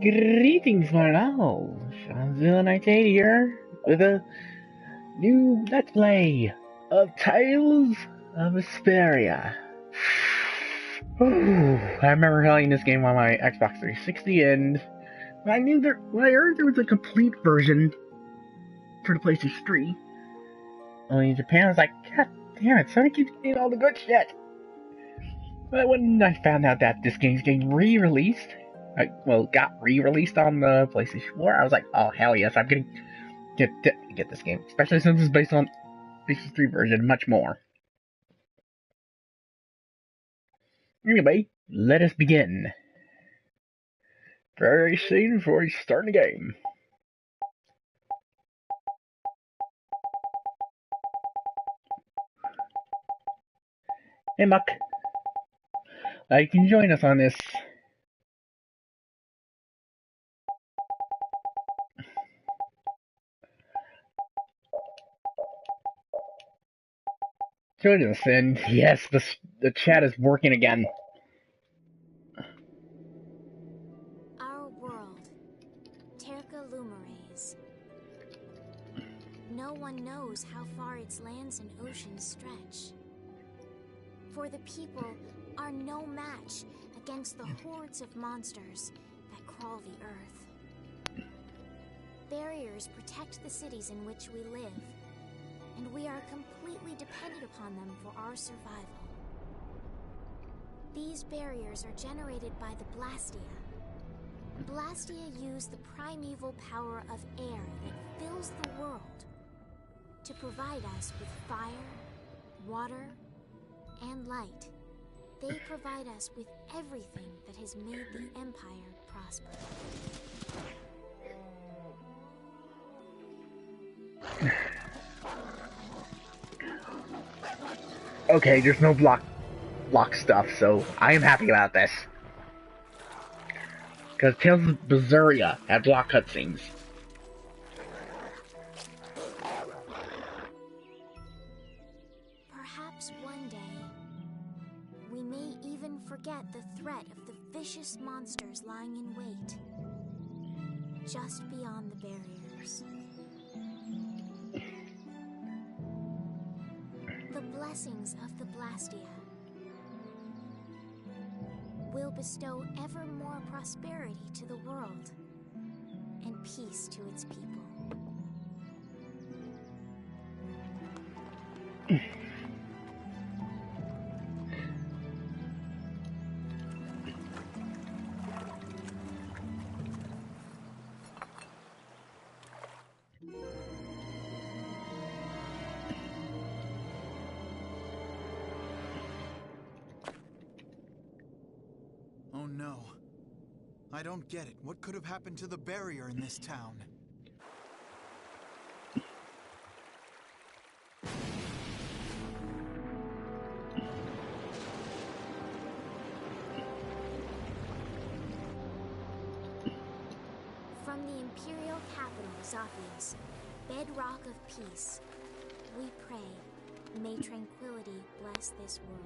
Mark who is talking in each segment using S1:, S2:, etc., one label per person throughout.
S1: Greetings, one and all. seanzilla1988 here with a new Let's Play of Tales of Vesperia. I remember playing this game on my Xbox 360, and I heard there was a complete version for the PlayStation 3. Only in Japan, I was like, God damn it, Sony keeps getting all the good shit. But when I found out that this game's getting re-released, got re-released on the PlayStation 4, I was like, oh hell yes, I'm getting get this game, especially since it's based on PlayStation 3 version, much more. Anyway, let us begin. Very soon before we start the game. Hey Muck, you can join us on this. Join us, and yes, the chat is working again.
S2: Our world, Terca Lumares. No one knows how far its lands and oceans stretch. For the people are no match against the hordes of monsters that crawl the earth. Barriers protect the cities in which we live, and we are completely dependent upon them for our survival. These barriers are generated by the Blastia. Blastia use the primeval power of air that fills the world to provide us with fire, water, and light. They provide us with everything that has made the Empire prosper.
S1: Okay, there's no block stuff, so I am happy about this. Because Tales of Vesperia had block cutscenes.
S2: Perhaps one day, we may even forget the threat of the vicious monsters lying in wait, just beyond the barriers. The blessings of the Blastia will bestow ever more prosperity to the world and peace to its people.
S3: Oh no. I don't get it. What could have happened to the barrier in this town?
S2: From the Imperial capital, Zophius, bedrock of peace, we pray, may tranquility bless this world.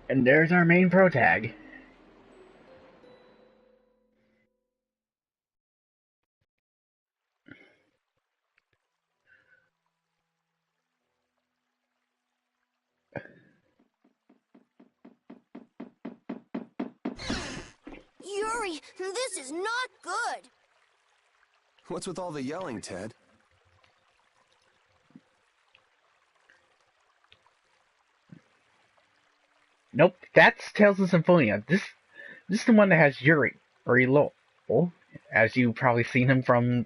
S1: And there's our main pro tag.
S4: Yuri, this is not good!
S5: What's with all the yelling, Ted?
S1: Nope, that's Tales of Symphonia. This is the one that has Yuri, or Elo, as you've probably seen him from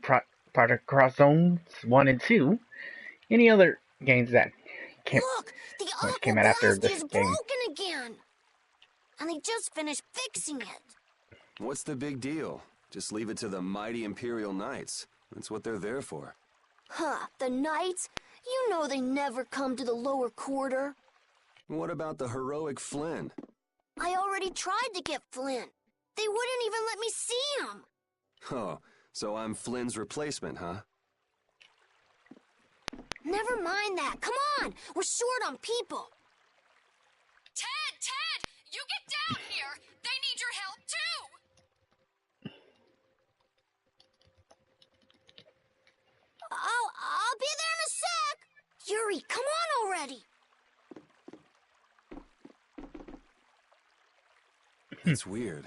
S1: Project Cross Zones 1 and 2. Any other games that
S4: Look, the
S1: came out after this
S4: is
S1: game.
S4: broken again! And they just finished fixing it.
S5: What's the big deal? Just leave it to the mighty Imperial Knights. That's what they're there for.
S4: Huh, the Knights? You know they never come to the lower quarter.
S5: What about the heroic Flynn?
S4: I already tried to get Flynn. They wouldn't even let me see him.
S5: Oh, so I'm Flynn's replacement, huh?
S4: Never mind that. Come on. We're short on people.
S6: Ted! You get down here! They need your help, too!
S4: I'll be there in a sec. Yuri, come on already.
S5: It's weird.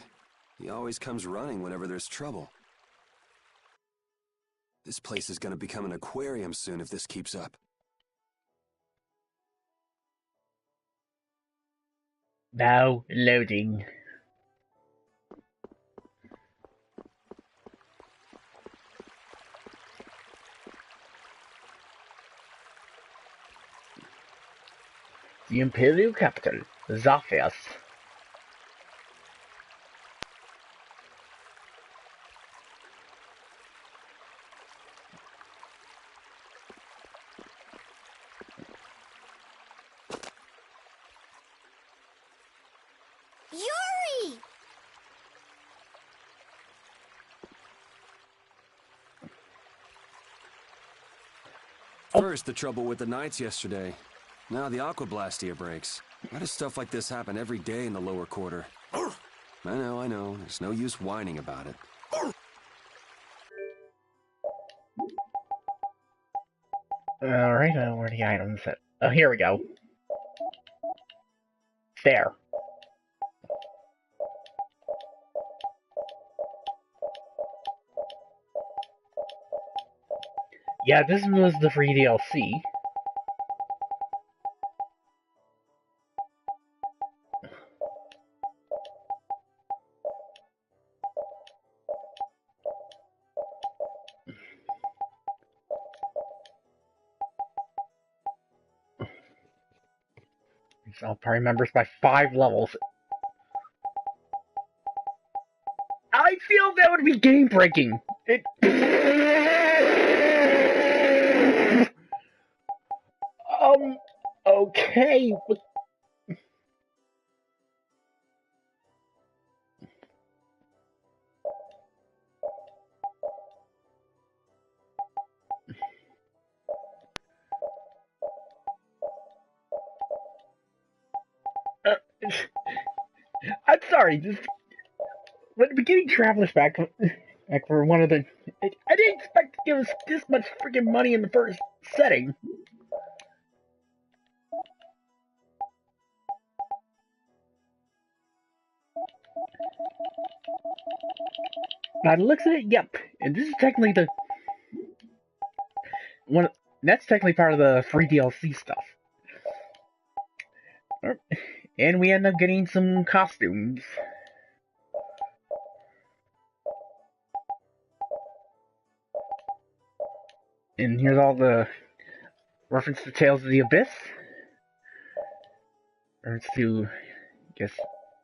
S5: He always comes running whenever there's trouble. This place is gonna become an aquarium soon if this keeps up.
S1: Now loading. The Imperial capital, Zaphias.
S4: Yuri!
S5: First, the trouble with the knights yesterday. Now the Aquablastia breaks. Why does stuff like this happen every day in the lower quarter? I know. There's no use whining about it.
S1: Alright, where are the items at? Oh, here we go. There. Yeah, this was the free DLC. All party members by 5 levels. I feel that would be game breaking. Okay. I'm sorry. When the beginning travelers back for one of the, I didn't expect to give us this much freaking money in the first setting. By the looks of it, yep. And this is technically the one. That's technically part of the free DLC stuff. And we end up getting some costumes. And here's all the reference to Tales of the Abyss. Reference to, I guess,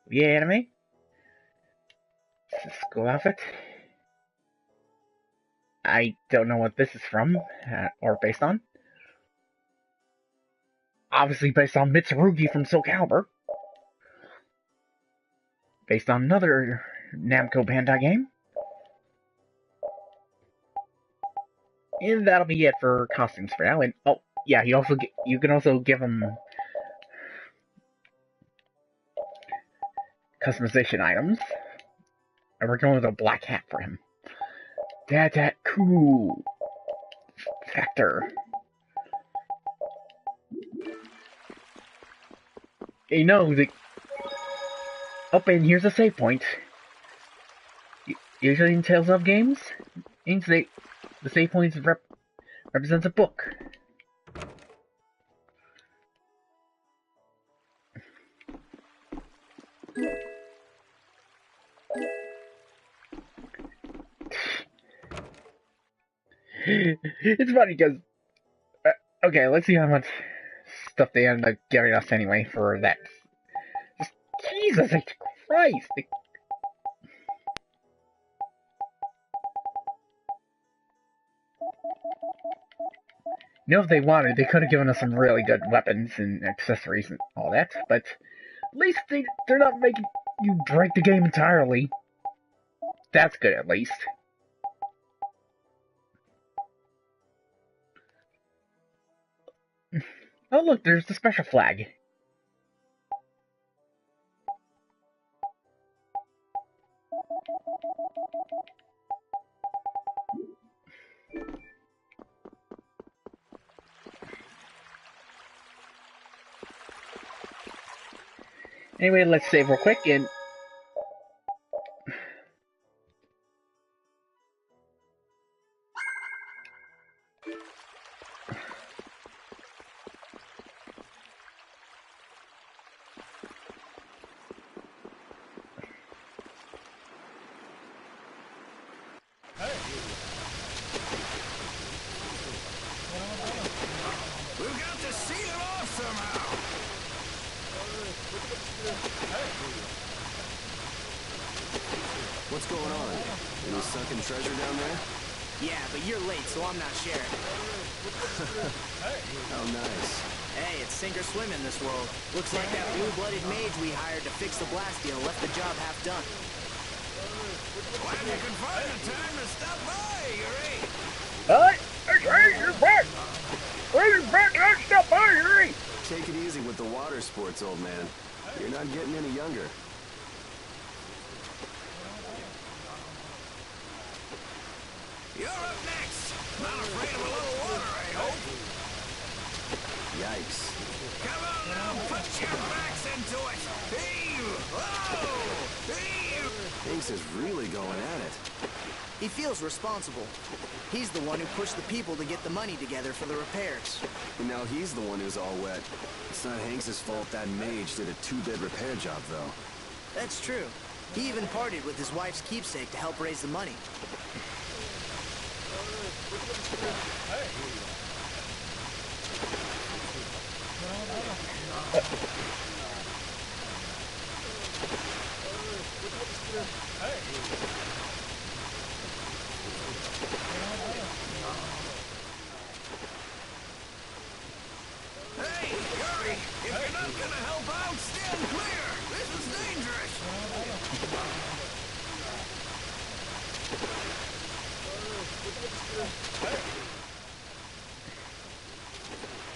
S1: the anime. This is school outfit. I don't know what this is from, or based on. Obviously based on Mitsurugi from Soul Calibur. Based on another Namco Bandai game. And that'll be it for costumes for now. And oh yeah, you can also give him customization items. And we're going with a black hat for him. That cool factor. You know the. Oh, and here's a save point. Usually in Tales of games, the save point represents a book. It's funny because okay, let's see how much stuff they end up giving us anyway for that. Just, Jesus Christ! You know, if they wanted, they could have given us some really good weapons and accessories and all that, but at least they're not making you break the game entirely. That's good, at least. Oh, look, there's the special flag. Anyway, let's save real quick and...
S3: We've got to seal it off somehow.
S5: What's going on? Any sunken treasure down there?
S7: Yeah, but you're late, so I'm not sharing.
S5: How nice.
S7: Hey, it's sink or swim in this world. Looks like that blue-blooded mage we hired to fix the Blastia left the job half done.
S3: Glad you could find the time to stop by, Yuri.
S1: Hey, you're back! Hey, you're back! Hey, stop by, Yuri!
S5: Take it easy with the water sports, old man. You're not getting any younger.
S3: You're up next. Not afraid of a little water, I hope.
S5: Yikes.
S3: Come on now, put your backs into it. Heave! Whoa! Heave!
S5: Hanks is really going at it.
S7: He feels responsible. He's the one who pushed the people to get the money together for the repairs.
S5: And now he's the one who's all wet. It's not Hanks's fault that mage did a two-bit repair job, though.
S7: That's true. He even partied with his wife's keepsake to help raise the money.
S3: Hey, Yuri! If you're not gonna help out, stand clear! This is dangerous!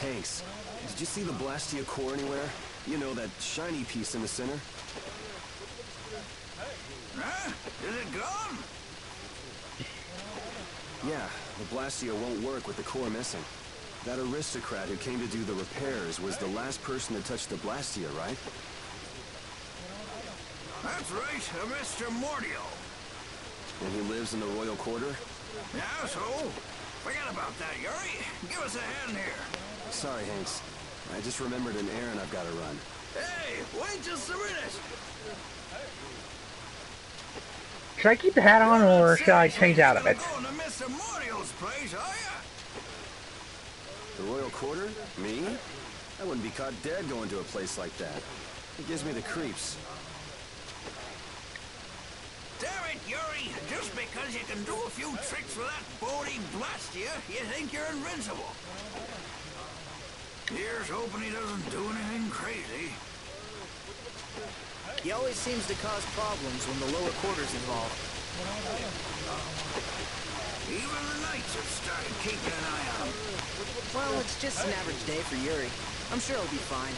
S5: Hanks, did you see the Blastia core anywhere? You know, that shiny piece in the center?
S3: Huh? Is it gone?
S5: Yeah, the Blastia won't work with the core missing. That aristocrat who came to do the repairs was the last person to touch the Blastia, right?
S3: That's right, a Mr. Mordio.
S5: And he lives in the royal quarter?
S3: Yeah, so? Forget about that, Yuri. Give us a hand here.
S5: Sorry, Hanks. I just remembered an errand I've got to run.
S3: Hey, wait just a minute.
S1: Should I keep the hat on, or should I change out of it?
S3: Going to Mr. Mordio's place, are ya?
S5: The royal quarter? Me? I wouldn't be caught dead going to a place like that. It gives me the creeps.
S3: Damn it, Yuri! Just because you can do a few tricks with that bony Blastia, you think you're invincible. Here's hoping he doesn't do anything crazy.
S7: He always seems to cause problems when the lower quarter's involved.
S3: Even the knights have started keeping an eye on him.
S7: Well, it's just an average day for Yuri. I'm sure he'll be fine.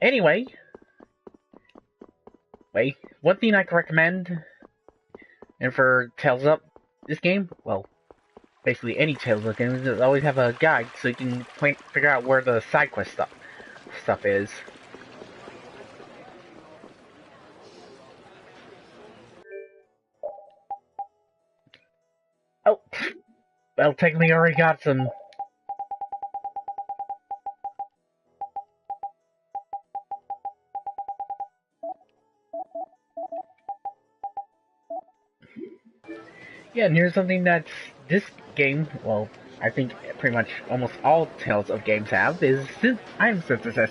S1: Anyway, wait, one thing I can recommend, and for Tales of this game, well, basically any Tales of game, is always have a guide so you can figure out where the side quest stuff is. Oh, well, technically I already got some. Yeah, and here's something that this game, well, I think pretty much almost all Tales of games have, is item synthesis.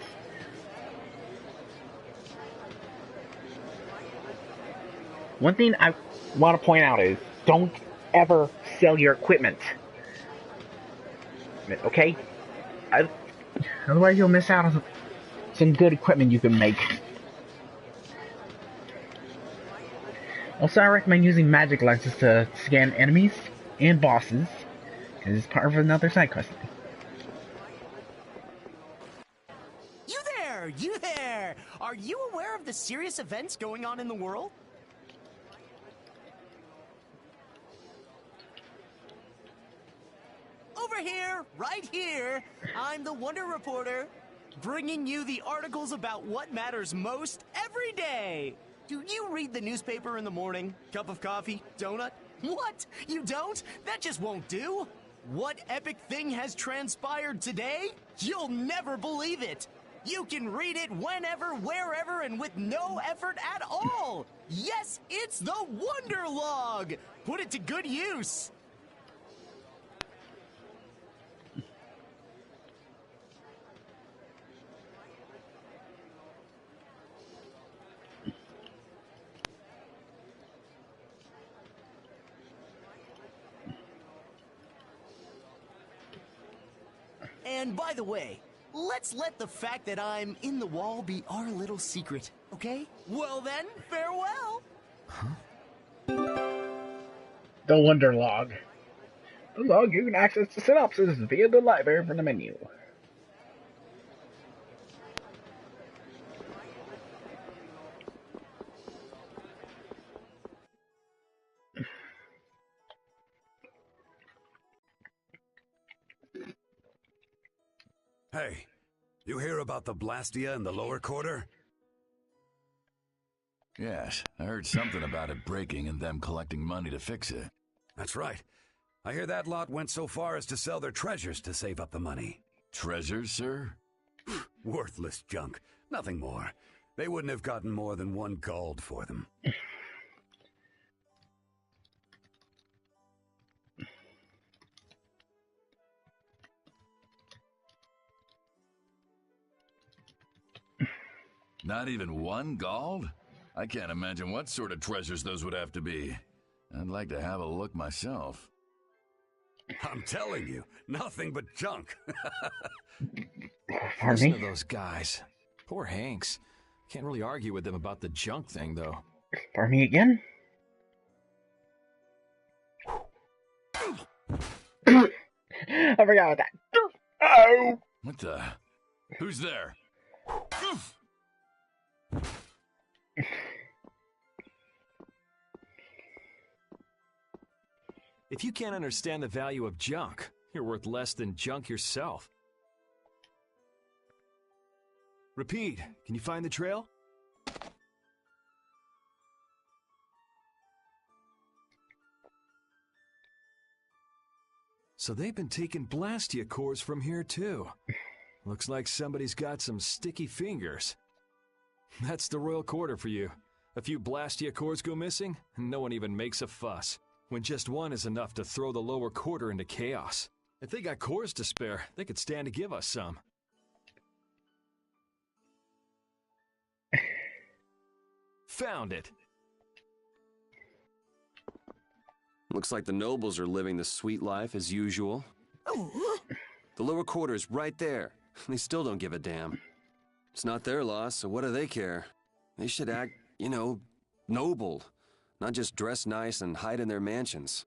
S1: One thing I want to point out is don't ever sell your equipment. Okay? Otherwise you'll miss out on some good equipment you can make. Also, I recommend using magic lenses to scan enemies and bosses, because it's part of another side quest.
S7: You there! You there! Are you aware of the serious events going on in the world? Over here, right here, I'm the Wonder Reporter, bringing you the articles about what matters most every day. Do you read the newspaper in the morning? Cup of coffee? Donut? What? You don't? That just won't do. What epic thing has transpired today? You'll never believe it. You can read it whenever, wherever, and with no effort at all. Yes, it's the Wonder Log. Put it to good use. And by the way, let's let the fact that I'm in the wall be our little secret, okay? Well then, farewell!
S1: The Wonder Log. The log, you can access the synopsis via the library from the menu.
S8: Hey, you hear about the Blastia in the lower quarter?
S9: Yes, I heard something about it breaking and them collecting money to fix it.
S8: That's right. I hear that lot went so far as to sell their treasures to save up the money.
S9: Treasures, sir?
S8: Worthless junk. Nothing more. They wouldn't have gotten more than 1 gold for them.
S9: Not even 1 gold? I can't imagine what sort of treasures those would have to be. I'd like to have a look myself.
S8: I'm telling you, nothing but junk.
S5: Listen to those guys. Poor Hanks. Can't really argue with them about the junk thing, though.
S1: Pardon me again? I forgot about that. Oh!
S9: What the? Who's there?
S5: If you can't understand the value of junk, you're worth less than junk yourself. Repeat, can you find the trail? So they've been taking Blastia cores from here too. Looks like somebody's got some sticky fingers. That's the royal quarter for you. A few Blastia cores go missing, and no one even makes a fuss. When just one is enough to throw the lower quarter into chaos. If they got cores to spare, they could stand to give us some. Found it. Looks like the nobles are living the sweet life as usual. The lower quarter is right there. They still don't give a damn. It's not their loss, so what do they care? They should act, you know, noble. Not just dress nice and hide in their mansions.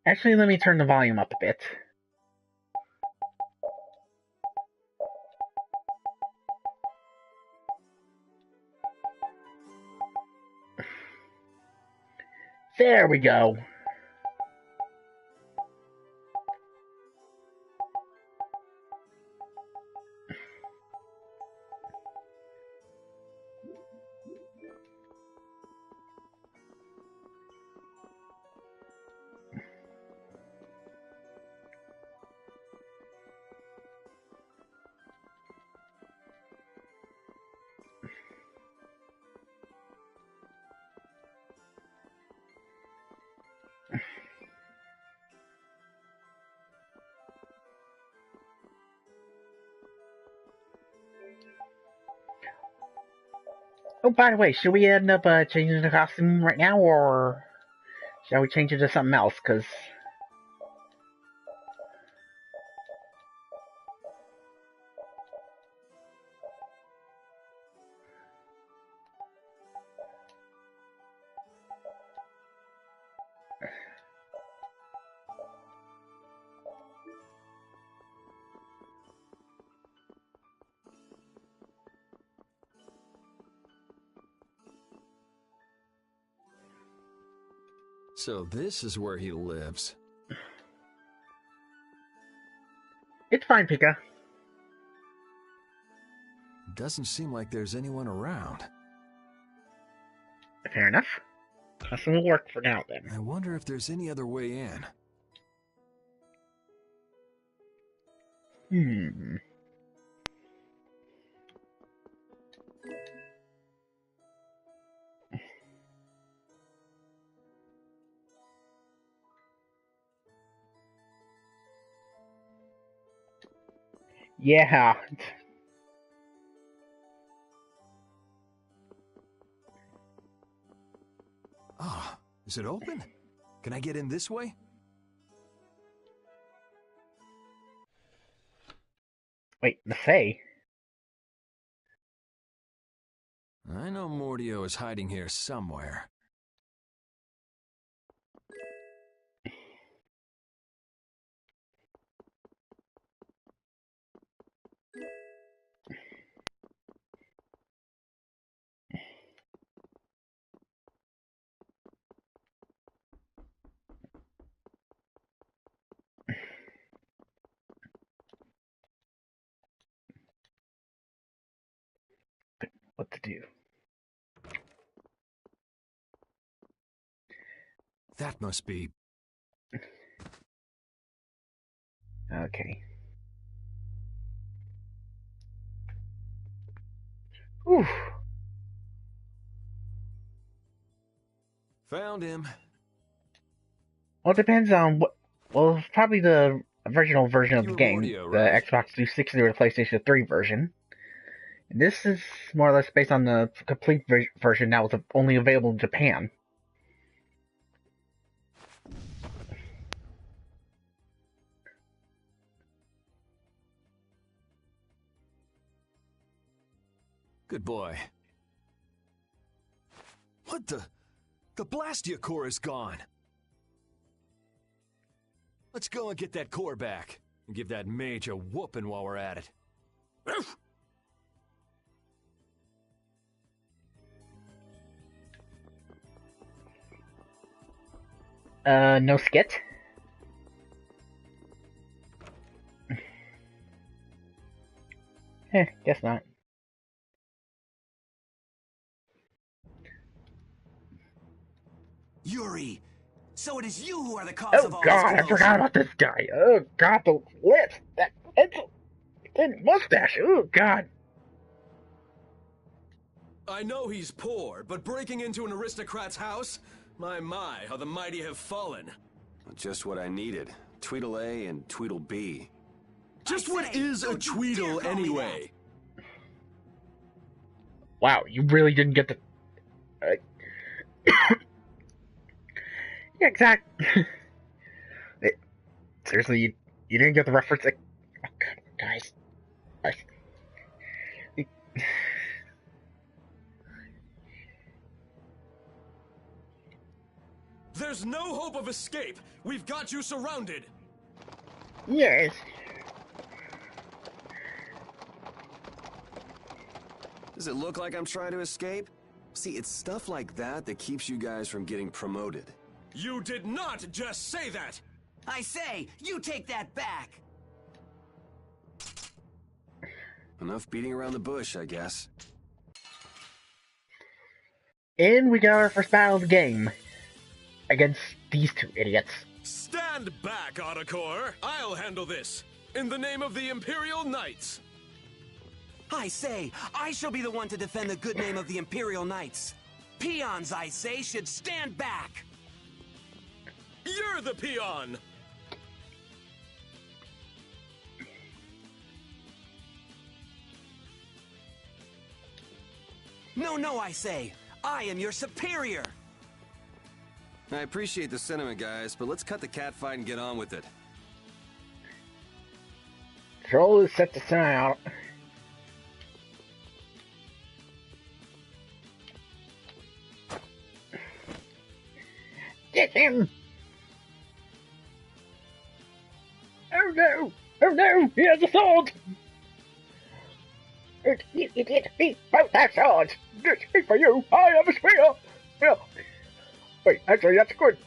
S1: Actually, let me turn the volume up a bit. There we go. Oh, by the way, should we end up changing the costume right now, or shall we change it to something else? Because
S5: So this is where he lives.
S1: it's fine, Pika.
S5: Doesn't seem like there's anyone around.
S1: Fair enough. That's gonna work for now, then.
S5: I wonder if there's any other way in.
S1: Yeah.
S5: Ah, is it open? Can I get in this way?
S1: Wait, the Fae?
S5: I know Mordio is hiding here somewhere.
S1: What to do?
S5: That must be...
S1: Okay. Oof.
S5: Found him.
S1: Well, it depends on what. Well, it's probably the original version of the
S5: You're
S1: game,
S5: Mordio,
S1: the
S5: right?
S1: Xbox 360 or the PlayStation 3 version. And this is more or less based on the complete version that was only available in Japan.
S5: Good boy. What the? The Blastia core is gone. Let's go and get that core back. And give that mage a whooping while we're at it.
S1: No skit? Guess not.
S7: Yuri, so it is you who are the cause of
S1: Oh
S7: all
S1: god,
S7: this
S1: I
S7: commotion.
S1: forgot about this guy. Oh god, the lips, that pencil, thin mustache. Oh god.
S5: I know he's poor, but breaking into an aristocrat's house? My, how the mighty have fallen.
S10: Just what I needed. Tweedle A and Tweedle B.
S5: Just what is a Tweedle anyway?
S1: Wow, you really didn't get the... yeah, exactly. Seriously, you didn't get the reference? Oh, God, guys.
S5: There's no hope of escape. We've got you surrounded.
S1: Yes.
S10: Does it look like I'm trying to escape? See, it's stuff like that that keeps you guys from getting promoted.
S5: You did not just say that!
S7: I say, you take that back!
S10: Enough beating around the bush, I guess.
S1: And we got our first battle of the game. Against these two idiots.
S5: Stand back, Autocore! I'll handle this! In the name of the Imperial Knights!
S7: I say, I shall be the one to defend the good name of the Imperial Knights. Peons, I say, should stand back!
S5: You're the peon!
S7: No, I say. I am your superior.
S10: I appreciate the sentiment, guys, but let's cut the cat fight and get on with it.
S1: Troll is set to send out. Get him! Oh no! Oh no! He has a sword! You idiot! We both have swords! This is for you! I have a spear! Yeah. Wait, actually, that's good.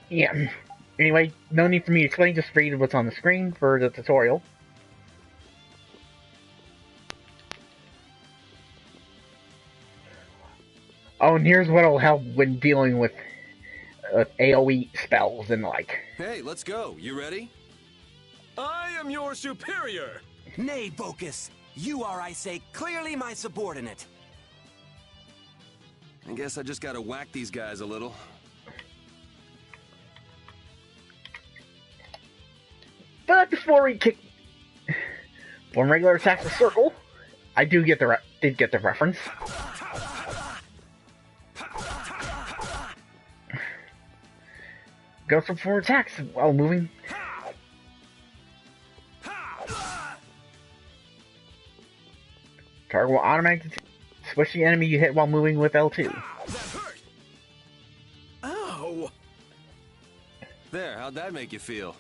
S1: Yeah. Anyway, no need for me to explain, just read what's on the screen for the tutorial. Oh, and here's what'll help when dealing with AoE spells and like.
S10: Hey, let's go. You ready?
S11: I am your superior!
S7: Nay, Vocus. You are, I say, clearly my subordinate.
S10: I guess I just gotta whack these guys a little.
S1: But before we kick... When regular attacks the circle, I did get the reference. Go for 4 attacks while moving. Target will automatically switch the enemy you hit while moving with L2.
S11: Ow!
S10: There, how'd that make you feel?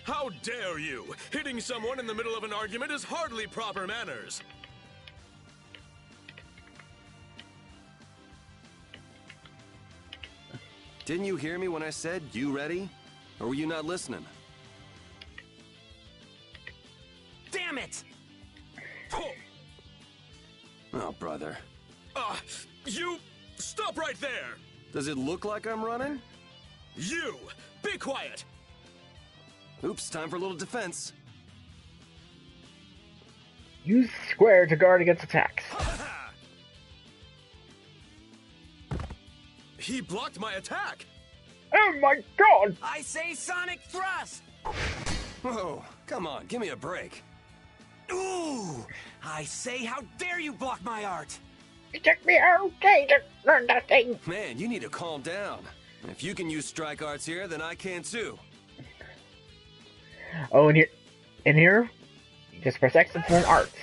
S11: How dare you! Hitting someone in the middle of an argument is hardly proper manners.
S10: Didn't you hear me when I said, you ready? Or were you not listening?
S7: Damn it!
S10: Oh, brother.
S11: You... Stop right there!
S10: Does it look like I'm running?
S11: You! Be quiet!
S10: Oops, time for a little defense.
S1: Use square to guard against attacks.
S11: He blocked my attack!
S1: Oh my god!
S7: I say Sonic Thrust!
S10: Whoa, come on, give me a break.
S7: Ooh! I say, how dare you block my art!
S1: It took me all day to learn that thing.
S10: Man, you need to calm down. If you can use strike arts here, then I can too.
S1: Oh, and here, just press X and form arts.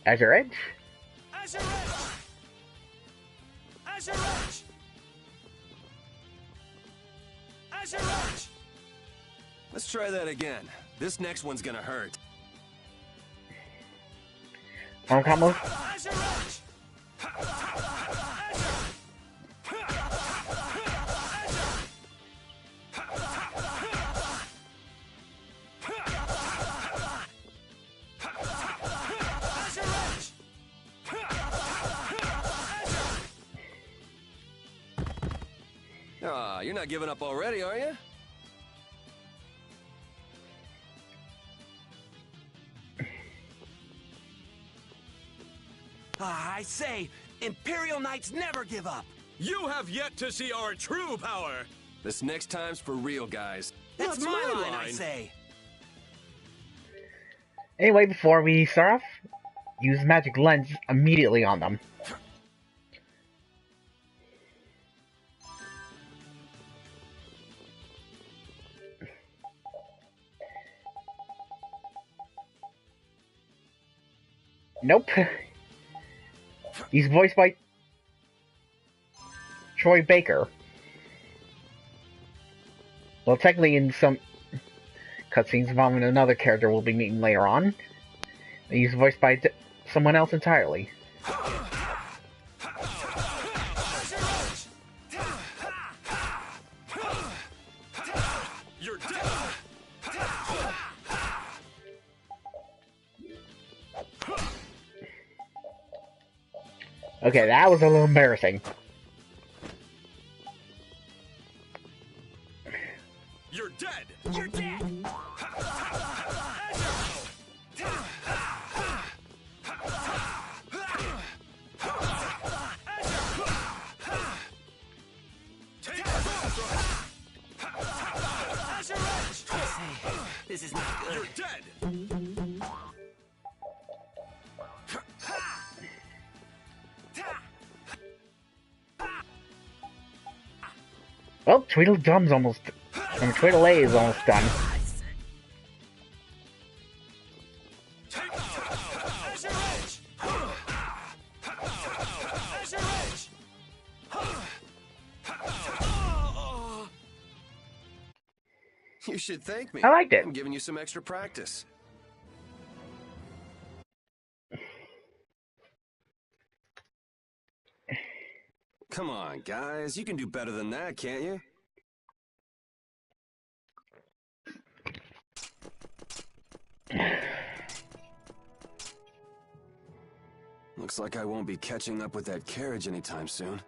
S1: Azure Edge.
S7: Azure Edge! Azure Edge! Azure Edge!
S10: Let's try that again. This next one's gonna hurt.
S1: Form combo.
S7: Azure Edge!
S10: Aw, you're not giving up already, are you?
S7: I say, Imperial Knights never give up!
S11: You have yet to see our true power!
S10: This next time's for real, guys.
S7: That's my line, I say!
S1: Anyway, before we start off, use Magic Lens immediately on them. Nope. He's voiced by Troy Baker. Well, technically in some cutscenes involving another character we'll be meeting later on, he's voiced by someone else entirely.
S11: You're dead!
S1: Okay, that was a little embarrassing.
S11: You're dead!
S7: You're dead!
S11: Take a
S3: This is not good.
S11: You're dead!
S1: Well, Tweedledum's almost... Tweedledee is almost done.
S10: You should thank me.
S1: I liked it.
S10: I'm giving you some extra practice. Come on, guys. You can do better than that, can't you? Looks like I won't be catching up with that carriage anytime soon.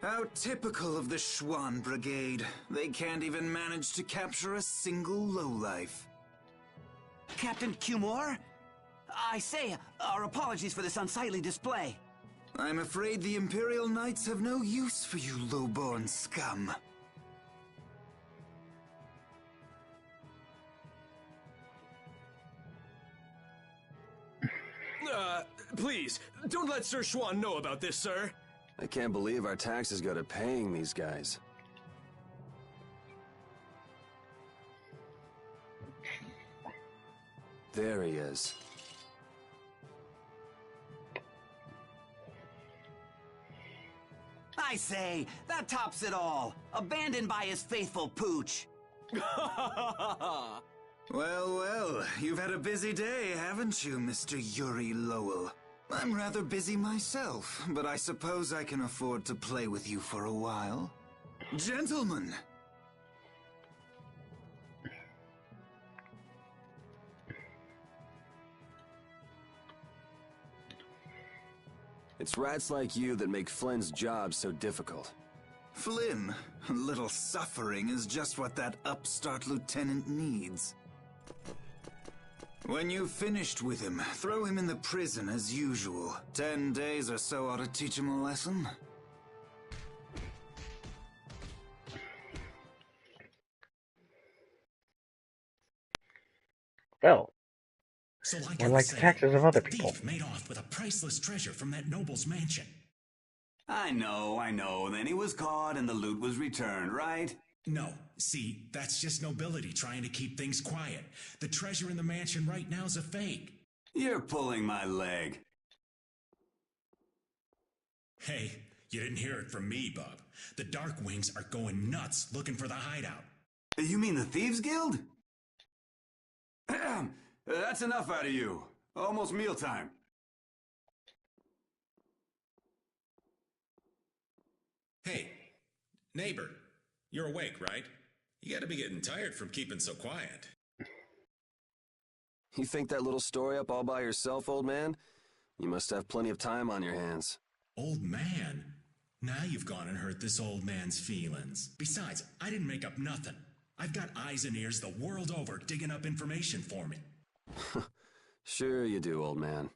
S12: How typical of the Schwann Brigade. They can't even manage to capture a single lowlife.
S3: Captain Cumore? I say, our apologies for this unsightly display.
S12: I'm afraid the Imperial Knights have no use for you low-born scum.
S11: Please, don't let Sir Schwann know about this, sir.
S10: I can't believe our taxes go to paying these guys. There he is.
S3: I say, that tops it all. Abandoned by his faithful pooch.
S12: Well, well, you've had a busy day, haven't you, Mr. Yuri Lowell? I'm rather busy myself, but I suppose I can afford to play with you for a while. Gentlemen!
S10: It's rats like you that make Flynn's job so difficult.
S12: Flynn, a little suffering is just what that upstart lieutenant needs. When you've finished with him, throw him in the prison as usual. 10 days or so ought to teach him a lesson.
S1: Well,
S13: So
S1: or like the taxes of other
S13: the
S1: people.
S13: thief made off with a priceless treasure from that noble's mansion.
S3: I know. Then he was caught and the loot was returned, right?
S13: No, see, that's just nobility trying to keep things quiet. The treasure in the mansion right now is a fake.
S3: You're pulling my leg.
S13: Hey, you didn't hear it from me, Bub. The Dark Wings are going nuts looking for the hideout.
S3: You mean the Thieves Guild? That's enough out of you. Almost mealtime.
S13: Hey, neighbor, you're awake, right? You gotta be getting tired from keeping so quiet.
S10: You think that little story up all by yourself, old man? You must have plenty of time on your hands.
S13: Old man? Now you've gone and hurt this old man's feelings. Besides, I didn't make up nothing. I've got eyes and ears the world over digging up information for me.
S10: Sure you do, old man.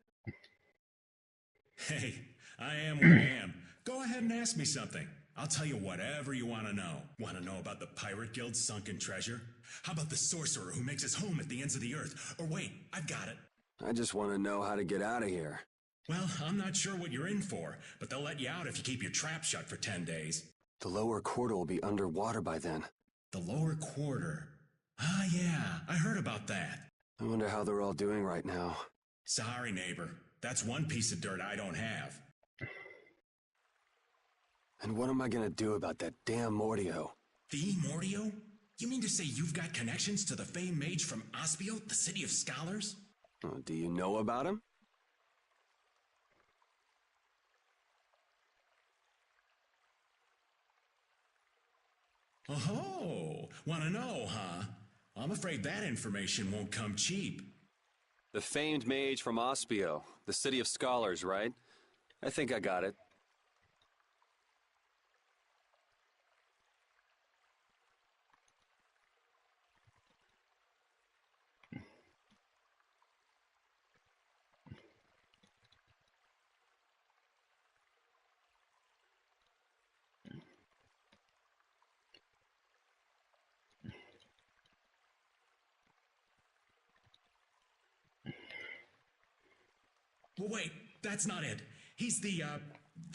S13: Hey, I am what I am. Go ahead and ask me something. I'll tell you whatever you want to know. Want to know about the Pirate Guild's sunken treasure? How about the sorcerer who makes his home at the ends of the earth? Or wait, I've got it.
S10: I just want to know how to get out of here.
S13: Well, I'm not sure what you're in for, but they'll let you out if you keep your trap shut for 10 days.
S10: The lower quarter will be underwater by then.
S13: The lower quarter? Ah, yeah, I heard about that.
S10: I wonder how they're all doing right now.
S13: Sorry, neighbor. That's one piece of dirt I don't have.
S10: And what am I gonna do about that damn Mordio?
S13: The Mordio? You mean to say you've got connections to the famed mage from Ospio, the city of scholars?
S10: Oh, do you know about him?
S13: Oh, wanna know, huh? I'm afraid that information won't come cheap.
S10: The famed mage from Ospio, the city of scholars, right? I think I got it.
S13: Well, wait, that's not it. He's the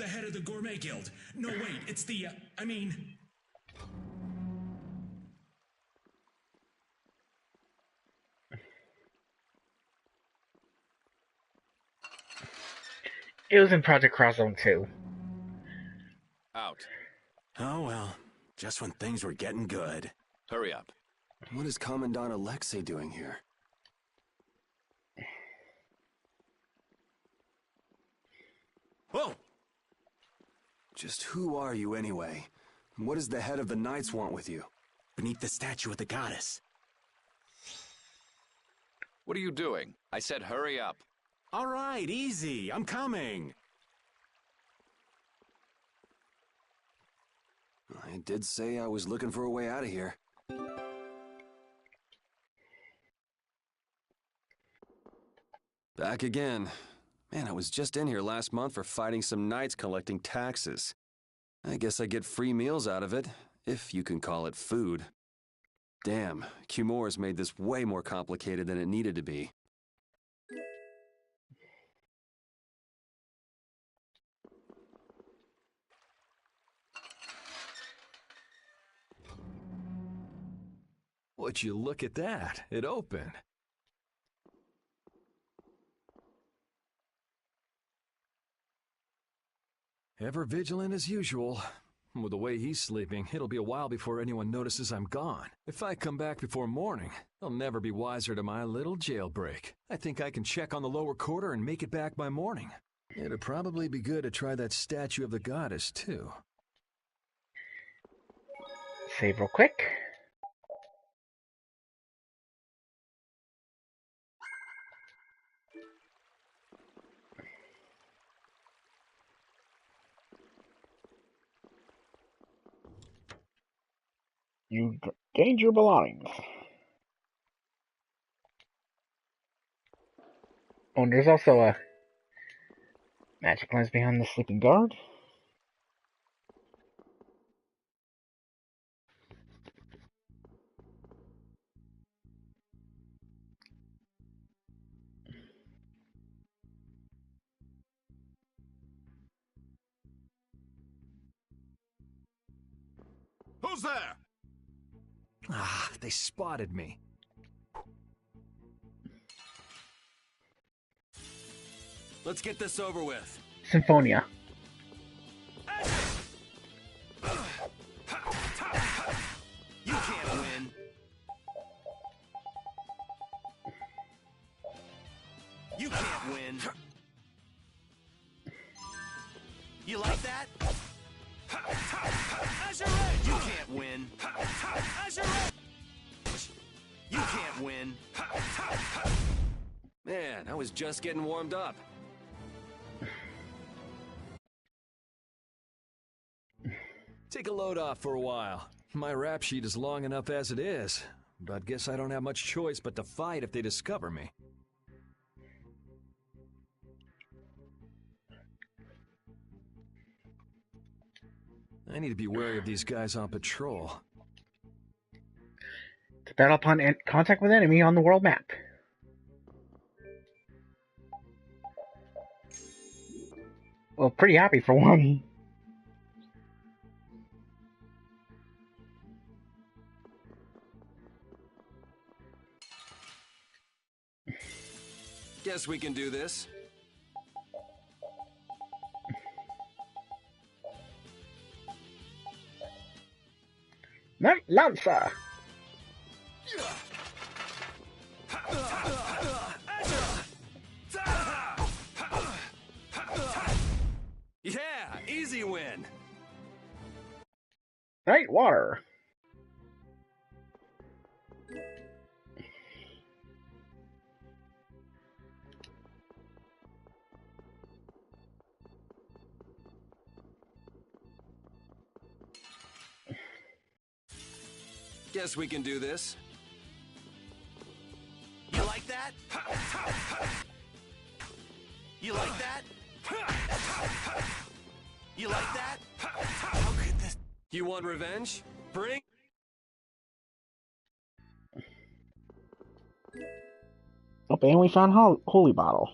S13: head of the Gourmet Guild. No, wait, it's the, I mean...
S1: It was in Project Cross Zone 2.
S9: Out.
S10: Oh, well. Just when things were getting good.
S9: Hurry up.
S10: What is Commandant Alexei doing here?
S7: Whoa!
S10: Just who are you anyway? What does the head of the Knights want with you?
S7: Beneath the statue of the goddess.
S9: What are you doing? I said hurry up.
S10: All right, easy. I'm coming. I did say I was looking for a way out of here. Back again. Man, I was just in here last month for fighting some knights collecting taxes. I guess I get free meals out of it, if you can call it food. Damn, Cumor's made this way more complicated than it needed to be.
S5: Would you look at that? It opened. Ever vigilant as usual. With the way he's sleeping, it'll be a while before anyone notices I'm gone. If I come back before morning, they'll never be wiser to my little jailbreak. I think I can check on the lower quarter and make it back by morning. It'd probably be good to try that statue of the goddess, too.
S1: Save real quick. You gained your belongings. Oh, and there's also a magic lens behind the sleeping guard.
S9: Who's there?
S5: Ah, they spotted me.
S10: Let's get this over with.
S1: Symphonia.
S7: You can't win. You can't win. You like that? You can't win. You can't win.
S10: Man, I was just getting warmed up.
S5: Take a load off for a while. My rap sheet is long enough as it is, but guess I don't have much choice but to fight if they discover me. I need to be wary of these guys on patrol.
S1: To battle upon contact with enemy on the world map. Well, pretty happy for one.
S10: Guess we can do this.
S1: Night Lancer!
S10: Yeah, easy win.
S1: Night Water!
S10: Guess we can do this.
S7: You like that? You like that? You like that? How could this...
S10: You want revenge? Bring...
S1: Oh, and we found Holy Bottle.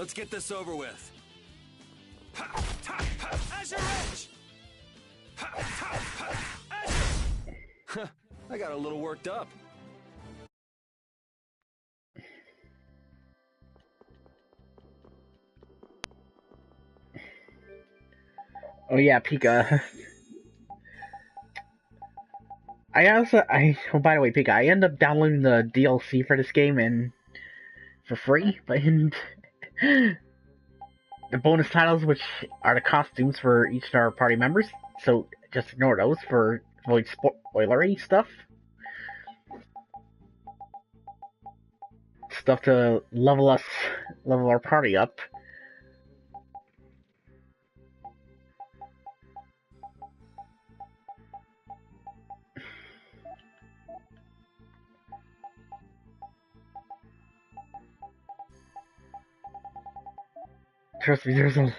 S10: Let's get this over with.
S7: Azure Edge!
S10: I got a little worked up.
S1: Oh yeah, Pika. Oh, by the way, Pika, I ended up downloading the DLC for this game and for free, but the bonus titles, which are the costumes for each of our party members, so just ignore those for avoid spoilery stuff. Stuff to level our party up. Trust me, there's a...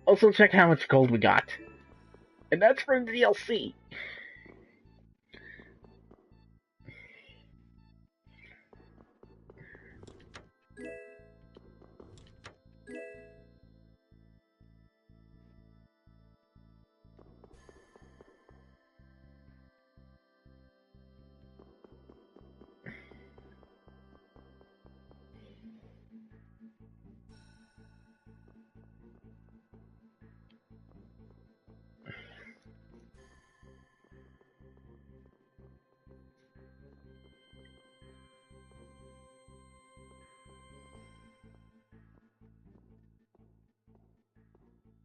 S1: Also check how much gold we got. And that's from the DLC.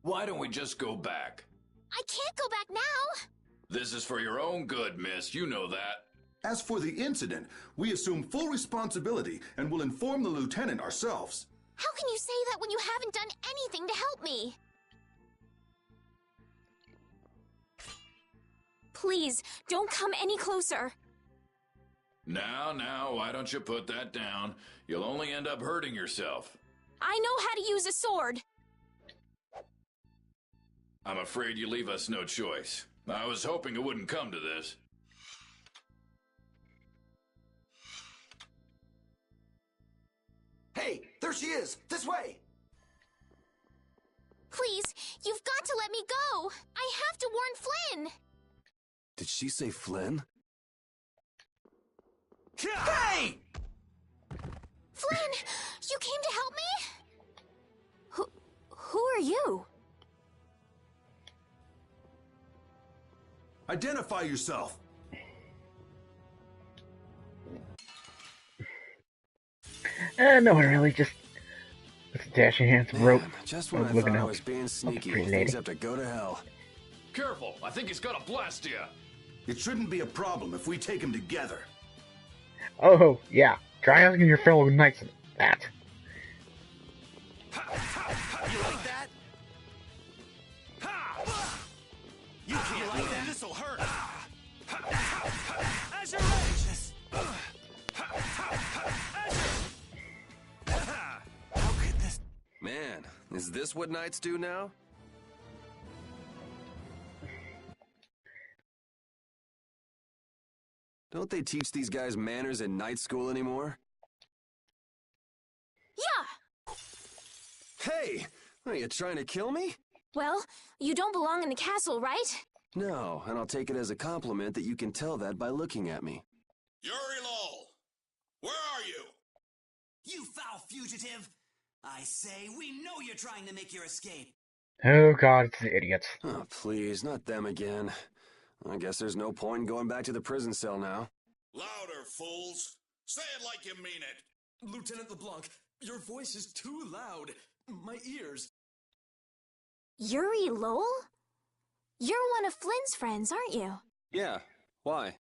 S9: Why don't we just go back?
S2: I can't go back now!
S9: This is for your own good, miss. You know that.
S14: As for the incident, we assume full responsibility and will inform the lieutenant ourselves.
S2: How can you say that when you haven't done anything to help me? Please, don't come any closer.
S9: Now, why don't you put that down? You'll only end up hurting yourself.
S2: I know how to use a sword.
S9: I'm afraid you leave us no choice. I was hoping it wouldn't come to this.
S3: Hey, there she is! This way!
S2: Please, you've got to let me go! I have to warn Flynn!
S10: Did she say Flynn?
S3: Hey!
S2: Flynn, you came to help me? Who are you?
S14: Identify yourself.
S1: No one really, just dashing handsome rope.
S10: Just when I thought I was being sneaky, things have to go to hell.
S9: Careful, I think he's gonna blast you.
S14: It shouldn't be a problem if we take him together.
S1: Oh, yeah. Try asking your fellow knights that.
S7: You like that? You can't like that. This'll hurt. Azure Edge. How could this?
S10: Man, is this what knights do now? Don't they teach these guys manners in night school anymore?
S2: Yeah!
S10: Hey! Are you trying to kill me?
S2: Well, you don't belong in the castle, right?
S10: No, and I'll take it as a compliment that you can tell that by looking at me.
S13: Yuri Lowell, where are you?
S7: You foul fugitive! I say, we know you're trying to make your escape.
S1: Oh god, it's the idiots.
S10: Oh, please, not them again. I guess there's no point in going back to the prison cell now.
S13: Louder, fools. Say it like you mean it.
S11: Lieutenant LeBlanc, your voice is too loud. My ears.
S2: Yuri Lowell? You're one of Flynn's friends, aren't you?
S10: Yeah, why?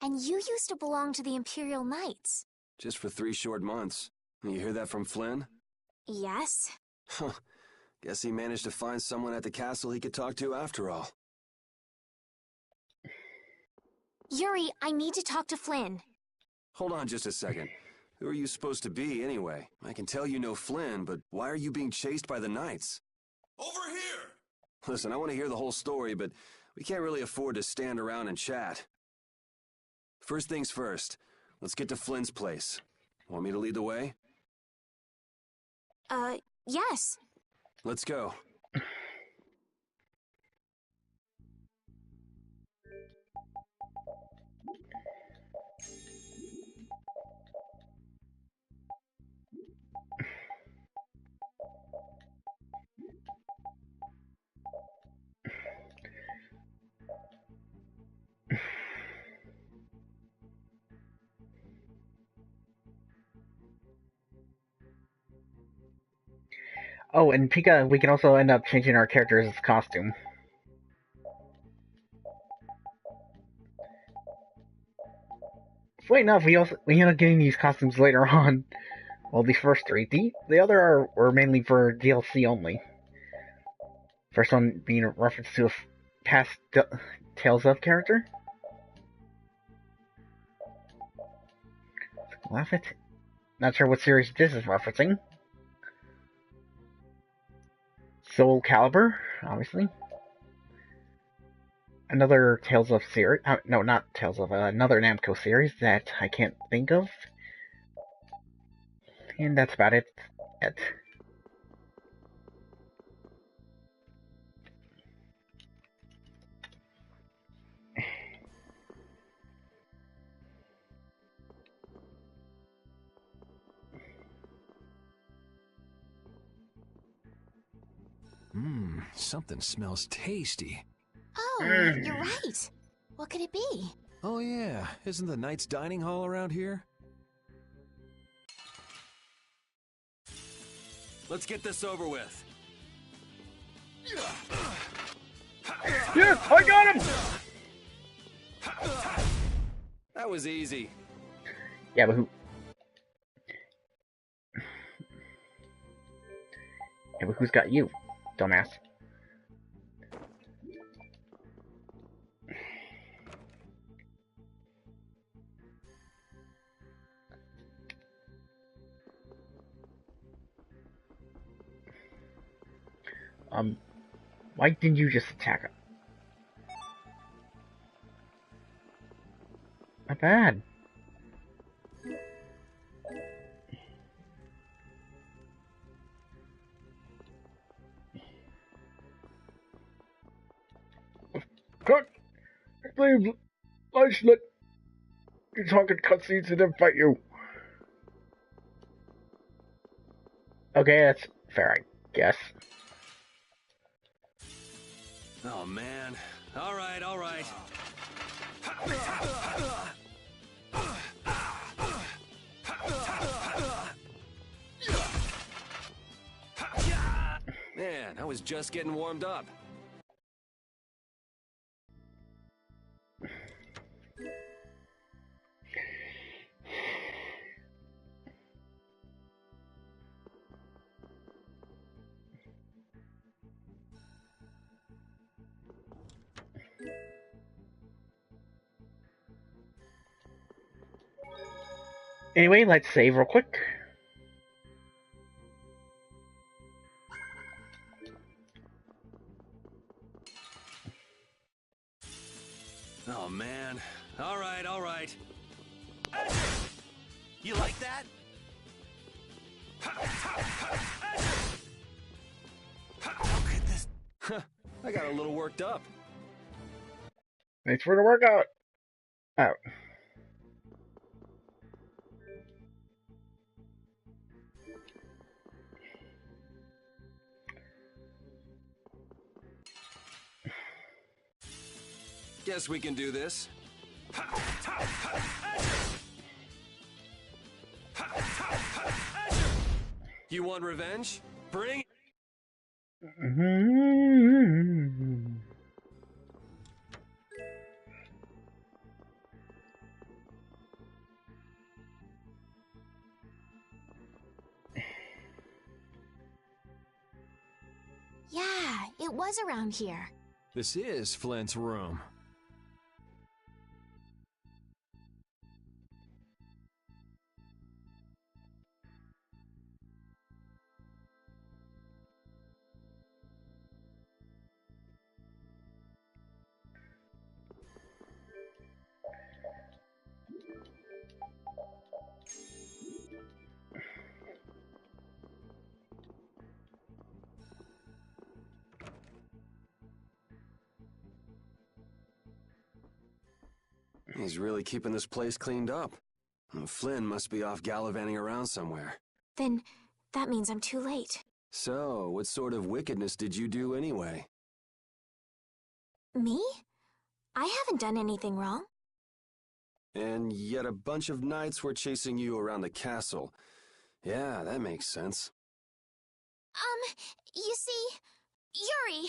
S2: And you used to belong to the Imperial Knights.
S10: Just for 3 short months. You hear that from Flynn?
S2: Yes.
S10: Huh. Guess he managed to find someone at the castle he could talk to after all.
S2: Yuri, I need to talk to Flynn.
S10: Hold on just a second. Who are you supposed to be, anyway? I can tell you know Flynn, but why are you being chased by the Knights?
S13: Over here!
S10: Listen, I want to hear the whole story, but we can't really afford to stand around and chat. First things first, let's get to Flynn's place. Want me to lead the way?
S2: Yes.
S10: Let's go.
S1: Oh, and Pika, we can also end up changing our character's costume. Funny enough, we end up getting these costumes later on. Well, the first three. The other were mainly for DLC only. First one being a reference to a past Tales of character. Laugh it. Not sure what series this is referencing. Soul Calibur, obviously. Another Tales of series. No, not Tales of. Another Namco series that I can't think of. And that's about it.
S5: Something smells tasty.
S2: Oh, you're right. What could it be?
S5: Oh yeah, isn't the Knight's Dining Hall around here?
S10: Let's get this over with.
S1: Yes, I got him!
S10: That was easy.
S1: Yeah, but who? Yeah, but who's got you, dumbass? Why didn't you just attack him? Not bad. Cut! Please, let's let you talk in cutscenes and then fight you. Okay, that's fair, I guess.
S10: Oh man. All right, all right. Man, I was just getting warmed up.
S1: Anyway, let's save real quick.
S10: Oh man. All right, all right.
S7: You like that? How could this...
S10: I got a little worked up.
S1: Thanks for the workout. Oh.
S10: Guess we can do this. You want revenge? Bring it.
S2: Yeah, it was around here.
S5: This is Flint's room.
S10: He's really keeping this place cleaned up. Flynn must be off gallivanting around somewhere.
S2: Then that means I'm too late.
S10: So, what sort of wickedness did you do anyway?
S2: Me? I haven't done anything wrong.
S10: And yet a bunch of knights were chasing you around the castle. Yeah, that makes sense.
S2: You see, Yuri...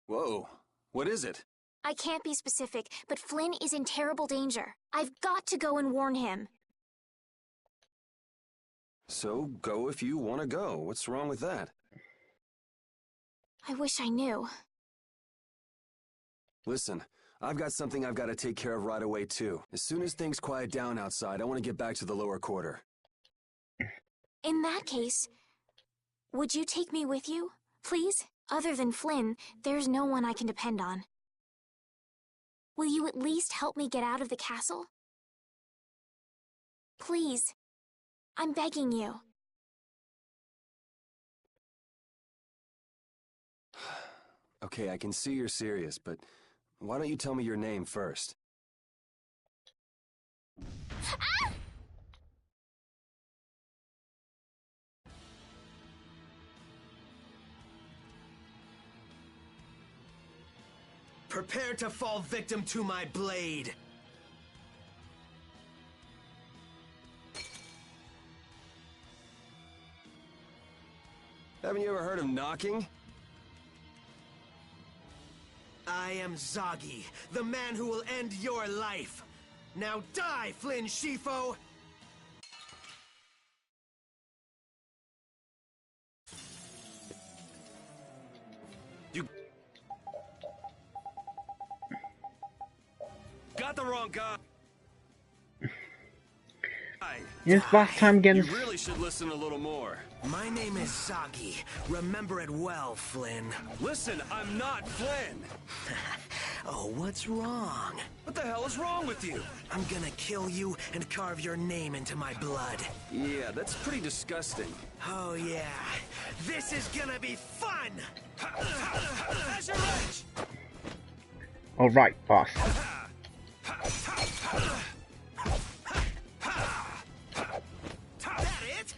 S10: Whoa, what is it?
S2: I can't be specific, but Flynn is in terrible danger. I've got to go and warn him.
S10: So, go if you want to go. What's wrong with that?
S2: I wish I knew.
S10: Listen, I've got something I've got to take care of right away, too. As soon as things quiet down outside, I want to get back to the lower quarter.
S2: In that case, would you take me with you, please? Other than Flynn, there's no one I can depend on. Will you at least help me get out of the castle? Please. I'm begging you.
S10: Okay, I can see you're serious, but why don't you tell me your name first?
S2: Ah!
S7: Prepare to fall victim to my blade.
S10: Haven't you ever heard of knocking?
S7: I am Zagi, the man who will end your life. Now die, Flynn Shifo! You got the wrong guy.
S1: This last time again.
S7: You really should listen a little more. My name is Zagi. Remember it well, Flynn.
S10: Listen, I'm not Flynn.
S7: Oh, what's wrong?
S10: What the hell is wrong with you?
S7: I'm gonna kill you and carve your name into my blood.
S10: Yeah, that's pretty disgusting.
S7: Oh, yeah. This is gonna be fun! As your wrench!
S1: Alright, boss.
S7: That it?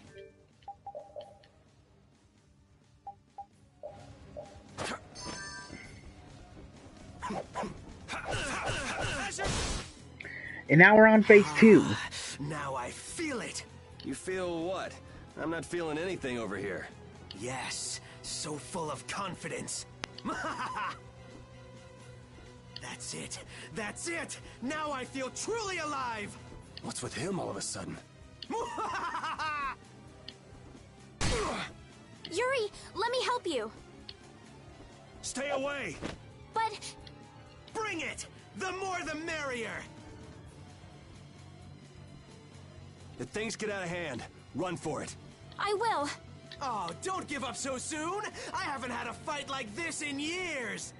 S1: And now we're on phase 2.
S7: Now I feel it.
S10: You feel what? I'm not feeling anything over here.
S7: Yes, so full of confidence. That's it. That's it. Now I feel truly alive.
S10: What's with him all of a sudden?
S2: Yuri, let me help you.
S7: Stay away.
S2: But...
S7: Bring it. The more the merrier.
S10: If things get out of hand, run for it.
S2: I will.
S7: Oh, don't give up so soon. I haven't had a fight like this in years.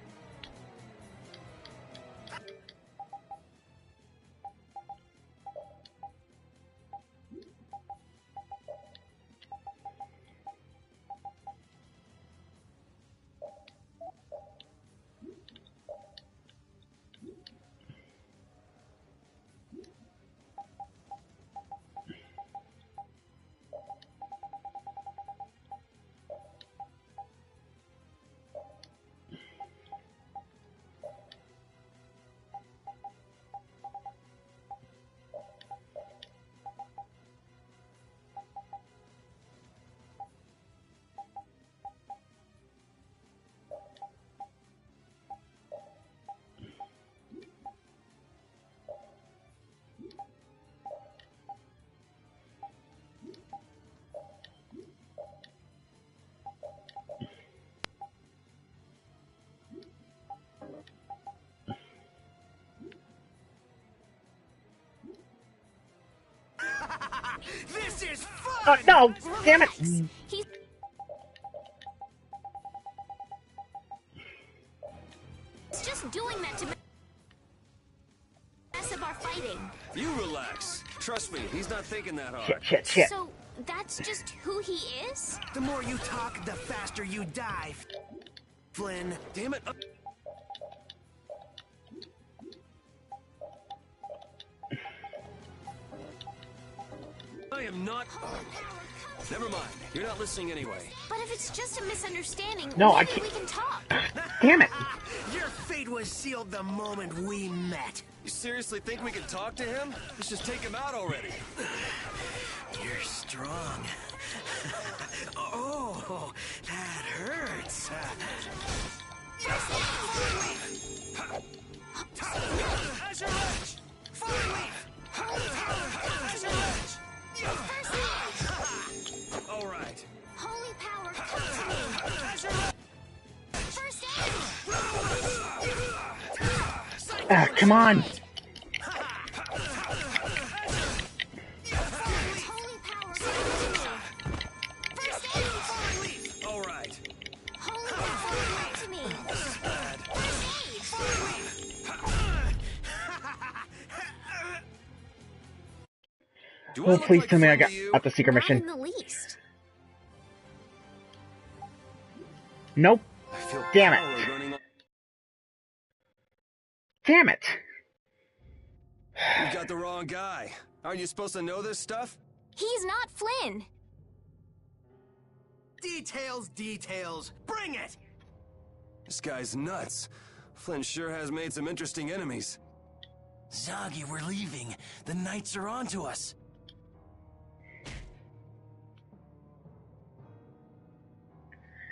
S7: This is fun!
S1: No! Damn it!
S2: He's just doing that to mess up our fighting.
S10: You relax. Trust me, he's not thinking that hard.
S1: Shit.
S2: So, that's just who he is?
S7: The more you talk, the faster you die, Flynn.
S10: Damn it. I am not... Never mind. You're not listening anyway.
S2: But if it's just a misunderstanding,
S1: No, I
S2: maybe
S1: can't.
S2: we can talk.
S1: Damn it!
S7: Your fate was sealed the moment we met.
S10: You seriously think we can talk to him? Let's just take him out already.
S7: You're strong. Oh, that hurts. Azure Edge! Falling Leaf! Azure Edge! All right.
S2: Holy power, come to me.
S7: Azure Edge!
S2: First aid!
S1: Ah, come on!
S2: Holy power, come to me.
S7: All right.
S2: Holy power, come to me. First aid!
S1: Oh, please tell me I got the secret
S2: Not
S1: mission.
S2: in the least.
S1: Nope.
S10: I feel
S1: Damn it.
S10: power running on...
S1: Damn it!
S10: You got the wrong guy. Aren't you supposed to know this stuff?
S2: He's not Flynn.
S7: Details, details. Bring it!
S10: This guy's nuts. Flynn sure has made some interesting enemies.
S7: Zoggy, we're leaving. The Knights are onto us.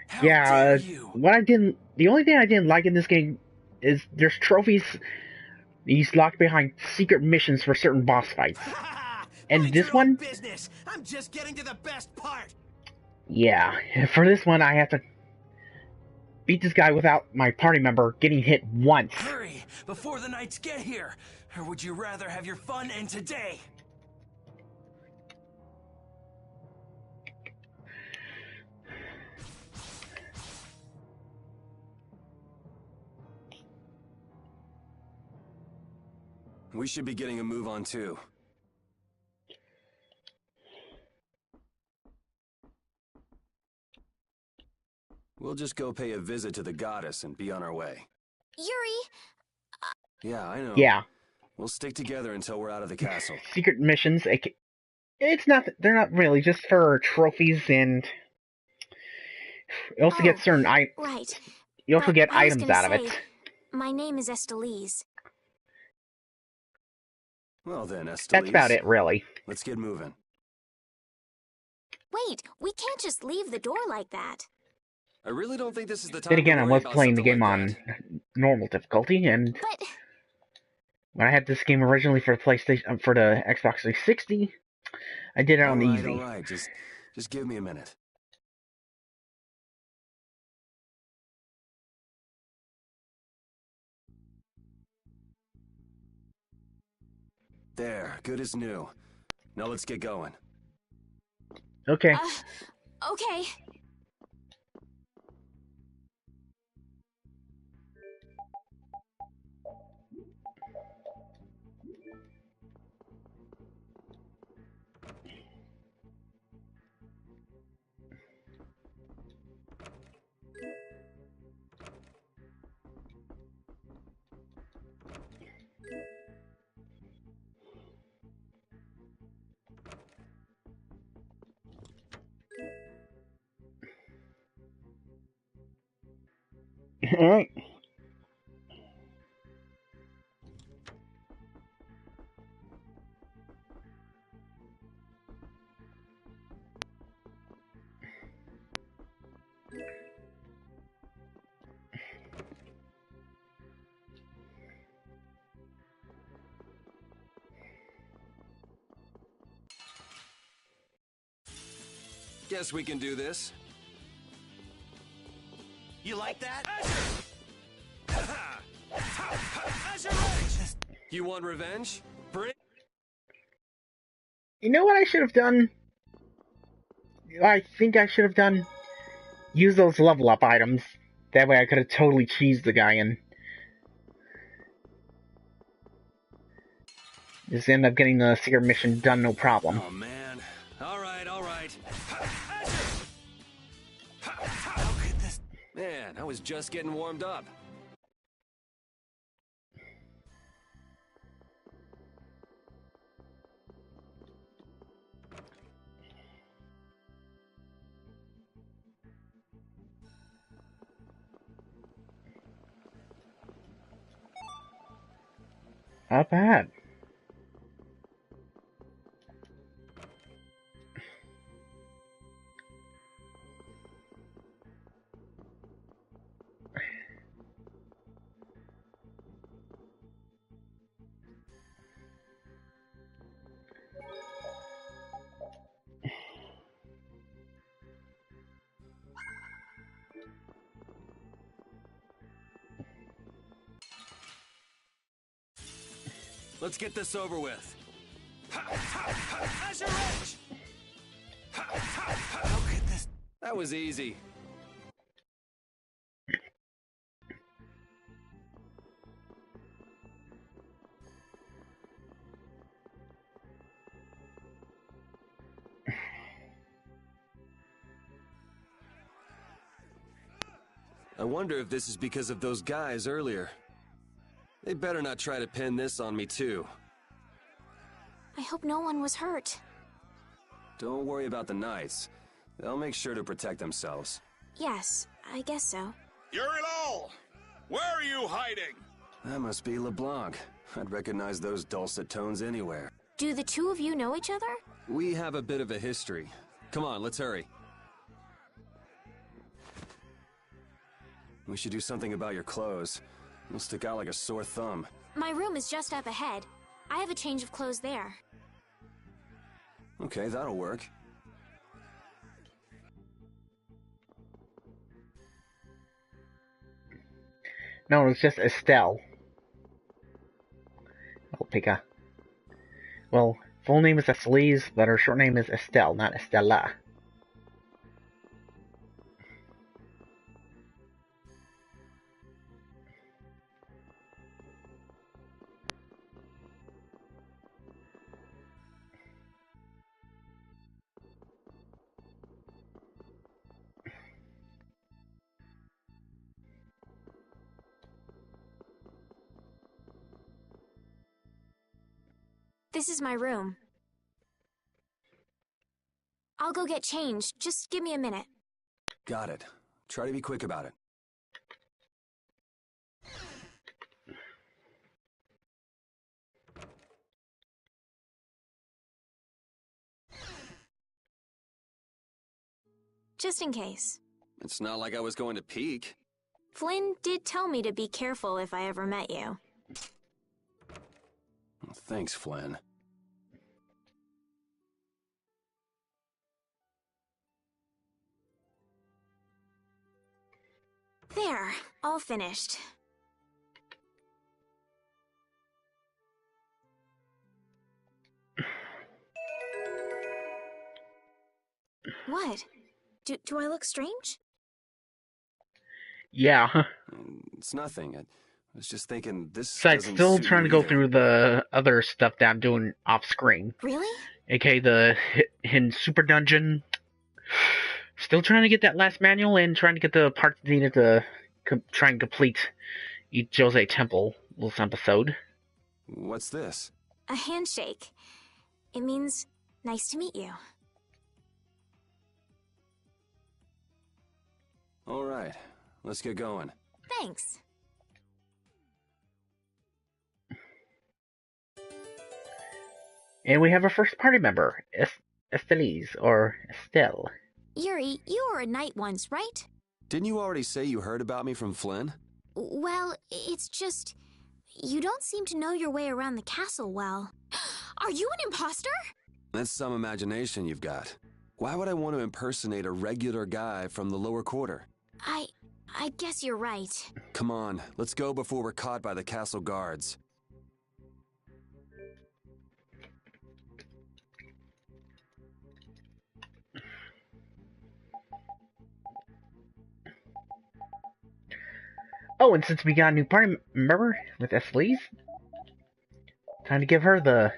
S7: How
S1: Yeah,
S7: dare you?
S1: the only thing I didn't like in this game is there's trophies. He's locked behind secret missions for certain boss fights. And this one,
S7: Business. I'm just getting to the best part.
S1: yeah, for this one I have to beat this guy without my party member getting hit once.
S7: Hurry, before the Knights get here. Or would you rather have your fun end today?
S10: We should be getting a move on too. We'll just go pay a visit to the goddess and be on our way.
S2: Yuri,
S10: Yeah, I know.
S1: Yeah,
S10: We'll stick together until we're out of the castle.
S1: secret missions. It's not. They're not really just for trophies, and you also get certain
S2: right.
S1: You also
S2: But
S1: get
S2: I was
S1: items
S2: gonna
S1: out of it.
S2: say, my name is Estelise.
S10: Well then, Estelise.
S1: That's about it, really.
S10: Let's get moving.
S2: Wait, we can't just leave the door like that.
S10: I really don't think this is the time
S1: Then again,
S10: to
S1: I
S10: worry
S1: was
S10: about
S1: playing the
S10: something
S1: game
S10: like
S1: on
S10: that.
S1: normal difficulty, and
S2: But
S1: when I had this game originally for the PlayStation, for the Xbox 360, I did it on easy.
S10: All right, just give me a minute. There, good as new. Now let's get going.
S1: Okay.
S2: okay.
S1: All right.
S10: Guess we can do this.
S7: You like that?
S10: You want revenge? Bring.
S1: You know what I should have done? I think I should have done? Use those level up items. That way I could have totally cheesed the guy and just end up getting the secret mission done no problem.
S10: Oh man. All right, all right. Man, I was just getting warmed up.
S1: Not bad.
S10: Let's get this over with.
S7: Azure Edge!
S10: How could this... That was easy. I wonder if this is because of those guys earlier. They better not try to pin this on me, too.
S2: I hope no one was hurt.
S10: Don't worry about the knights. They'll make sure to protect themselves.
S2: Yes, I guess so.
S11: You're it all! Where are you hiding?
S10: That must be LeBlanc. I'd recognize those dulcet tones anywhere.
S2: Do the two of you know each other?
S10: We have a bit of a history. Come on, let's hurry. We should do something about your clothes. You'll stick out like a sore thumb.
S2: My room is just up ahead. I have a change of clothes there.
S10: Okay, that'll work.
S1: No, it's just Estelle. I'll pick a... Well, full name is Estelle, but her short name is Estelle, not Estella.
S2: This is my room. I'll go get changed. Just give me a minute.
S10: Got it. Try to be quick about it.
S2: Just in case.
S10: It's not like I was going to peek.
S2: Flynn did tell me to be careful if I ever met you.
S10: Thanks, Flynn.
S2: There, all finished. What? Do I look strange?
S1: Yeah.
S10: It's nothing. I was just thinking this.
S1: So I'm
S10: doesn't
S1: still
S10: suit
S1: trying to
S10: you
S1: go
S10: either.
S1: through the other stuff that I'm doing off screen.
S2: Really?
S1: AKA the hidden super dungeon. Still trying to get that last manual and trying to get the parts needed to try and complete each Jose Temple this episode.
S10: What's this?
S2: A handshake. It means nice to meet you.
S10: All right, let's get going.
S2: Thanks.
S1: And we have our first party member, Estelle, or Estelle.
S2: Yuri, you were a knight once, right?
S10: Didn't you already say you heard about me from Flynn?
S2: Well, it's just... You don't seem to know your way around the castle well. Are you an imposter?
S10: That's some imagination you've got. Why would I want to impersonate a regular guy from the lower quarter?
S2: I guess you're right.
S10: Come on, let's go before we're caught by the castle guards.
S1: Oh, and since we got a new party member with Estelle, time to give her the...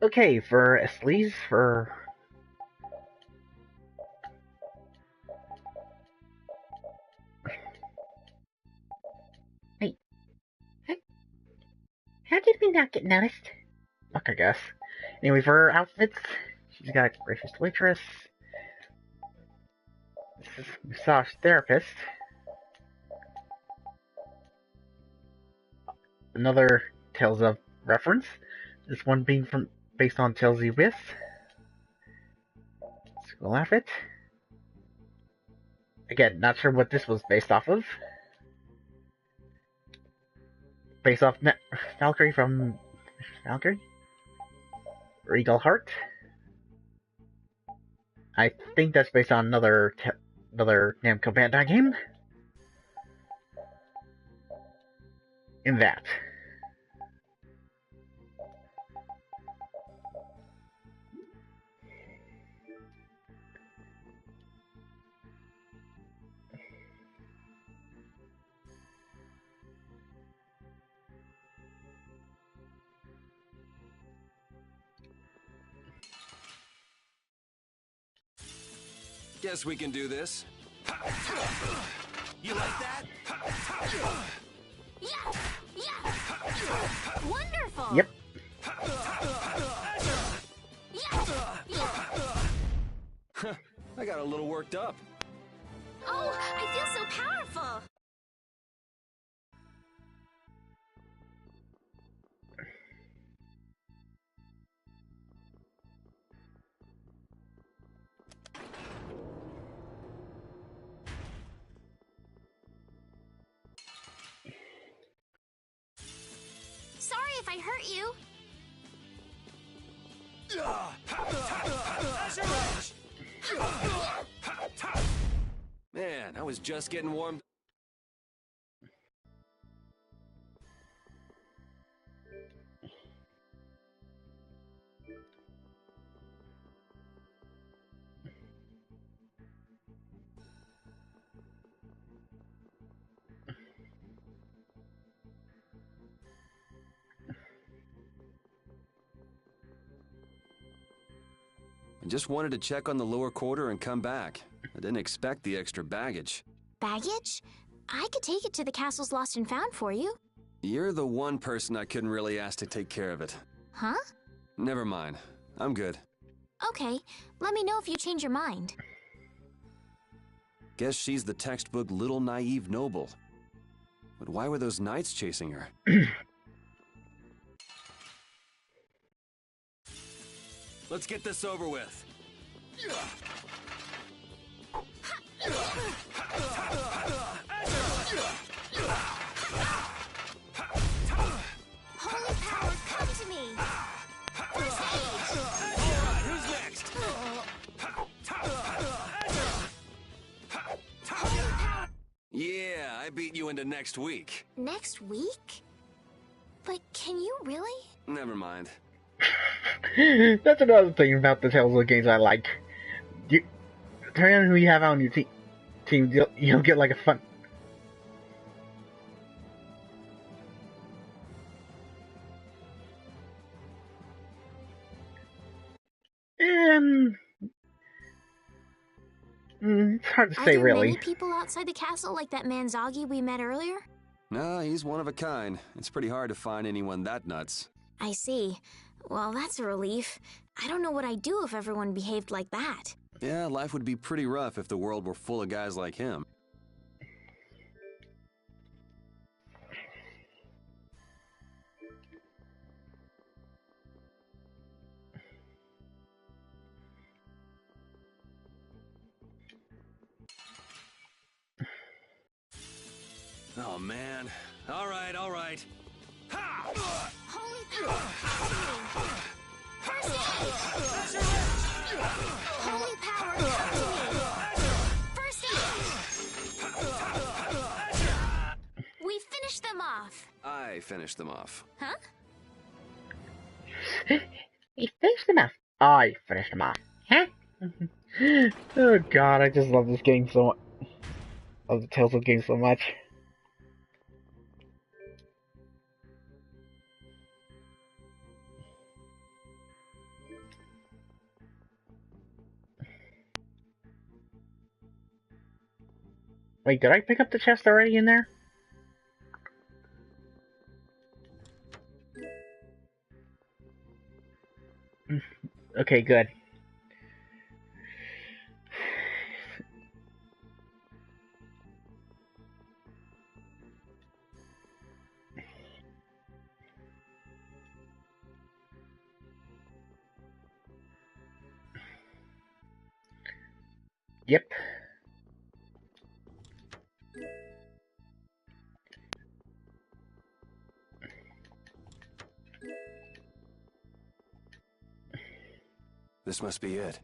S1: Okay, for Estelle, for... Hey. How did we not get noticed? Fuck, I guess. Anyway, for her outfits, she's got a gracious waitress. This is massage therapist. Another Tales of reference. This one being based on Tales of Vesperia. School outfit. Again, not sure what this was based off of. Based off Valkyrie from Valkyrie? Regal Heart. I think that's based on another Namco Bandai game. In that.
S10: Guess we can do this.
S7: You like that?
S2: Wonderful!
S1: Yep.
S10: I got a little worked up.
S2: Oh, I feel so powerful! Sorry if I hurt you.
S10: Man, I was just getting warmed. I just wanted to check on the lower quarter and come back. I didn't expect the extra baggage.
S2: Baggage? I could take it to the castle's lost and found for you.
S10: You're the one person I couldn't really ask to take care of it.
S2: Huh?
S10: Never mind. I'm good.
S2: Okay, let me know if you change your mind.
S10: Guess she's the textbook little naive noble. But why were those knights chasing her? Let's get this over with.
S2: Holy power, come to me! First aid!
S10: Alright, who's next?
S2: Holy power!
S10: Yeah, I beat you into next week.
S2: Next week? But can you really?
S10: Never mind.
S1: That's another thing about the Tales of games I like. Depending on who you have on your team, you'll get like a fun. It's hard to say,
S2: Are there
S1: really.
S2: many people outside the castle like that man Zoggy we met earlier?
S10: No, he's one of a kind. It's pretty hard to find anyone that nuts.
S2: I see. Well, that's a relief. I don't know what I'd do if everyone behaved like that.
S10: Yeah, life would be pretty rough if the world were full of guys like him. Oh, man. All right, all right. Ha!
S2: Holy power! First aid! Holy power! First aid! We finished them off!
S10: I finished them off.
S2: Huh?
S1: He finished them off. I finished them off. Huh? Oh god, I just love this game so much. Love the Tales of game so much. Wait, did I pick up the chest already in there? Okay, good. Yep.
S10: This must be it.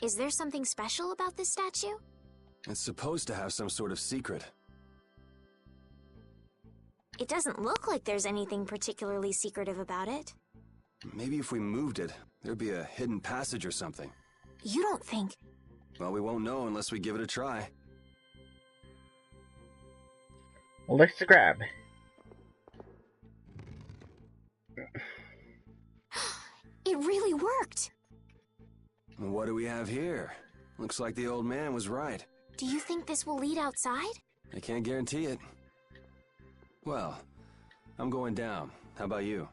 S2: Is there something special about this statue?
S10: It's supposed to have some sort of secret.
S2: It doesn't look like there's anything particularly secretive about it.
S10: Maybe if we moved it, there'd be a hidden passage or something.
S2: You don't think...
S10: Well, we won't know unless we give it a try.
S1: Well, let's grab.
S2: It really worked!
S10: What do we have here? Looks like the old man was right.
S2: Do you think this will lead outside?
S10: I can't guarantee it. Well, I'm going down. How about you?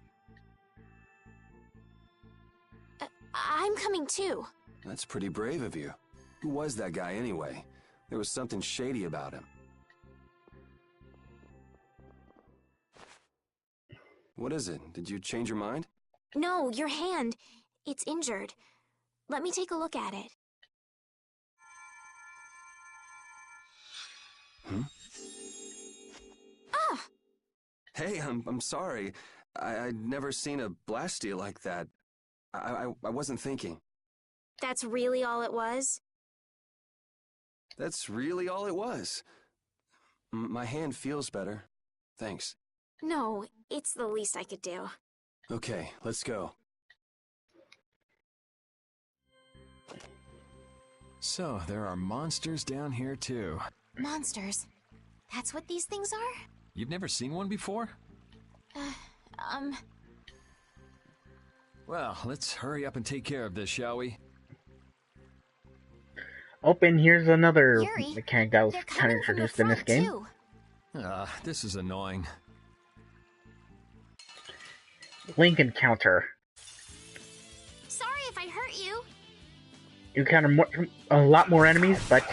S2: I'm coming too.
S10: That's pretty brave of you. Who was that guy anyway? There was something shady about him. What is it? Did you change your mind?
S2: No, your hand. It's injured. Let me take a look at it. Ah!
S10: Hey, I'm sorry. I'd never seen a blastia like that. I wasn't thinking.
S2: That's really all it was?
S10: That's really all it was. My hand feels better. Thanks.
S2: No, it's the least I could do.
S10: Okay, let's go.
S5: So, there are monsters down here too.
S2: Monsters? That's what these things are?
S5: You've never seen one before? Well, let's hurry up and take care of this, shall we?
S1: Oh, and here's another
S2: Yuri,
S1: mechanic that was
S2: they're
S1: kind of
S2: coming from the
S1: introduced in this
S2: front,
S1: game.
S2: too.
S5: This is annoying.
S1: Link encounter.
S2: Sorry if I hurt you.
S1: You encounter a lot more enemies, but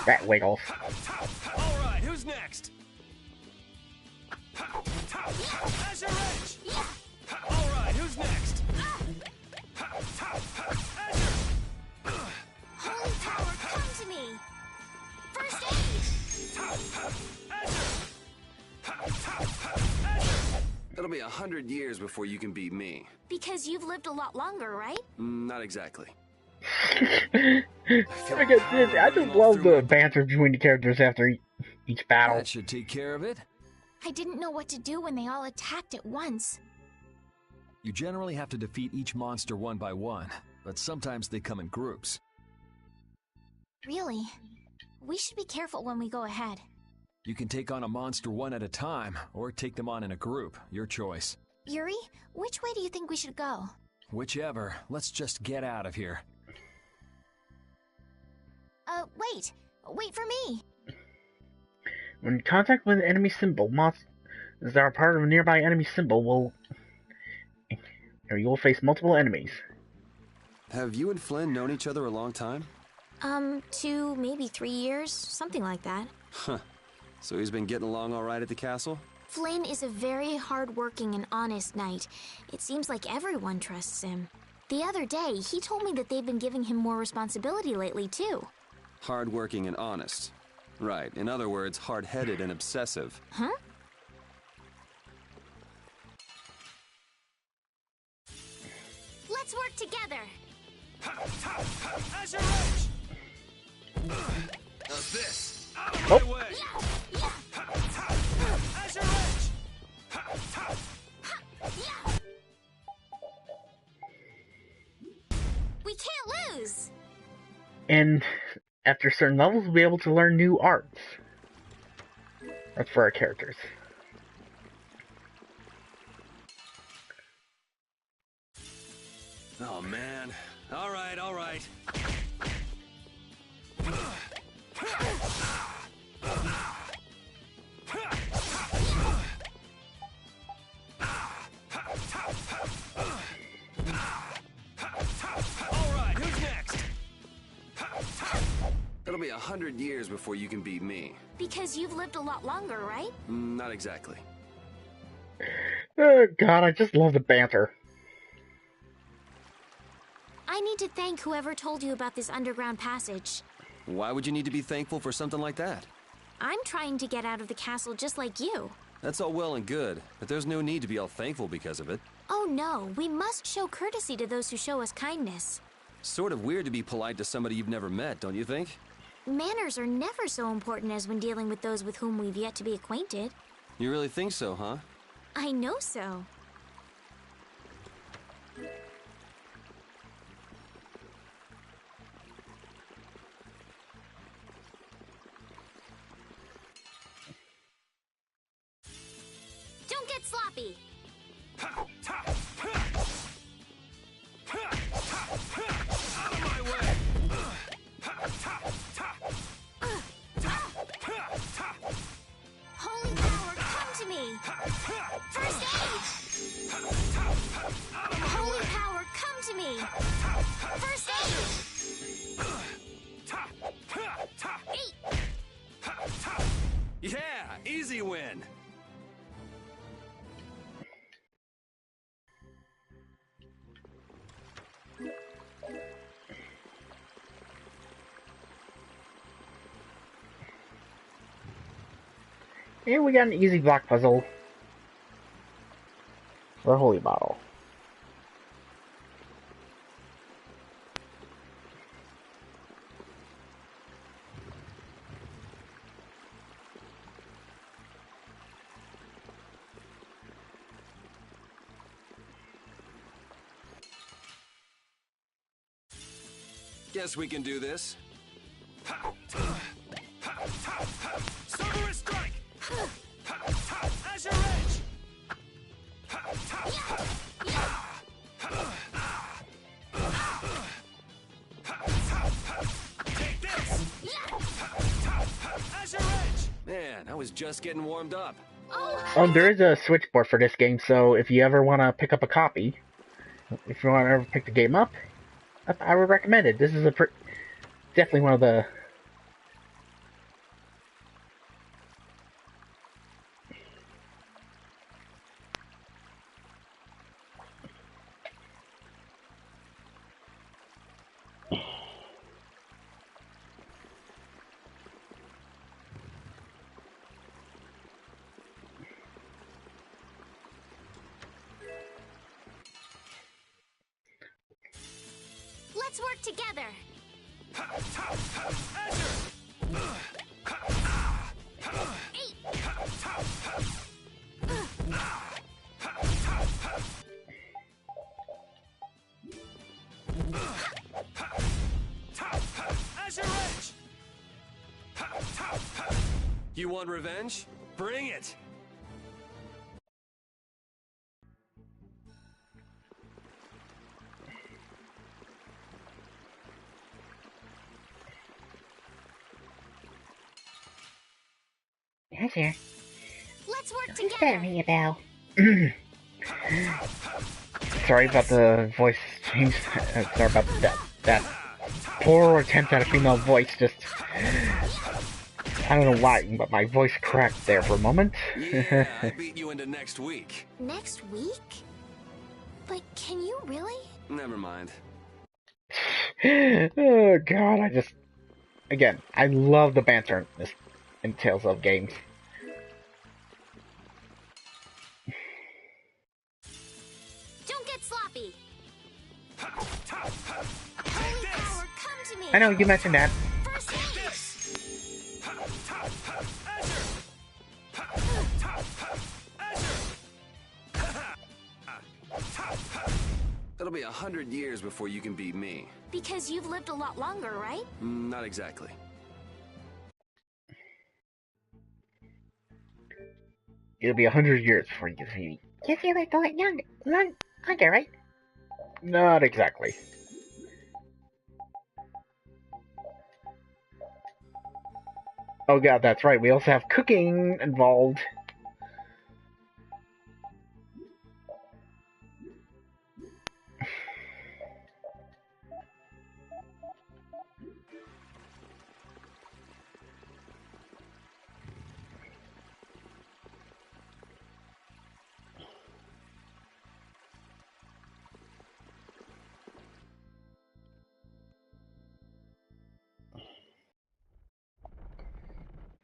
S1: that wiggles.
S11: Alright, who's next? Alright, who's next?
S2: Holy power, come to me! First aid!
S10: It'll be 100 years before you can beat me.
S2: Because you've lived a lot longer, right?
S10: Not exactly.
S1: I just love the banter between the characters after each battle.
S5: That should take care of it.
S2: I didn't know what to do when they all attacked at once.
S5: You generally have to defeat each monster one by one, but sometimes they come in groups.
S2: Really? We should be careful when we go ahead.
S5: You can take on a monster one at a time, or take them on in a group, your choice.
S2: Yuri, which way do you think we should go?
S5: Whichever, let's just get out of here.
S2: Wait! Wait for me!
S1: When in contact with an enemy symbol, monsters that are part of a nearby enemy symbol you will face multiple enemies.
S10: Have you and Flynn known each other a long time?
S2: 2, maybe 3 years, something like that.
S10: Huh. So he's been getting along all right at the castle?
S2: Flynn is a very hard-working and honest knight. It seems like everyone trusts him. The other day, he told me that they've been giving him more responsibility lately, too.
S10: Hard-working and honest. Right. In other words, hard-headed and obsessive.
S2: Huh? Let's work together!
S11: Azure Edge!
S8: How's this?
S11: Out of my way! Azure Edge!
S2: We can't lose!
S1: And after certain levels, we'll be able to learn new arts. That's for our characters.
S10: Oh, man. All right, all right. All right, who's next? It'll be 100 years before you can beat me.
S2: Because you've lived a lot longer, right?
S10: Not exactly.
S1: Oh god, I just love the banter.
S2: I need to thank whoever told you about this underground passage.
S10: Why would you need to be thankful for something like that?
S2: I'm trying to get out of the castle just like you.
S10: That's all well and good, but there's no need to be all thankful because of it.
S2: Oh no, we must show courtesy to those who show us kindness.
S10: Sort of weird to be polite to somebody you've never met, don't you think?
S2: Manners are never so important as when dealing with those with whom we've yet to be acquainted.
S10: You really think so, huh?
S2: I know so. Don't get sloppy!
S11: Out of my way!
S2: Holy power, come to me! First aid! Holy power, come to me! First aid!
S10: Yeah, easy win.
S1: And we got an easy block puzzle for a holy bottle.
S10: Guess we can do this.
S11: Cerberus strike! Azure Edge! Take this! Azure Edge!
S10: Man, I was just getting warmed up.
S1: There is a switchboard for this game, so if you ever want to pick up a copy, if you want to ever pick the game up, I would recommend it. This is definitely one of the
S2: Let's work together!
S11: Azure Edge!
S10: You want revenge? Bring it!
S1: Yes, sir.
S2: Let's work
S1: Who's
S2: together!
S1: that ring a bell? Sorry about the voice change. Sorry about that poor attempt at a female voice. Just I don't know why, but my voice cracked there for a moment.
S10: Yeah, I beat you into next week.
S2: Next week? But can you really?
S10: Never mind.
S1: Oh god, again, I love the banter in Tales of games.
S2: Don't get sloppy! Holy power, come to me!
S1: I know, you mentioned that.
S2: First aid!
S10: It'll be 100 years before you can beat me.
S2: Because you've lived a lot longer, right?
S10: Not exactly.
S1: It'll be 100 years before you can see me. Yes, you lived a lot longer, right? Not exactly. Oh god, that's right. We also have cooking involved.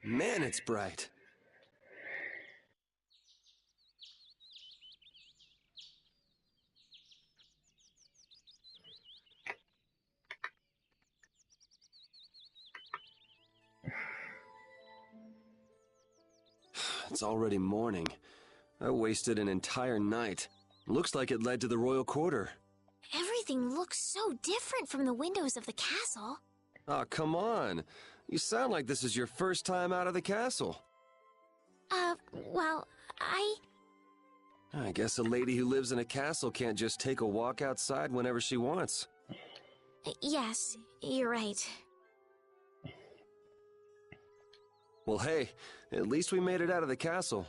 S10: Man, it's bright. It's already morning. I wasted an entire night. Looks like it led to the royal quarter.
S2: Everything looks so different from the windows of the castle.
S10: Oh, come on. You sound like this is your first time out of the castle.
S2: Well,
S10: I guess a lady who lives in a castle can't just take a walk outside whenever she wants.
S2: Yes, you're right.
S10: Well, hey, at least we made it out of the castle.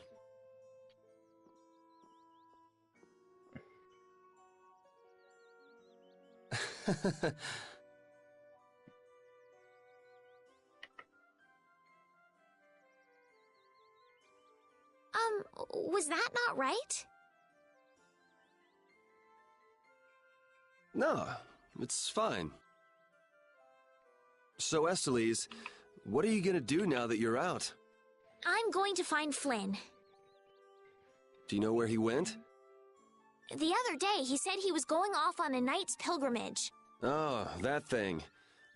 S2: Was that not right?
S10: No, it's fine. So, Estelies, what are you gonna do now that you're out?
S2: I'm going to find Flynn.
S10: Do you know where he went?
S2: The other day, he said he was going off on a knight's pilgrimage.
S10: Oh, that thing.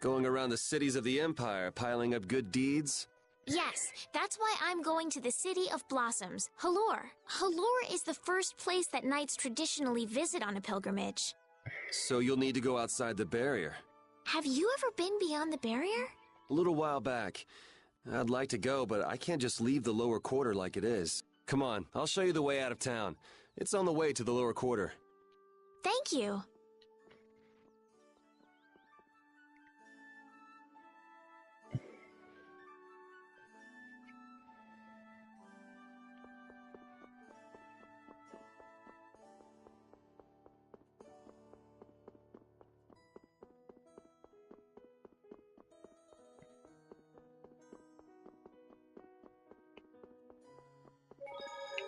S10: Going around the cities of the Empire, piling up good deeds?
S2: Yes, that's why I'm going to the City of Blossoms, Halure. Halure is the first place that knights traditionally visit on a pilgrimage.
S10: So you'll need to go outside the barrier.
S2: Have you ever been beyond the barrier?
S10: A little while back. I'd like to go, but I can't just leave the lower quarter like it is. Come on, I'll show you the way out of town. It's on the way to the lower quarter.
S2: Thank you.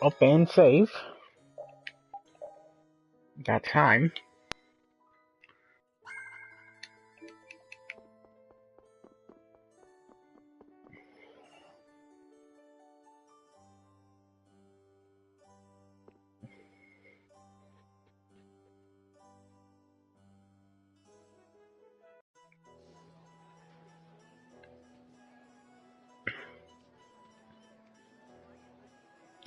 S1: Up and save. Got time.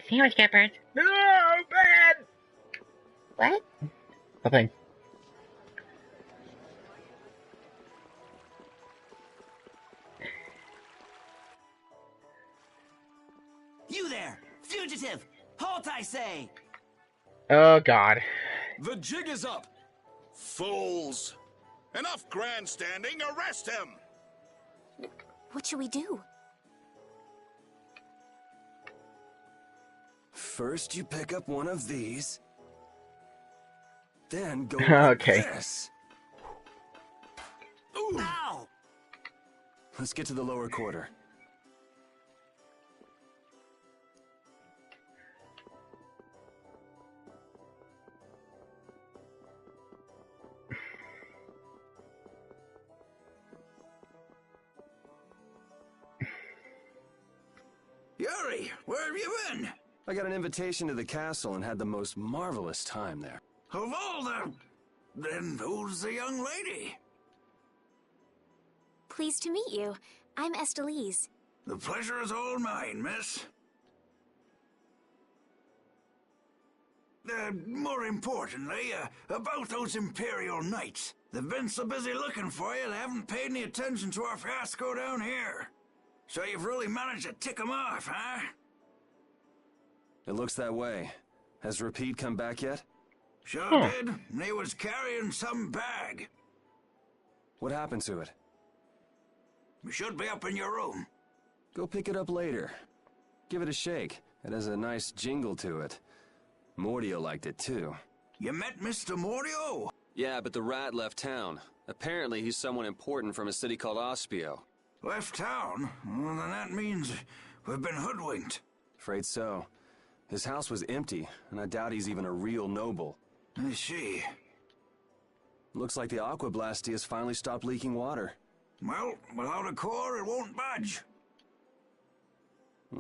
S15: Sandwich Shepherd.
S1: No, bad!
S15: What?
S1: Nothing.
S7: You there! Fugitive! Halt, I say!
S1: Oh, God.
S16: The jig is up! Fools! Enough grandstanding! Arrest him!
S2: What should we do?
S10: First, you pick up one of these. Then go
S1: Okay.
S10: like this.
S7: Ooh. Ow!
S10: Let's get to the lower quarter.
S12: Yuri, where have you been?
S10: I got an invitation to the castle and had the most marvelous time there.
S12: Of all the... Then who's the young lady?
S2: Pleased to meet you. I'm Estelies.
S12: The pleasure is all mine, miss. More importantly, about those Imperial Knights. They've been so busy looking for you, they haven't paid any attention to our fiasco down here. So you've really managed to tick them off, huh?
S10: It looks that way. Has Repeat come back yet?
S3: Sure did. He was carrying some bag.
S10: What happened to it?
S3: It should be up in your room.
S10: Go pick it up later. Give it a shake. It has a nice jingle to it. Mordio liked it too.
S3: You met Mr. Mordio?
S10: Yeah, but the rat left town. Apparently he's someone important from a city called Ospio.
S3: Left town? Well, then that means we've been hoodwinked.
S10: Afraid so. His house was empty, and I doubt he's even a real noble.
S3: I see.
S10: Looks like the Aqua Blasty has finally stopped leaking water.
S3: Well, without a core, it won't budge.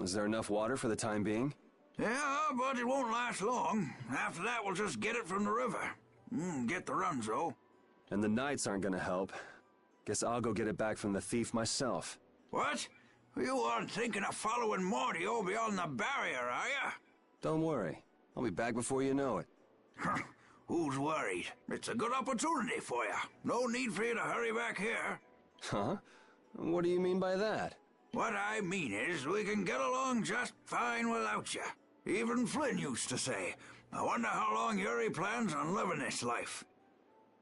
S10: Is there enough water for the time being?
S3: Yeah, but it won't last long. After that, we'll just get it from the river. Get the runs, though.
S10: And the knights aren't gonna help. Guess I'll go get it back from the thief myself.
S3: What? You aren't thinking of following Mordio beyond the barrier, are you?
S10: Don't worry. I'll be back before you know it.
S3: Who's worried? It's a good opportunity for you. No need for you to hurry back here.
S10: Huh? What do you mean by that?
S3: What I mean is, we can get along just fine without you. Even Flynn used to say, I wonder how long Yuri plans on living this life.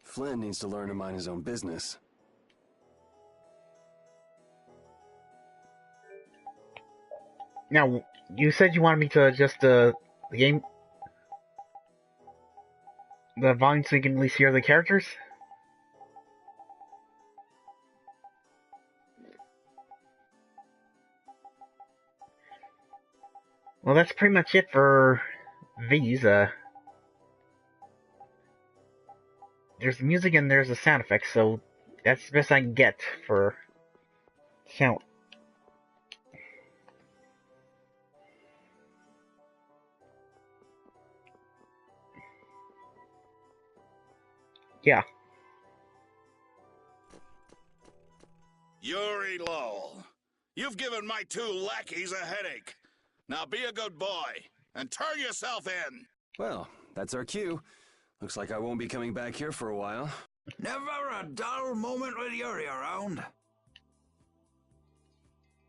S10: Flynn needs to learn to mind his own business.
S1: Now, you said you wanted me to adjust the game, the volume, so you can at least hear the characters? Well, that's pretty much it for these. There's music and there's a sound effect, so that's the best I can get for count. Yeah.
S16: Yuri Lowell, you've given my two lackeys a headache. Now be a good boy, and turn yourself in.
S10: Well, that's our cue. Looks like I won't be coming back here for a while.
S3: Never a dull moment with Yuri around.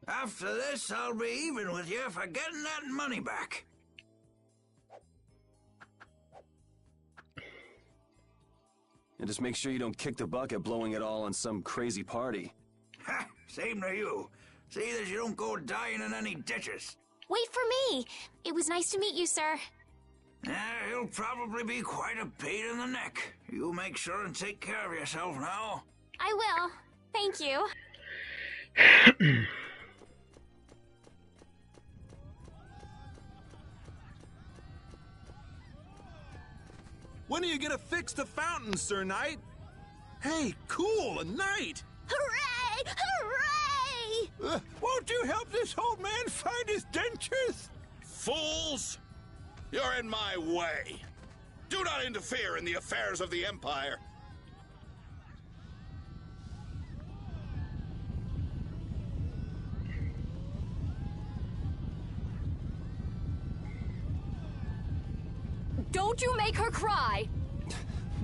S3: After this, I'll be even with you for getting that money back.
S10: And just make sure you don't kick the bucket blowing it all on some crazy party.
S3: Ha! Same to you. See that you don't go dying in any ditches.
S2: Wait for me! It was nice to meet you, sir.
S3: He'll probably be quite a pain in the neck. You make sure and take care of yourself now.
S2: I will. Thank you.
S11: When are you gonna fix the fountain, Sir Knight? Hey, cool, a knight!
S4: Hooray! Hooray!
S3: Won't you help this old man find his dentures?
S16: Fools! You're in my way. Do not interfere in the affairs of the Empire.
S6: Don't you make her cry!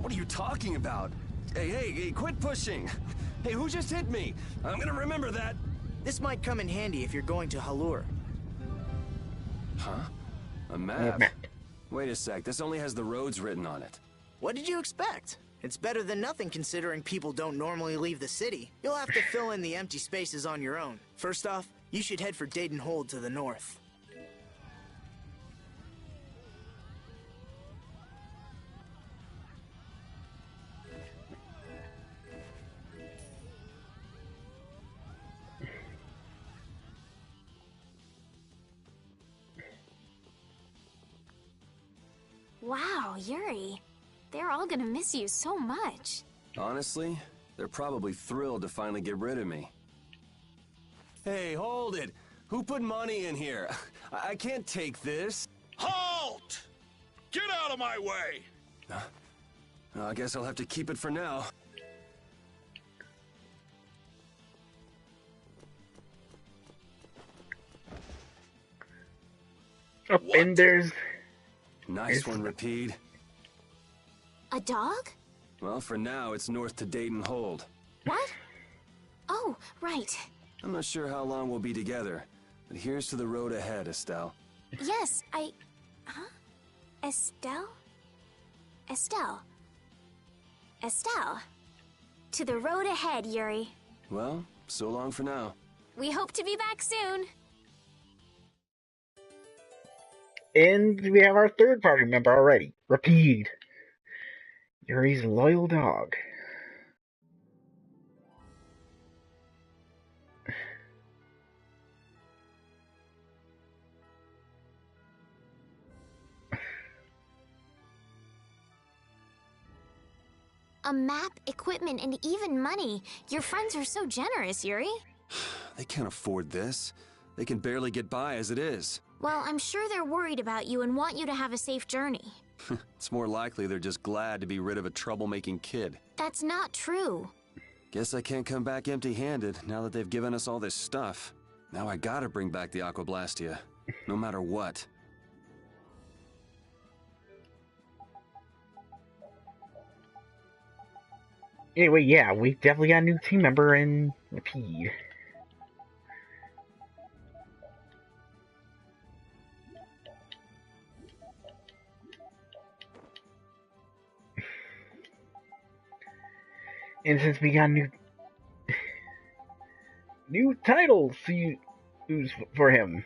S10: What are you talking about? Hey, quit pushing! Hey, who just hit me? I'm gonna remember that!
S7: This might come in handy if you're going to Halur.
S10: Huh? A map? Wait a sec, this only has the roads written on it.
S7: What did you expect? It's better than nothing considering people don't normally leave the city. You'll have to fill in the empty spaces on your own. First off, you should head for Dayton Hold to the north.
S2: Wow, Yuri. They're all gonna miss you so much.
S10: Honestly, they're probably thrilled to finally get rid of me. Hey, hold it! Who put money in here? I can't take this.
S16: Halt! Get out of my way!
S10: I guess I'll have to keep it for now.
S1: Up and there's...
S10: Nice one, Rapide.
S2: A dog?
S10: Well, for now, it's north to Dayton Hold.
S2: What? Oh, right.
S10: I'm not sure how long we'll be together, but here's to the road ahead, Estelle.
S2: Yes, Huh? Estelle? Estelle. Estelle. To the road ahead, Yuri.
S10: Well, so long for now.
S2: We hope to be back soon.
S1: And we have our third party member already. Rapide. Yuri's loyal dog.
S2: A map, equipment, and even money. Your friends are so generous, Yuri.
S10: They can't afford this. They can barely get by as it is.
S2: Well, I'm sure they're worried about you and want you to have a safe journey.
S10: It's more likely they're just glad to be rid of a troublemaking kid.
S2: That's not true.
S10: Guess I can't come back empty-handed now that they've given us all this stuff. Now I gotta bring back the Aquablastia, no matter what.
S1: Anyway, yeah, we definitely got a new team member in Rapide. And since we got new titles to use for him.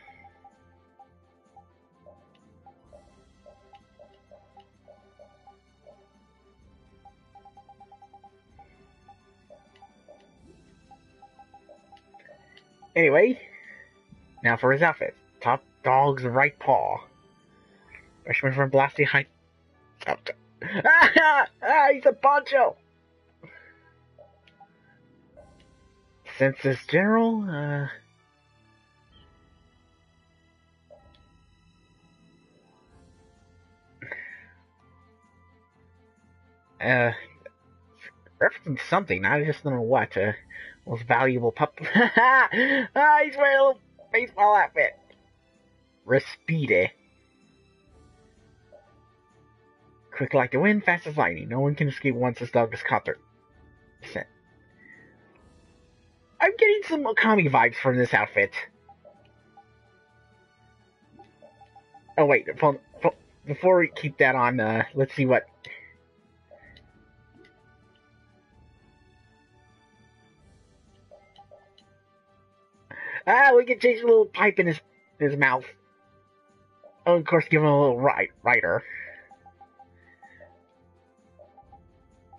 S1: Anyway, now for his outfit. Top dog's right paw. Freshman from Blasty High. He's a poncho! Census General, referencing something, I just don't know what, most valuable pup. He's wearing a little baseball outfit. Respide. Quick like the wind, fast as lightning. No one can escape once this dog is caught their scent. I'm getting some Okami vibes from this outfit. Oh wait, before we keep that on, let's see what... we can change a little pipe in his mouth. Oh, of course, give him a little rider.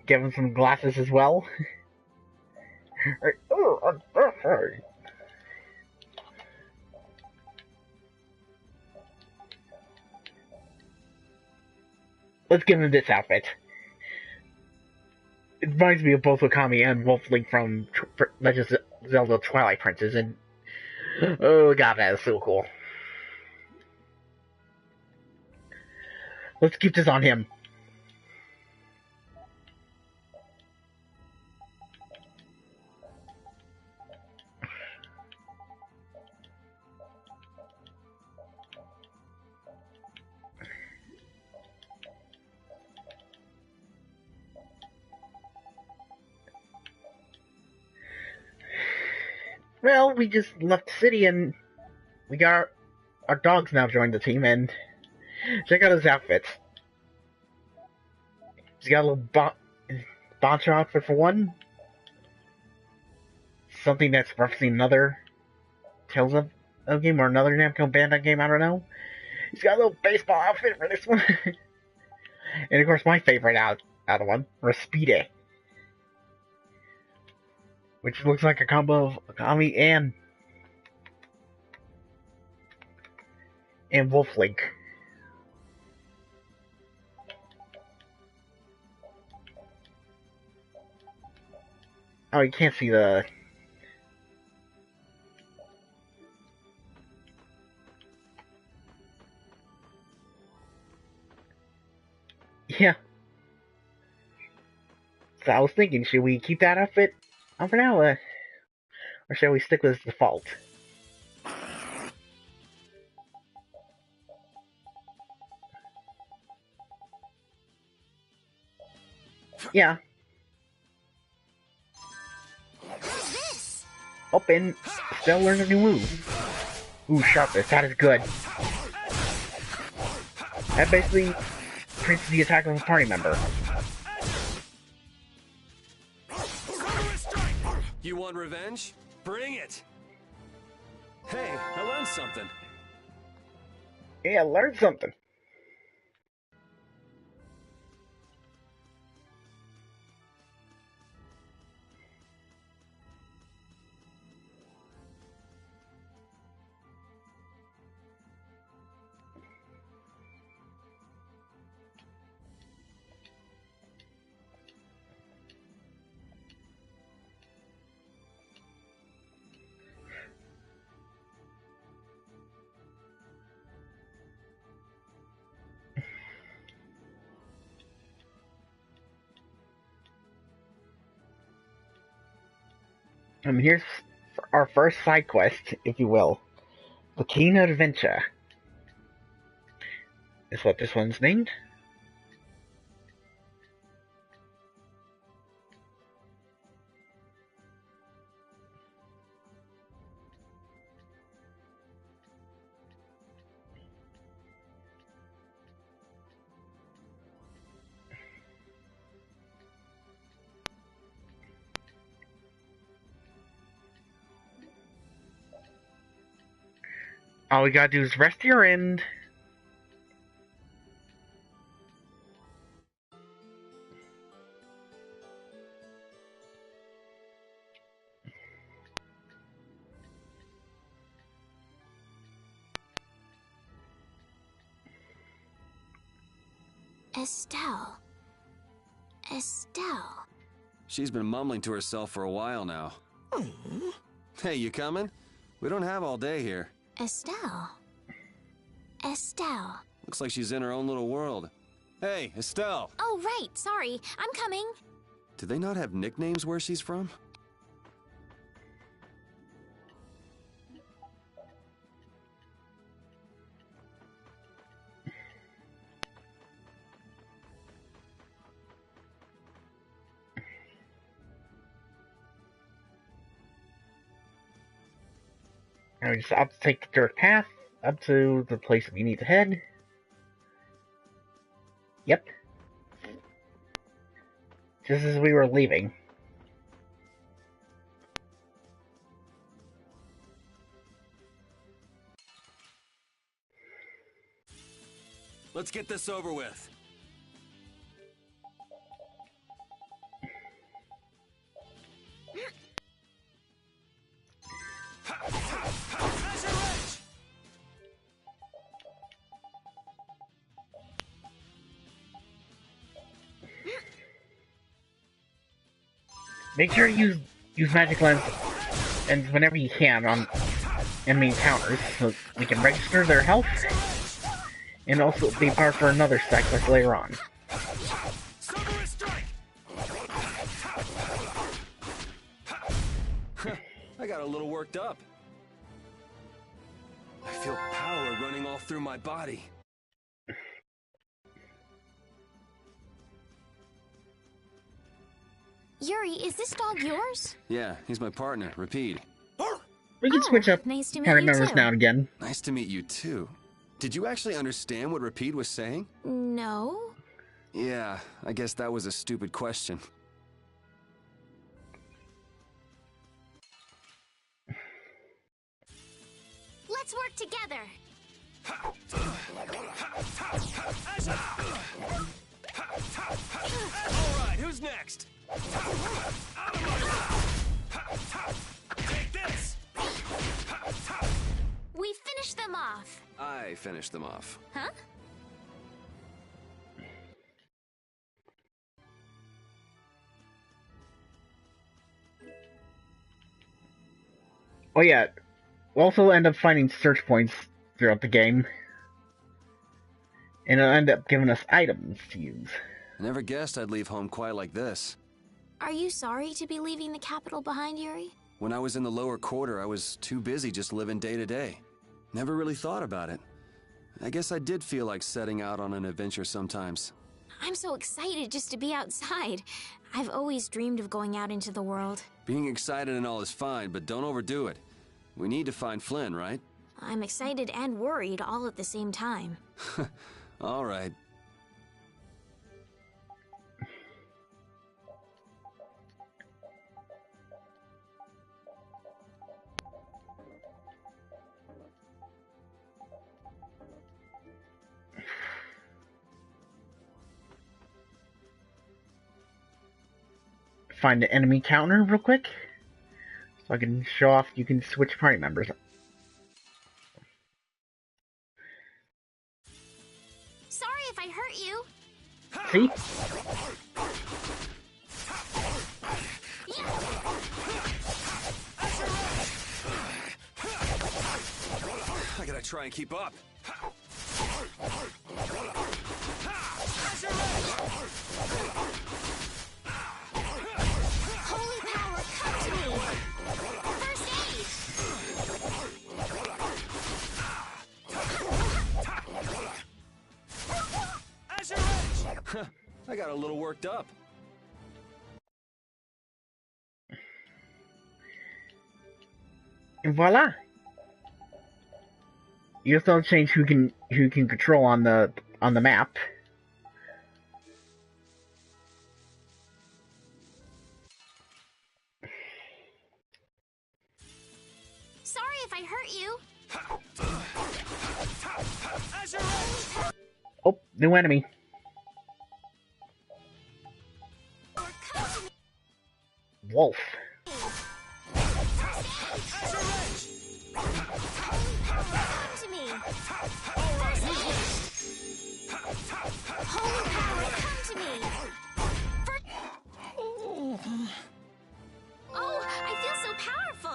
S1: Give him some glasses as well. Let's give him this outfit. It reminds me of both Okami and Wolflink from Legend of Zelda Twilight Princess, and oh god, that is so cool. Let's keep this on him. Well, we just left the city and we got our dogs now joined the team, and check out his outfits. He's got a little poncho outfit for one. Something that's referencing another Tales of game or another Namco Bandai game, I don't know. He's got a little baseball outfit for this one. And of course my favorite out of one, Respide. Which looks like a combo of Okami and Wolflink. Oh, you can't see the... Yeah. So I was thinking, should we keep that outfit on for now, or shall we stick with its default? Yeah. Open. Still learn a new move. Ooh, sharpness. That is good. That basically increases the attack of a party member.
S10: You want revenge? Bring it! Hey, I learned something.
S1: Yeah, learn something. Here's our first side quest, if you will. The Keen Adventure is what this one's named. All we gotta do is rest your end.
S2: Estelle. Estelle.
S10: She's been mumbling to herself for a while now. Hey, you coming? We don't have all day here.
S2: Estelle. Estelle.
S10: Looks like she's in her own little world. Hey, Estelle!
S2: Oh, right. Sorry. I'm coming.
S10: Do they not have nicknames where she's from?
S1: Now we just have to take the dirt path up to the place we need to head. Yep. Just as we were leaving.
S10: Let's get this over with.
S1: Make sure to use magic lens and whenever you can on enemy encounters so we can register their health and also be part for another side quest later on.
S10: I got a little worked up. I feel power running all through my body.
S2: Yuri, is this dog yours?
S10: Yeah, he's my partner, Repeat.
S1: We can switch up
S2: nice to meet
S1: party
S2: you
S1: members
S2: too.
S1: now and again.
S10: Nice to meet you too. Did you actually understand what Repeat was saying?
S2: No.
S10: Yeah, I guess that was a stupid question.
S2: Let's work together.
S10: Alright, who's next?
S13: Take this!
S2: We finished them off.
S10: I finished them off.
S2: Huh?
S1: Oh yeah, we'll also end up finding search points throughout the game. And it'll end up giving us items to use.
S10: I never guessed I'd leave home quite like this.
S2: Are you sorry to be leaving the capital behind, Yuri?
S10: When I was in the lower quarter, I was too busy just living day to day. Never really thought about it. I guess I did feel like setting out on an adventure sometimes.
S2: I'm so excited just to be outside. I've always dreamed of going out into the world.
S10: Being excited and all is fine, but don't overdo it. We need to find Flynn, right?
S2: I'm excited and worried all at the same time.
S10: All right.
S1: find the enemy counter real quick, so I can show off you can switch party members.
S2: Sorry if I hurt you.
S1: See?
S10: I gotta try and keep up.
S2: Holy power, come to me! First
S10: aid! I got a little worked up.
S1: And voila! You also change who can control on the map.
S2: Sorry if I hurt you.
S1: Oh, new enemy. Wolf.
S2: Holy power, come to me! Oh, I feel so powerful!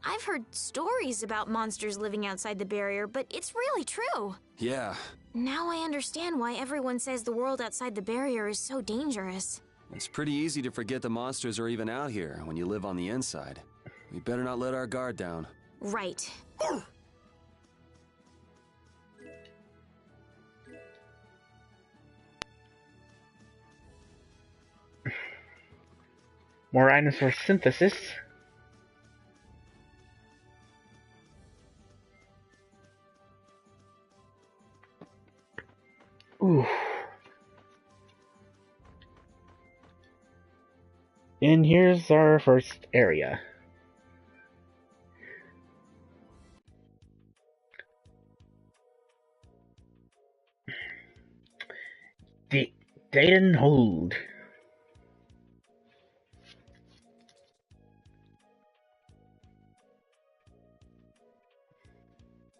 S2: I've heard stories about monsters living outside the barrier, but it's really true.
S10: Yeah.
S2: Now I understand why everyone says the world outside the barrier is so dangerous.
S10: It's pretty easy to forget the monsters are even out here when you live on the inside. We better not let our guard down.
S2: Right.
S1: More dinosaur synthesis. Ooh. And here's our first area. Dayton Hold.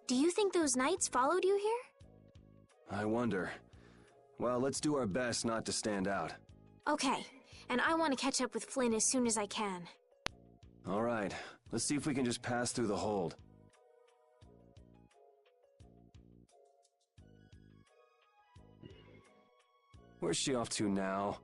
S2: Do you think those knights followed you here?
S10: I wonder. Well, let's do our best not to stand out.
S2: Okay, and I want to catch up with Flynn as soon as I can.
S10: All right, let's see if we can just pass through the hold. Where's she off to now?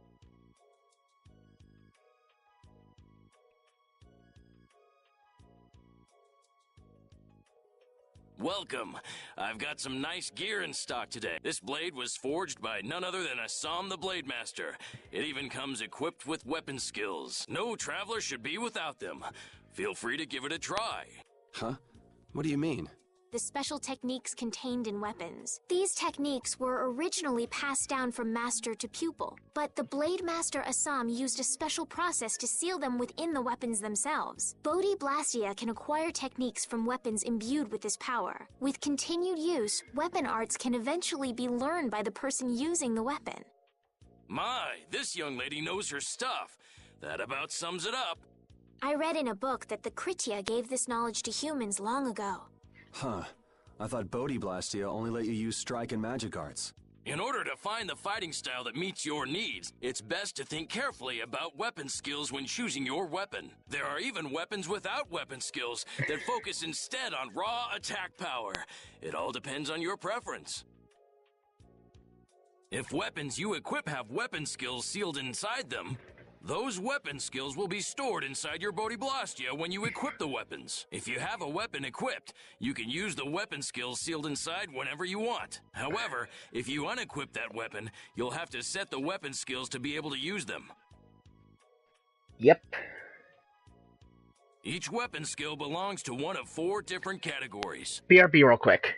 S17: Welcome. I've got some nice gear in stock today. This blade was forged by none other than Assam the Blade Master. It even comes equipped with weapon skills. No traveler should be without them. Feel free to give it a try.
S10: Huh? What do you mean?
S2: The special techniques contained in weapons. These techniques were originally passed down from master to pupil, but the Blade Master Assam used a special process to seal them within the weapons themselves. Bodhi Blastia can acquire techniques from weapons imbued with this power. With continued use, weapon arts can eventually be learned by the person using the weapon.
S17: My, this young lady knows her stuff. That about sums it up.
S2: I read in a book that the Kritya gave this knowledge to humans long ago.
S10: Huh. I thought Bodhi Blastia only let you use strike and magic arts.
S17: In order to find the fighting style that meets your needs, it's best to think carefully about weapon skills when choosing your weapon. There are even weapons without weapon skills that focus instead on raw attack power. It all depends on your preference. If weapons you equip have weapon skills sealed inside them, those weapon skills will be stored inside your Bodhi Blastia when you equip the weapons. If you have a weapon equipped, you can use the weapon skills sealed inside whenever you want. However, if you unequip that weapon, you'll have to set the weapon skills to be able to use them.
S1: Yep.
S17: Each weapon skill belongs to one of 4 different categories.
S1: BRB real quick.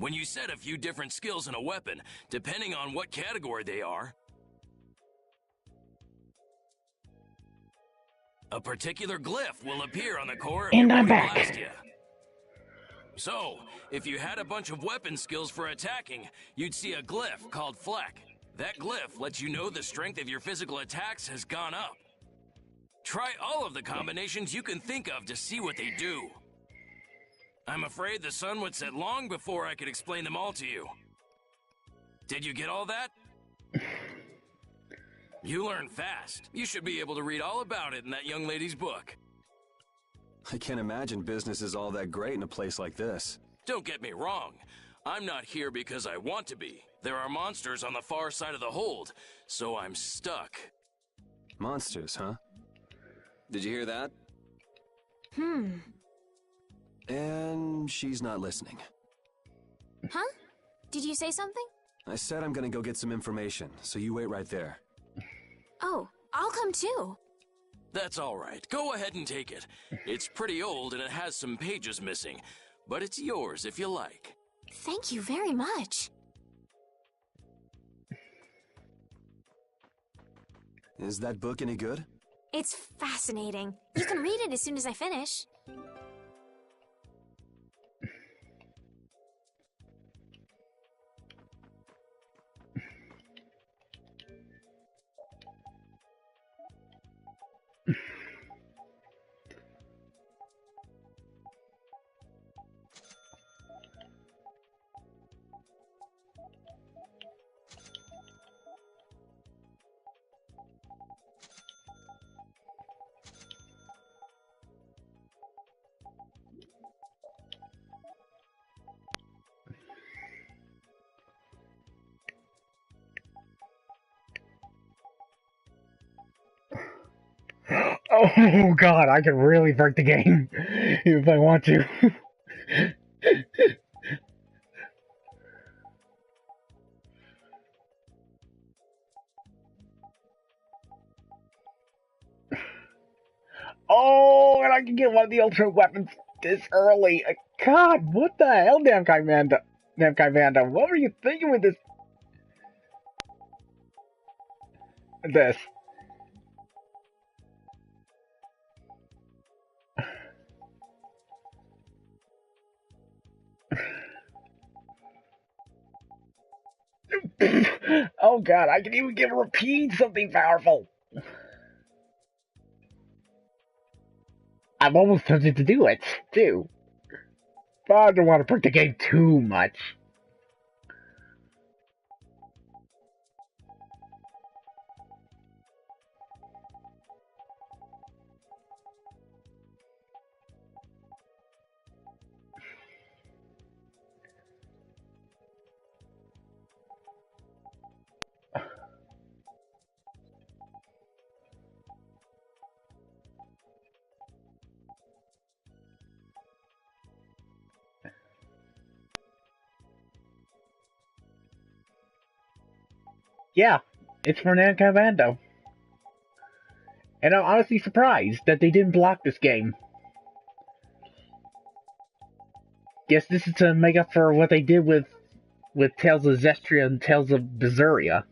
S17: When you set a few different skills in a weapon, depending on what category they are, a particular glyph will appear on the core of
S1: And
S17: your
S1: I'm
S17: Body
S1: back.
S17: Blastia. So, if you had a bunch of weapon skills for attacking, you'd see a glyph called Fleck. That glyph lets you know the strength of your physical attacks has gone up. Try all of the combinations you can think of to see what they do. I'm afraid the sun would set long before I could explain them all to you. Did you get all that? You learn fast. You should be able to read all about it in that young lady's book.
S10: I can't imagine business is all that great in a place like this.
S17: Don't get me wrong. I'm not here because I want to be. There are monsters on the far side of the hold, so I'm stuck.
S10: Monsters, huh? Did you hear that? And she's not listening.
S2: Huh? Did you say something?
S10: I said I'm gonna go get some information, so you wait right there.
S2: Oh, I'll come too.
S17: That's all right. Go ahead and take it. It's pretty old and it has some pages missing, but it's yours if you like.
S2: Thank you very much.
S10: Is that book any good?
S2: It's fascinating. You can read it as soon as I finish.
S1: Oh god, I could really break the game if I want to. Oh, and I can get one of the ultimate weapons this early. God, what the hell, Namkai Vanda? What were you thinking with this? This. Oh god, I can even give Rapide something powerful. I'm almost tempted to do it, too. But I don't want to break the game too much. Yeah, it's for Namco Bando. And I'm honestly surprised that they didn't block this game. Guess this is to make up for what they did with Tales of Vesperia and Tales of Vesperia.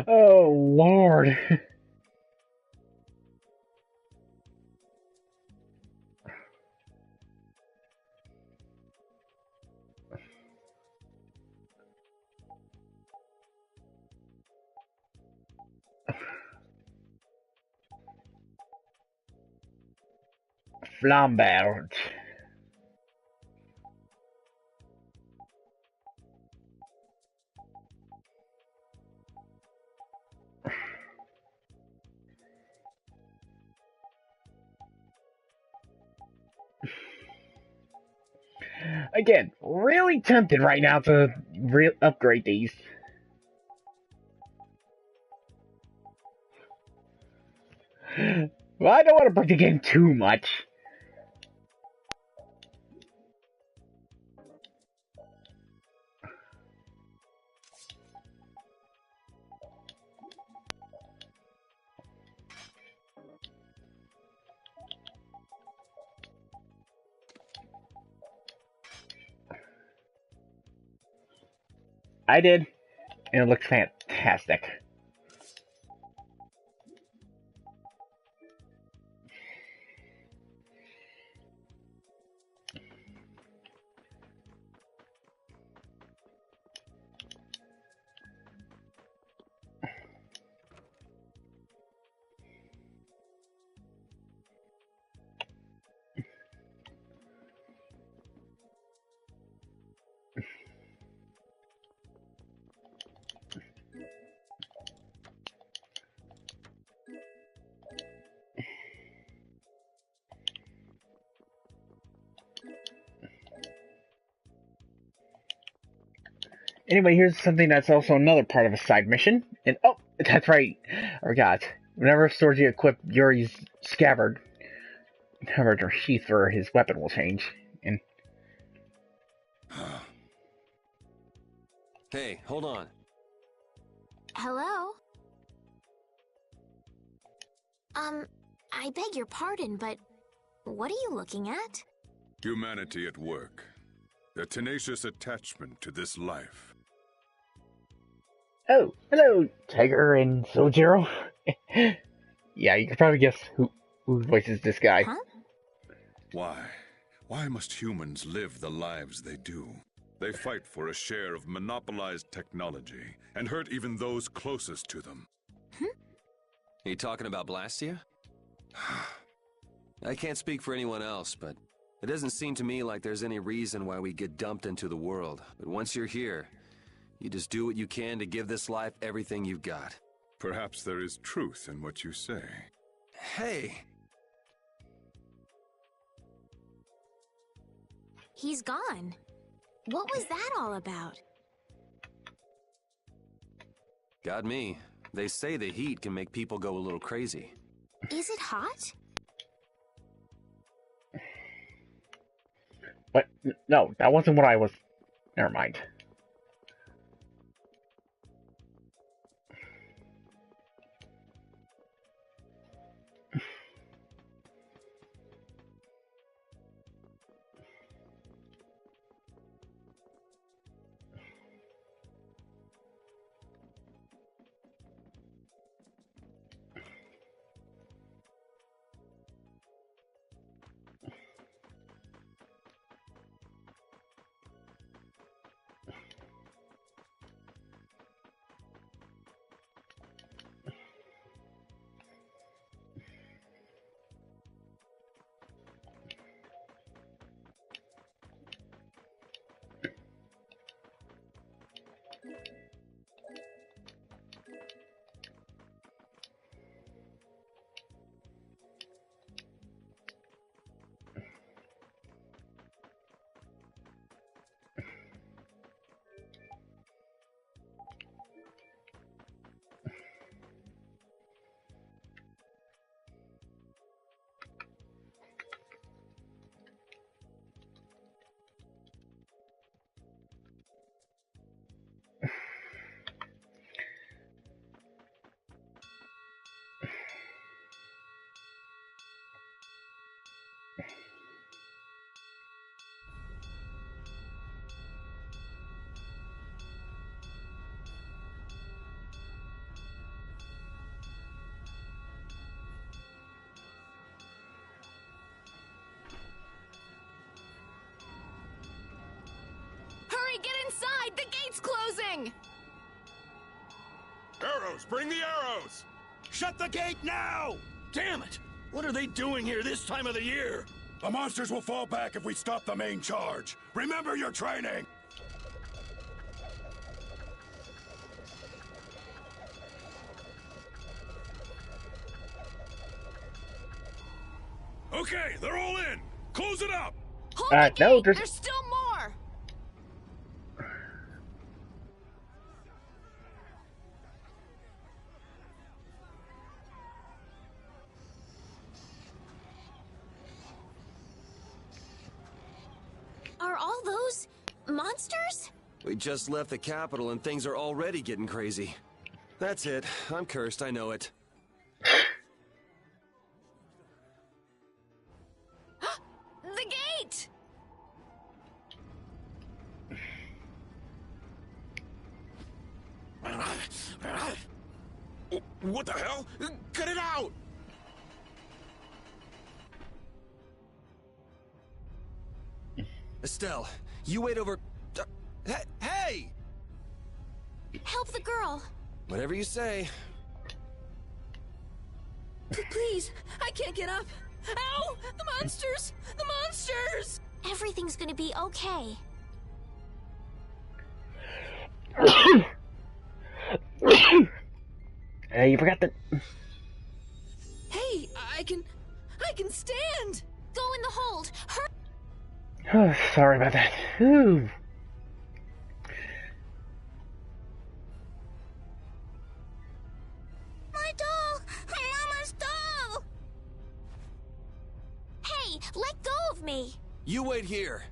S1: Oh, Lord. Flambert. Again, really tempted right now to upgrade these. Well, I don't want to break the game too much. I did, and it looks fantastic. Anyway, here's something that's also another part of a side mission. And oh, that's right. I forgot. Whenever Sorgi equipped Yuri's scabbard, or sheath for his weapon will change. And
S10: Hey, hold on.
S2: Hello? I beg your pardon, but what are you looking at?
S18: Humanity at work. Their tenacious attachment to this life.
S1: oh, hello, Tiger and Sojiro. Yeah, you can probably guess who voices this guy.
S2: Huh?
S18: Why? Why must humans live the lives they do? They fight for a share of monopolized technology and hurt even those closest to them.
S10: Are you talking about Blastia? I can't speak for anyone else, but it doesn't seem to me like there's any reason why we get dumped into the world. But once you're here, you just do what you can to give this life everything you've got.
S18: Perhaps there is truth in what you say.
S10: Hey!
S2: He's gone. What was that all about?
S10: Got me. They say the heat can make people go a little crazy.
S2: Is it hot?
S1: But no, that wasn't what I was. Never mind.
S6: Hurry, get inside! The gate's closing!
S11: Arrows! Bring the arrows!
S16: Shut the gate now!
S17: Damn it! What are they doing here this time of the year?
S8: The monsters will fall back if we stop the main charge. Remember your training!
S11: Okay, they're all in! Close it up!
S6: Hold the
S1: no,
S6: gate! There's still more!
S2: Are all those monsters?
S10: We just left the capital and things are already getting crazy. That's it. I'm cursed, I know it.
S6: The gate!
S11: What the hell? Cut it out!
S10: Estelle, you wait over... Hey!
S2: Help the girl!
S10: Whatever you say.
S6: Please, I can't get up. Ow! The monsters! The monsters!
S2: Everything's gonna be okay.
S1: You forgot the...
S6: Hey, I can stand!
S2: Go in the hold! Hurry!
S1: Oh, sorry about that. Ooh.
S4: My doll! Mama's doll!
S2: Hey, let go of me!
S10: You wait here.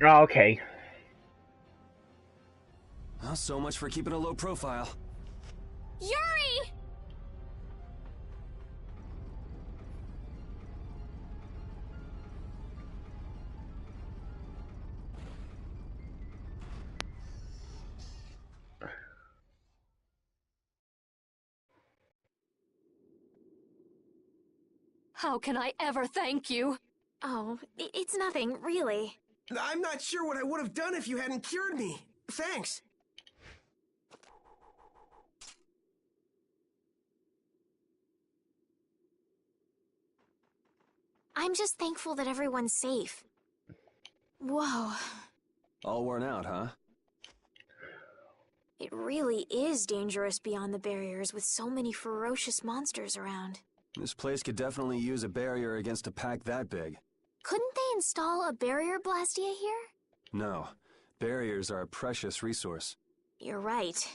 S1: Oh, okay.
S10: Well, so much for keeping a low profile.
S2: Yuri!
S6: How can I ever thank you?
S2: Oh, it's nothing, really.
S7: I'm not sure what I would have done if you hadn't cured me. Thanks.
S2: I'm just thankful that everyone's safe. Whoa.
S10: All worn out, huh?
S2: It really is dangerous beyond the barriers with so many ferocious monsters around.
S10: This place could definitely use a barrier against a pack that big.
S2: Couldn't they install a barrier blastia here?
S10: No. Barriers are a precious resource.
S2: You're right.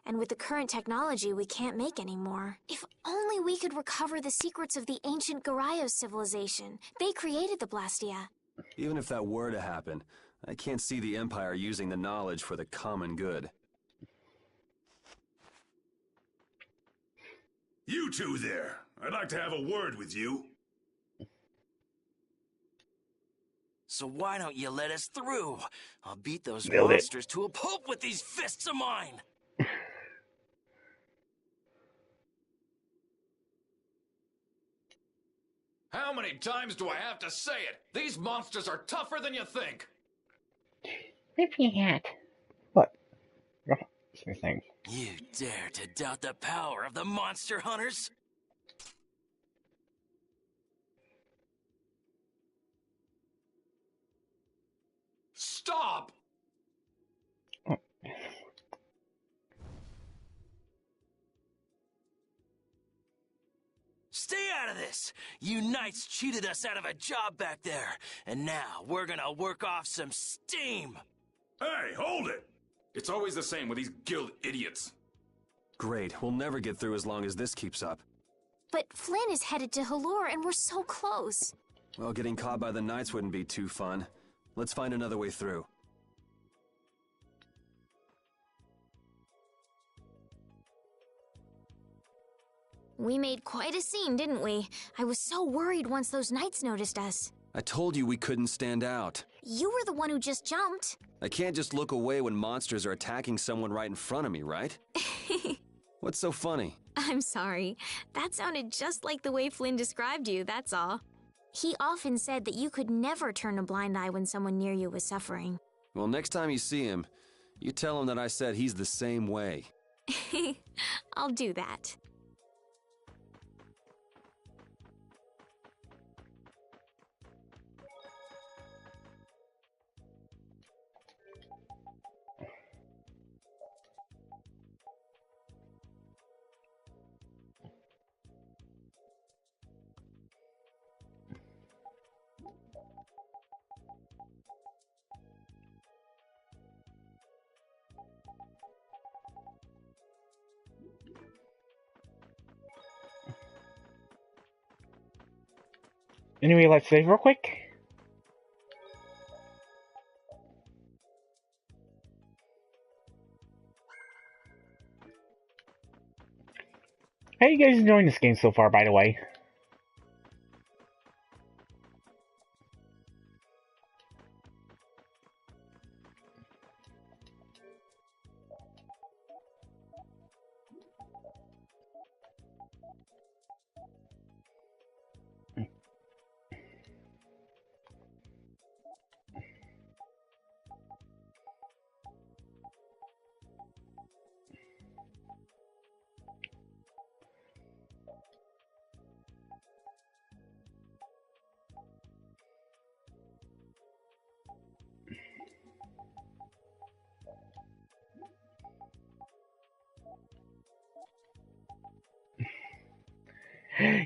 S2: And with the current technology, we can't make any more. If only we could recover the secrets of the ancient Garayos civilization. They created the blastia.
S10: Even if that were to happen, I can't see the Empire using the knowledge for the common good.
S16: You two there. I'd like to have a word with you.
S17: So why don't you let us through? I'll beat those
S1: Build it.
S17: monsters to a pulp with these fists of mine!
S19: How many times do I have to say it? These monsters are tougher than you think!
S15: Whippy hat.
S1: What? Same thing.
S17: You dare to doubt the power of the monster hunters?
S19: Stop!
S17: Stay out of this! You knights cheated us out of a job back there, and now we're gonna work off some steam!
S16: Hey, hold it!
S19: It's always the same with these guild idiots.
S10: Great, we'll never get through as long as this keeps up.
S2: But Flynn is headed to Halure and we're so close.
S10: Well, getting caught by the knights wouldn't be too fun. Let's find another way through.
S2: We made quite a scene, didn't we? I was so worried once those knights noticed us.
S10: I told you we couldn't stand out.
S2: You were the one who just jumped.
S10: I can't just look away when monsters are attacking someone right in front of me, right? What's so funny?
S2: I'm sorry. That sounded just like the way Flynn described you, that's all. He often said that you could never turn a blind eye when someone near you was suffering.
S10: Well, next time you see him, you tell him that I said he's the same way.
S2: I'll do that.
S1: Anyway, let's save real quick. How you guys enjoying this game so far, by the way?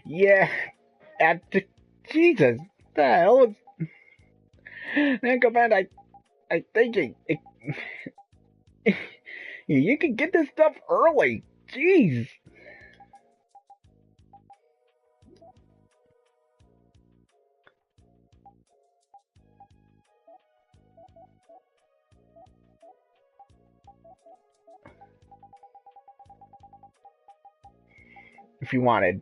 S1: Yeah, Jesus, the hell is... Now, Command, I think you can get this stuff early. Jeez. If you wanted.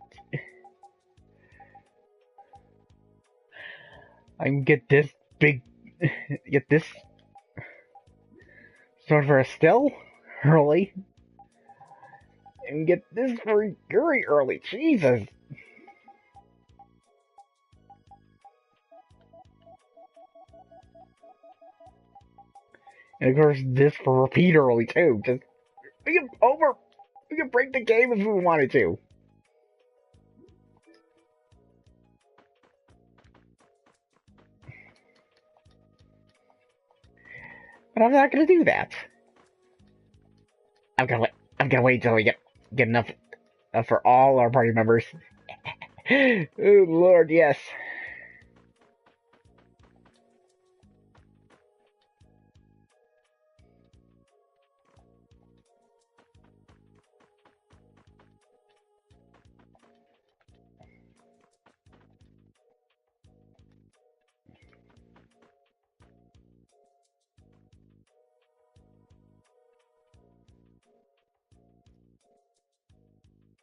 S1: I can get this big, get this sort for a still early, and get this for very early. Jesus. And of course, this for repeat early too. Just we can break the game if we wanted to. But I'm not gonna do that. I'm gonna wait till we get enough for all our party members. Oh Lord, yes.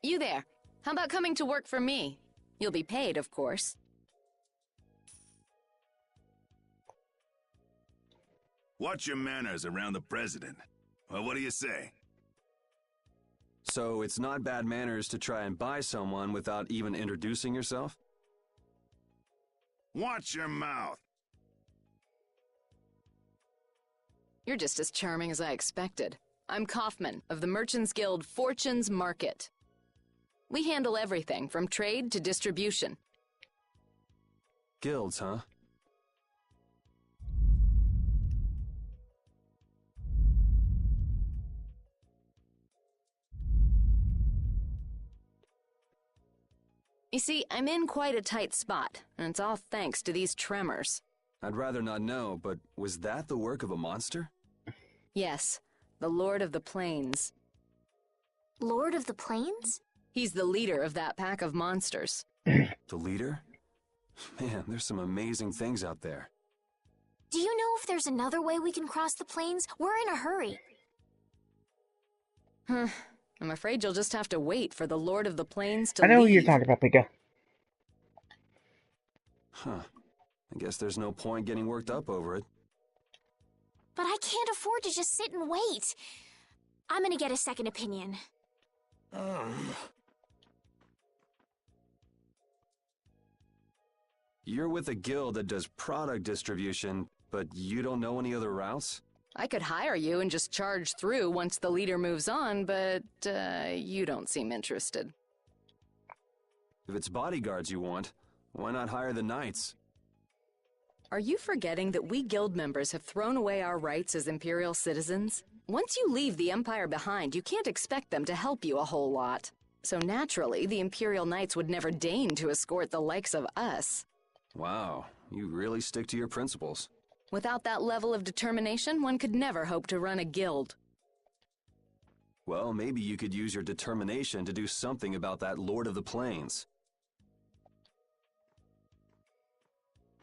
S20: You there. How about coming to work for me? You'll be paid, of course.
S8: Watch your manners around the president. Well, what do you say?
S10: So it's not bad manners to try and buy someone without even introducing yourself?
S8: Watch your mouth.
S20: You're just as charming as I expected. I'm Kaufman of the Merchants Guild Fortune's Market. We handle everything from trade to distribution.
S10: Guilds, huh?
S20: You see, I'm in quite a tight spot, and it's all thanks to these tremors.
S10: I'd rather not know, but was that the work of a monster?
S20: Yes, the Lord of the Plains.
S2: Lord of the Plains?
S20: He's the leader of that pack of monsters.
S10: The leader? Man, there's some amazing things out there.
S2: Do you know if there's another way we can cross the plains? We're in a hurry.
S20: I'm afraid you'll just have to wait for the Lord of the Plains to
S1: I know
S20: leave.
S1: what you're talking about, Pika.
S10: Huh. I guess there's no point getting worked up over it.
S2: But I can't afford to just sit and wait. I'm gonna get a second opinion.
S10: You're with a guild that does product distribution, but you don't know any other routes?
S20: I could hire you and just charge through once the leader moves on, but you don't seem interested.
S10: If it's bodyguards you want, why not hire the knights?
S20: Are you forgetting that we guild members have thrown away our rights as Imperial citizens? Once you leave the Empire behind, you can't expect them to help you a whole lot. So naturally, the Imperial Knights would never deign to escort the likes of us.
S10: Wow, you really stick to your principles.
S20: Without that level of determination, one could never hope to run a guild.
S10: Well, maybe you could use your determination to do something about that Lord of the Plains.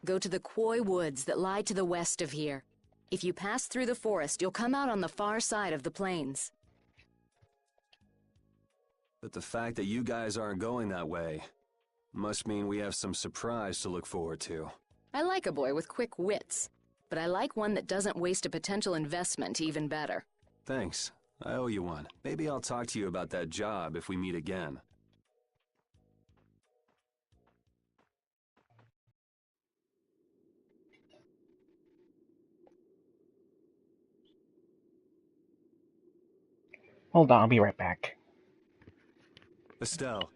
S20: Go to the Quoy Woods that lie to the west of here. If you pass through the forest, you'll come out on the far side of the plains.
S10: But the fact that you guys aren't going that way must mean we have some surprise to look forward to.
S20: I like a boy with quick wits, but I like one that doesn't waste a potential investment even better.
S10: Thanks. I owe you one. Maybe I'll talk to you about that job if we meet again.
S1: Hold on, I'll be right back.
S10: Estelle.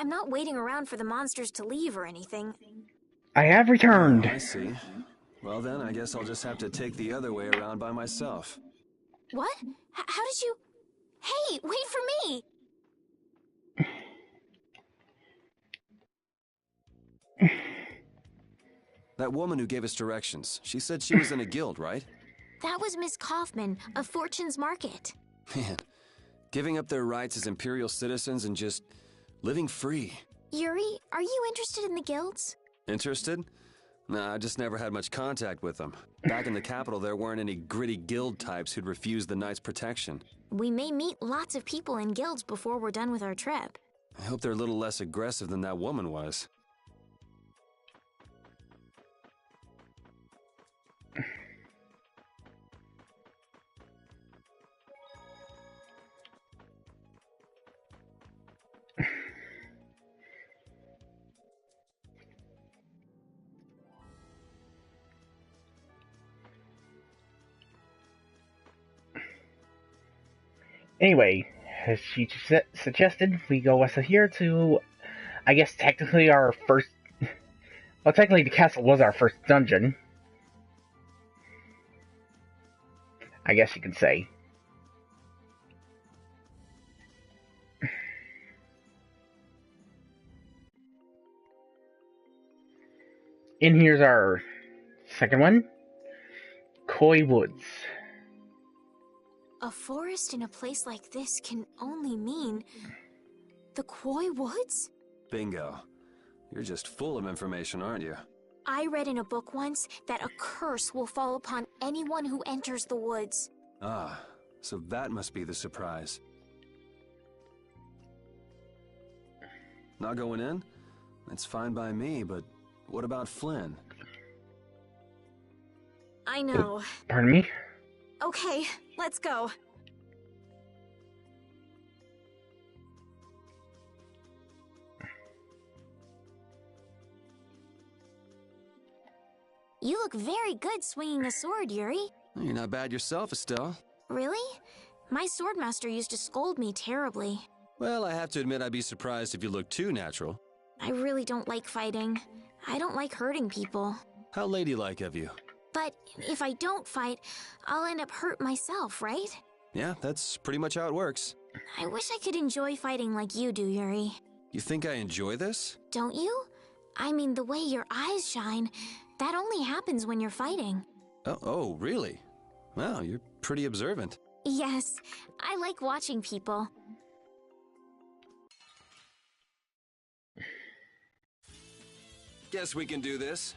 S2: I'm not waiting around for the monsters to leave or anything.
S1: I have returned.
S10: I see. Well then, I guess I'll just have to take the other way around by myself.
S2: What? How did you... Hey, wait for me!
S10: That woman who gave us directions, she said she was in a guild, right?
S2: That was Miss Kaufman of Fortune's Market.
S10: Man, giving up their rights as Imperial citizens and just living free.
S2: Yuri, are you interested in the guilds?
S10: Interested? Nah, I just never had much contact with them. Back in the capital, there weren't any gritty guild types who'd refuse the Knights' protection.
S2: We may meet lots of people in guilds before we're done with our trip.
S10: I hope they're a little less aggressive than that woman was.
S1: Anyway, as she suggested, we go west of here to, I guess technically our first... Well, technically the castle was our first dungeon. I guess you can say. In here's our second one. Koi Woods.
S2: A forest in a place like this can only mean... the Koi Woods?
S10: Bingo. You're just full of information, aren't you?
S2: I read in a book once that a curse will fall upon anyone who enters the woods.
S10: Ah, so that must be the surprise. Not going in? It's fine by me, but what about Flynn?
S2: I know.
S1: Pardon me?
S2: Okay, let's go. You look very good swinging a sword, Yuri.
S10: You're not bad yourself, Estelle.
S2: Really? My swordmaster used to scold me terribly.
S10: Well, I have to admit I'd be surprised if you looked too natural.
S2: I really don't like fighting. I don't like hurting people.
S10: How ladylike of you.
S2: But if I don't fight, I'll end up hurt myself, right?
S10: Yeah, that's pretty much how it works.
S2: I wish I could enjoy fighting like you do, Yuri.
S10: You think I enjoy this?
S2: Don't you? I mean, the way your eyes shine, that only happens when you're fighting.
S10: Oh, really? Wow, you're pretty observant.
S2: Yes, I like watching people.
S10: Guess we can do this.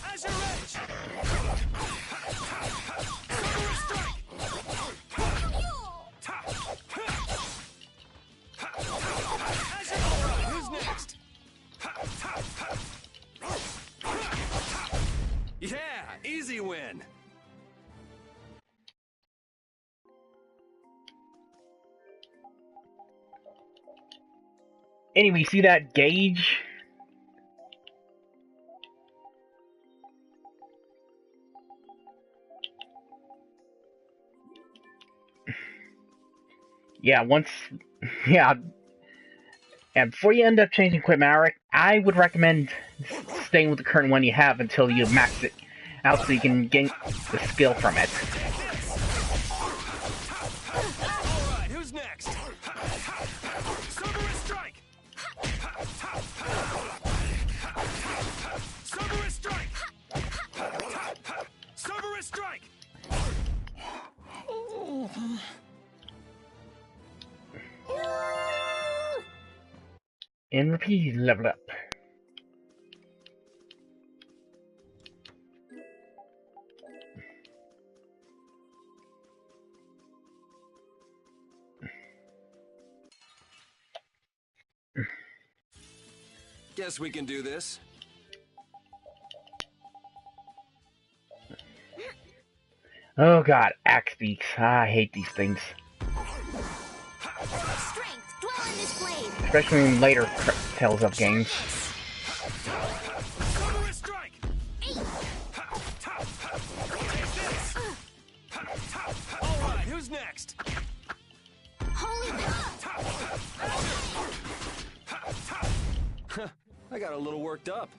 S7: Azure Edge!
S10: Who's next? Yeah, easy win.
S1: Anyway, see that gauge? Yeah, and before you end up changing equipment, I would recommend staying with the current one you have until you max it out so you can gain the skill from it.
S7: Alright, who's next? Cerberus strike! Cerberus strike! Cerberus strike!
S1: And repeat, level up.
S10: Guess we can do this.
S1: Oh god, axe beaks. I hate these things.
S2: Strength, dwell in this blade.
S1: Especially in later Tales of games.
S7: Cerberus strike!
S2: 8.
S10: got a little worked up.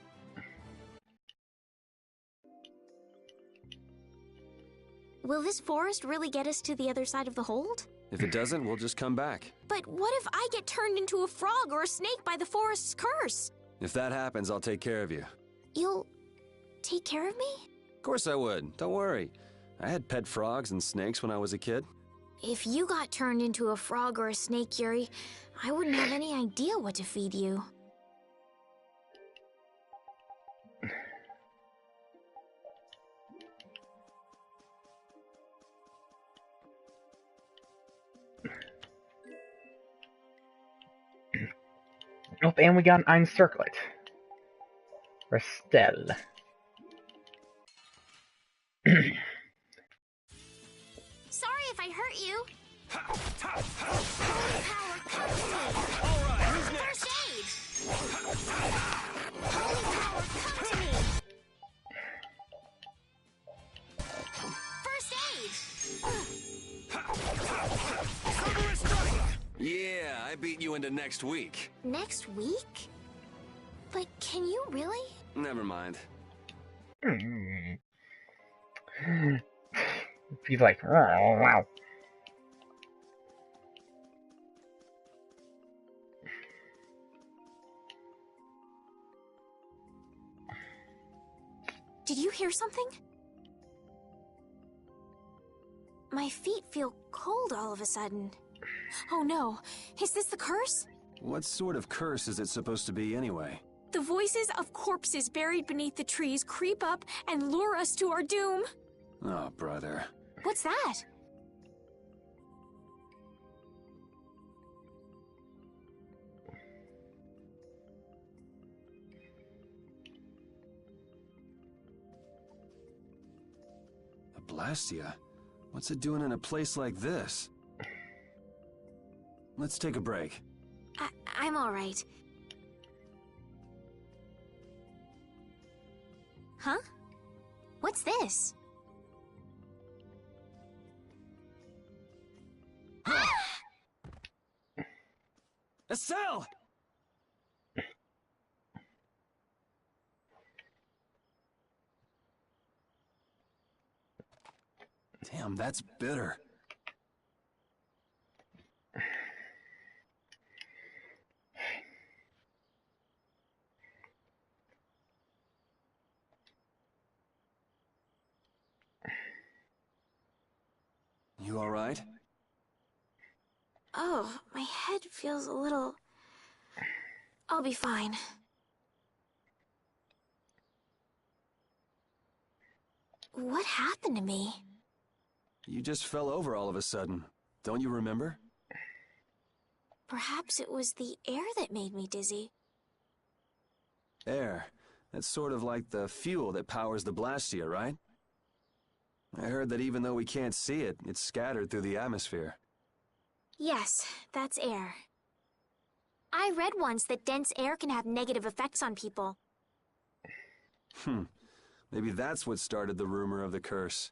S2: Will this forest really get us to the other side of the hold?
S10: If it doesn't, we'll just come back.
S2: But what if I get turned into a frog or a snake by the forest's curse?
S10: If that happens, I'll take care of you.
S2: You'll take care of me?
S10: Of course I would. Don't worry. I had pet frogs and snakes when I was a kid.
S2: If you got turned into a frog or a snake, Yuri, I wouldn't have any idea what to feed you.
S1: Oh, and we got an Circlet. Restel.
S2: Sorry if I hurt you. Holy power, come to me.
S7: All right, who's next?
S2: First aid. Holy power, come to me. First aid.
S10: Yeah, I beat you into next week.
S2: Next week? But can you really?
S10: Never mind.
S1: He's like, oh, wow.
S2: Did you hear something? My feet feel cold all of a sudden. Oh no, is this the curse?
S10: What sort of curse is it supposed to be anyway?
S2: The voices of corpses buried beneath the trees creep up and lure us to our doom.
S10: Oh, brother.
S2: What's that?
S10: A Blastia? What's it doing in a place like this? Let's take a break.
S2: I'm all right. Huh? What's this?
S10: Estelle! Damn, that's bitter. You all right?
S2: Oh, my head feels a little... I'll be fine. What happened to me?
S10: You just fell over all of a sudden. Don't you remember?
S2: Perhaps it was the air that made me dizzy.
S10: Air. That's sort of like the fuel that powers the Blastia, right? I heard that even though we can't see it, it's scattered through the atmosphere.
S2: Yes, that's air. I read once that dense air can have negative effects on people.
S10: Maybe that's what started the rumor of the curse.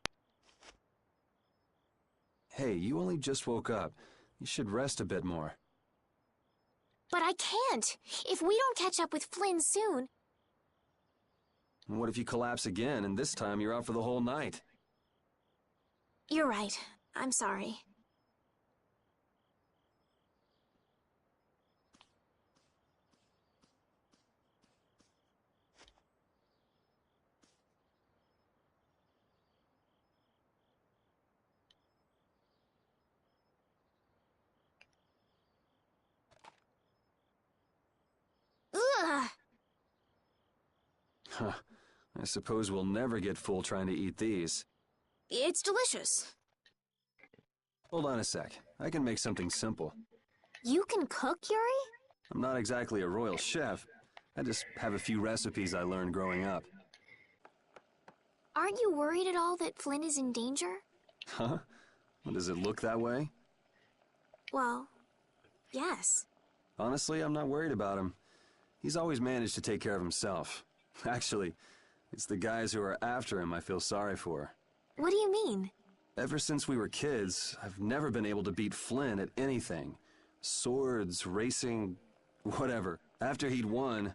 S10: Hey, you only just woke up. You should rest a bit more.
S2: But I can't. If we don't catch up with Flynn soon...
S10: And what if you collapse again, and this time you're out for the whole night?
S2: You're right. I'm sorry. Ugh!
S10: Huh. I suppose we'll never get full trying to eat these.
S2: It's delicious.
S10: Hold on a sec. I can make something simple.
S2: You can cook, Yuri?
S10: I'm not exactly a royal chef. I just have a few recipes I learned growing up.
S2: Aren't you worried at all that Flynn is in danger?
S10: Huh? Well, does it look that way?
S2: Well, yes.
S10: Honestly, I'm not worried about him. He's always managed to take care of himself. Actually, it's the guys who are after him I feel sorry for.
S2: What do you mean?
S10: Ever since we were kids, I've never been able to beat Flynn at anything. Swords, racing, whatever. After he'd won,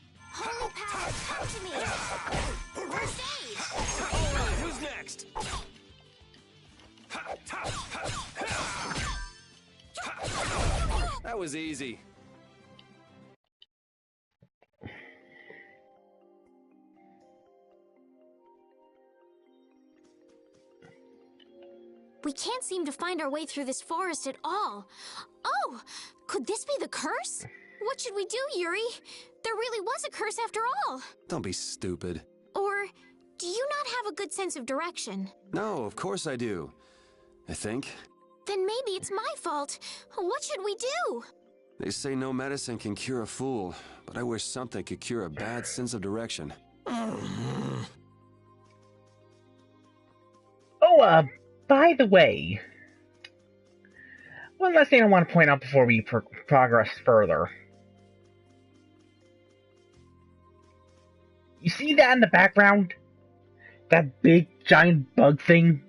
S10: was easy.
S2: We can't seem to find our way through this forest at all. Oh, could this be the curse? What should we do, Yuri? There really was a curse after all.
S10: Don't be stupid.
S2: Or do you not have a good sense of direction?
S10: No, of course I do. I think.
S2: Then maybe it's my fault. What should we do?
S10: They say no medicine can cure a fool, but I wish something could cure a bad sense of direction.
S1: Oh, by the way, one last thing I want to point out before we progress further. You see that in the background? That big, giant bug thing?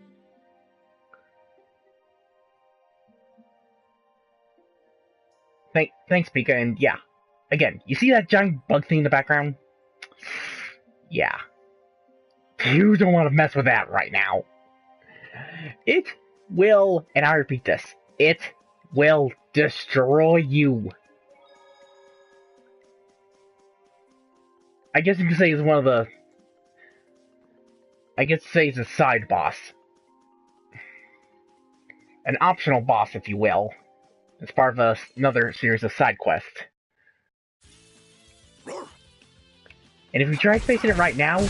S1: Thanks, Pika, and yeah. Again, you see that giant bug thing in the background? Yeah. You don't want to mess with that right now. It will, and I repeat this, it will destroy you. I guess you could say it's one of the... I guess say it's a side boss. An optional boss, if you will. It's part of another series of side quests. And if we try facing it right now,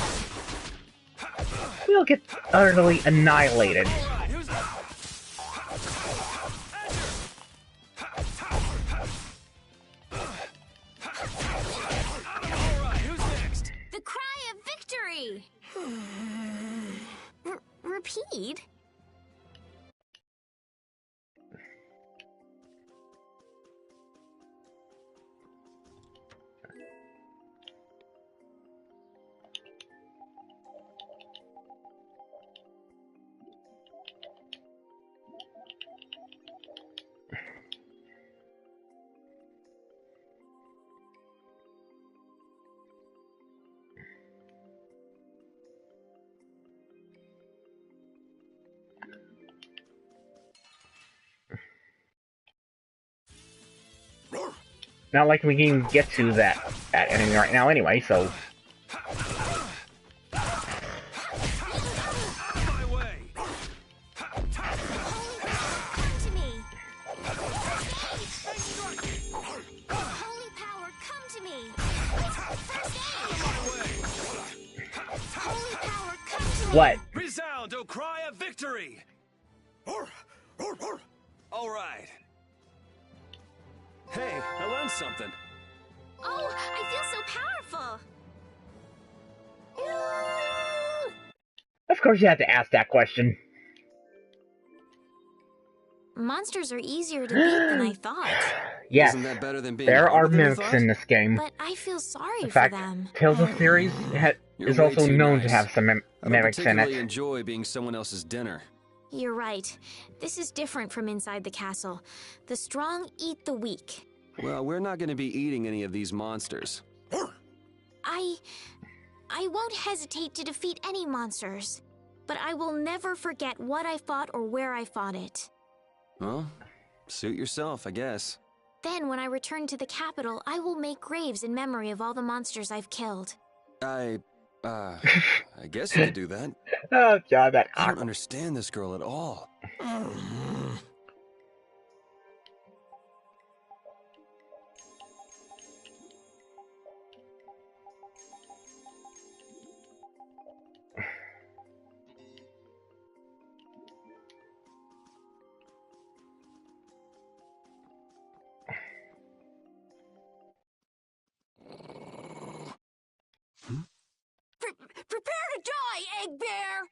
S1: we'll get utterly annihilated.
S2: The cry of victory! Repeat?
S1: Not like we can even get to that enemy right now anyway, so... What?
S10: Resound, O cry of victory! All right. Hey, I learned something.
S2: Oh, I feel so powerful!
S1: Of course you had to ask that question.
S2: Monsters are easier to beat than I thought.
S1: Yes,
S10: Isn't that better than being
S1: there are
S10: harder than you
S1: mimics
S10: thought?
S1: in this game.
S2: But I feel sorry
S1: In fact,
S2: for them.
S1: Tales of Vesperia is
S10: way
S1: also
S10: too
S1: known
S10: nice.
S1: to have some
S10: I don't
S1: mimics in
S10: particularly
S1: it.
S10: enjoy being someone else's dinner.
S2: You're right. This is different from inside the castle. The strong eat the weak.
S10: Well, we're not going to be eating any of these monsters.
S2: I won't hesitate to defeat any monsters. But I will never forget what I fought or where I fought it.
S10: Well, suit yourself, I guess.
S2: Then, when I return to the capital, I will make graves in memory of all the monsters I've killed.
S10: I guess you could do that.
S1: Oh god, that
S10: I don't understand this girl at all.
S4: Prepare to die, Egg Bear!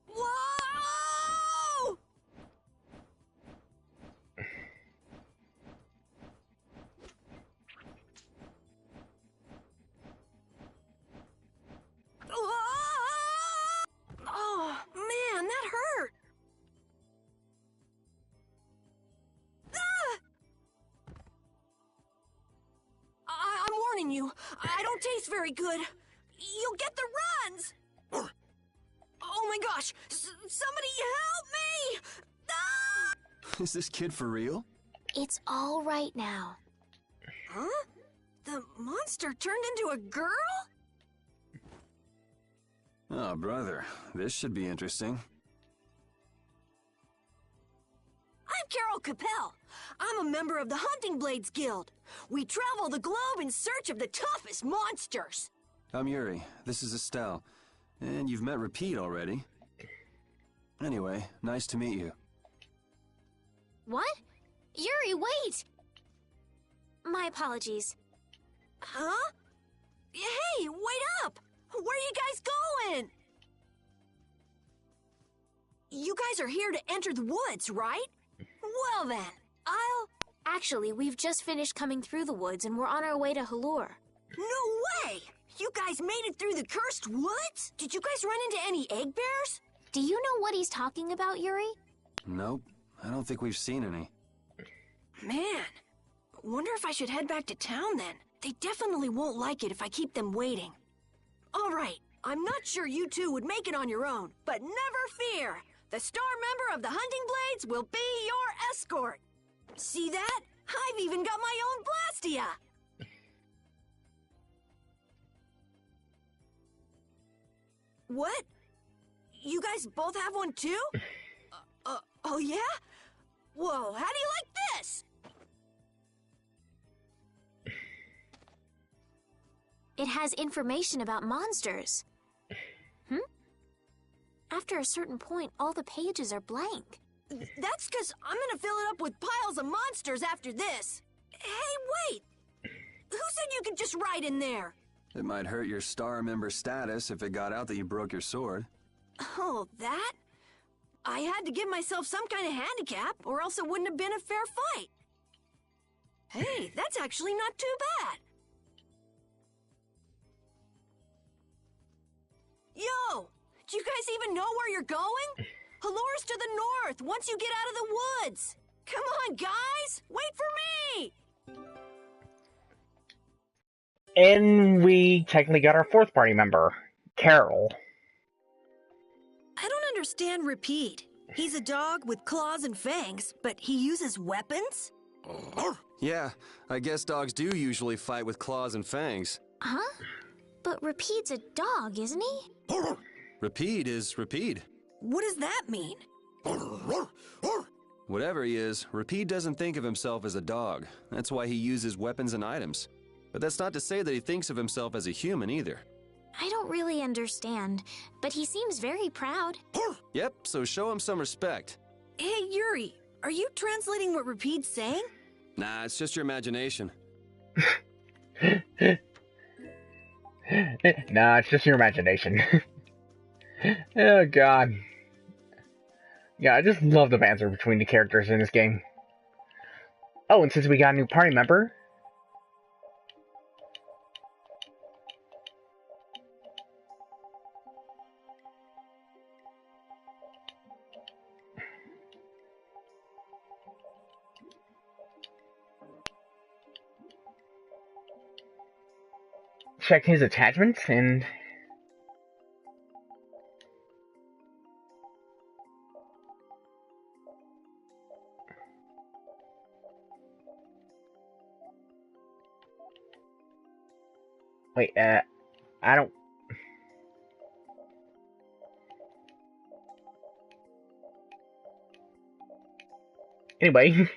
S4: Whoa! Oh, man, that hurt! I'm warning you, I don't taste very good. You'll get the runs! Oh my gosh! Somebody help me!
S10: Is this kid for real?
S2: It's all right now.
S4: Huh? The monster turned into a girl?
S10: Oh, brother, this should be interesting.
S4: I'm Carol Capel. I'm a member of the Hunting Blades Guild. We travel the globe in search of the toughest monsters.
S10: I'm Yuri. This is Estelle. And you've met Repeat already. Anyway, nice to meet you.
S2: What? Yuri, wait! My apologies.
S4: Huh? Hey, wait up! Where are you guys going? You guys are here to enter the woods, right? Well then,
S2: Actually, we've just finished coming through the woods and we're on our way to Halure.
S4: No way! You guys made it through the cursed woods? Did you guys run into any egg bears?
S2: Do you know what he's talking about, Yuri?
S10: Nope, I don't think we've seen any.
S4: Man, wonder if I should head back to town then. They definitely won't like it if I keep them waiting. All right, I'm not sure you two would make it on your own, but never fear. The star member of the Hunting Blades will be your escort. See that? I've even got my own Blastia. What? You guys both have one too? Oh yeah? Whoa, how do you like this?
S2: It has information about monsters. After a certain point, all the pages are blank.
S4: That's because I'm gonna fill it up with piles of monsters after this. Hey, wait! Who said you could just write in there?
S10: It might hurt your star member status if it got out that you broke your sword.
S4: Oh, that? I had to give myself some kind of handicap, or else it wouldn't have been a fair fight. Hey, that's actually not too bad. Yo! Do you guys even know where you're going? Halure's to the north, once you get out of the woods. Come on, guys! Wait for me!
S1: And we technically got our fourth party member, Carol.
S4: I don't understand Repeat. He's a dog with claws and fangs, but he uses weapons?
S10: Yeah, I guess dogs do usually fight with claws and fangs.
S2: Huh? But Repeat's a dog, isn't he?
S10: Repeat is Repeat.
S4: What does that mean?
S10: Whatever he is, Repeat doesn't think of himself as a dog. That's why he uses weapons and items. But that's not to say that he thinks of himself as a human either.
S2: I don't really understand, but he seems very proud.
S10: Yep, so show him some respect.
S4: Hey, Yuri, are you translating what Repeat's saying?
S10: Nah, it's just your imagination.
S1: Nah, it's just your imagination. Oh, God. Yeah, I just love the banter between the characters in this game. Oh, and since we got a new party member... check his attachments and... Wait, I don't... Anyway...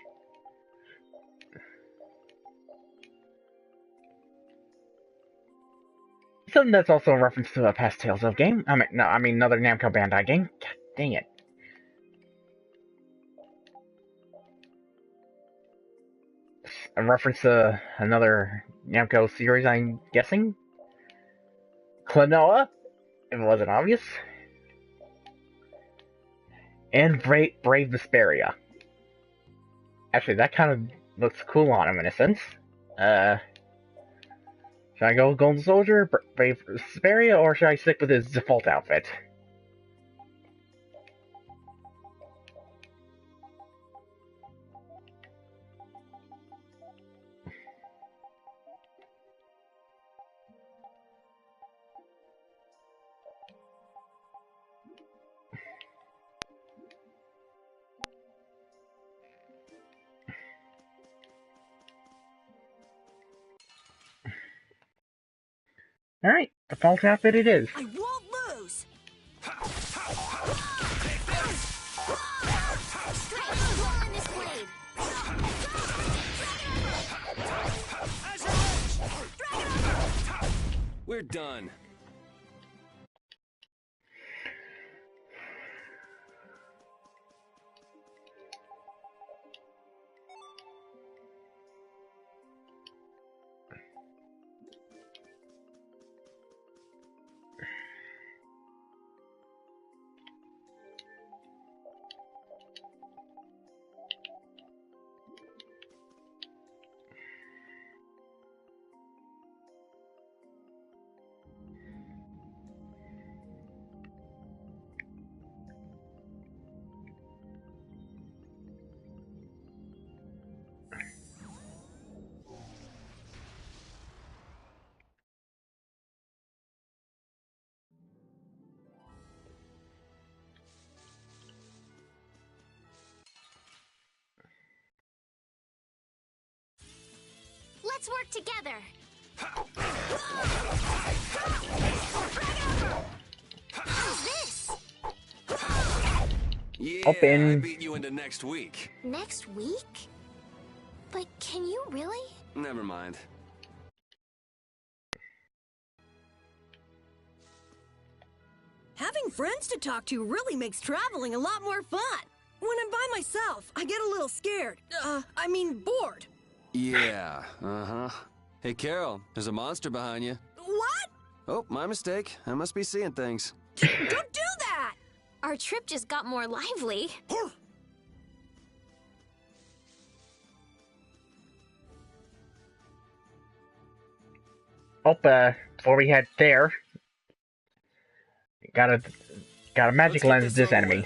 S1: Something that's also a reference to a past Tales of game. I mean another Namco Bandai game. God dang it. A reference to another Namco series, I'm guessing? Klonoa, if it wasn't obvious. And Brave Vesperia. Actually, that kind of looks cool on him in a sense. Should I go Golden Soldier, Brave Vesperia, or should I stick with his default outfit? Alright, default outfit it is.
S4: I won't lose.
S10: We're done.
S2: Let's work together. How's this?
S10: Yeah,
S1: Open.
S10: I beat you into next week.
S2: Next week? But can you really?
S10: Never mind.
S4: Having friends to talk to really makes traveling a lot more fun. When I'm by myself, I get a little scared. I mean bored.
S10: Yeah, uh-huh. Hey, Carol, there's a monster behind you.
S4: What?
S10: Oh, my mistake. I must be seeing things.
S4: Don't do that!
S2: Our trip just got more lively.
S1: Before we head there, gotta magic lens this enemy.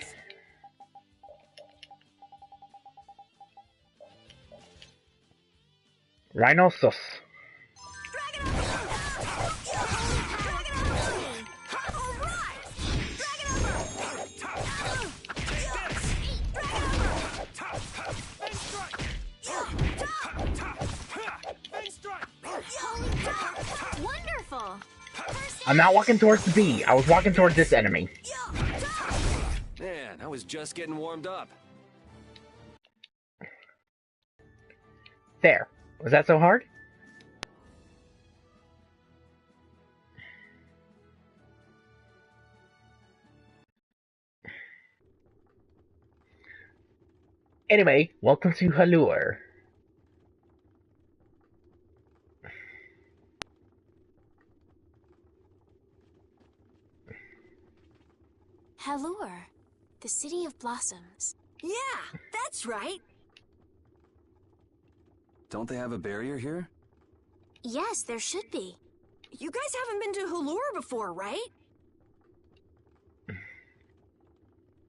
S1: Rhinoceros.
S2: Wonderful.
S1: I'm not walking towards the bee. I was walking towards this enemy.
S10: Man, I was just getting warmed up.
S1: There. Was that so hard? Anyway, welcome to Halure.
S2: Halure, the city of blossoms.
S4: Yeah, that's right.
S10: Don't they have a barrier here?
S2: Yes, there should be.
S4: You guys haven't been to Halure before, right?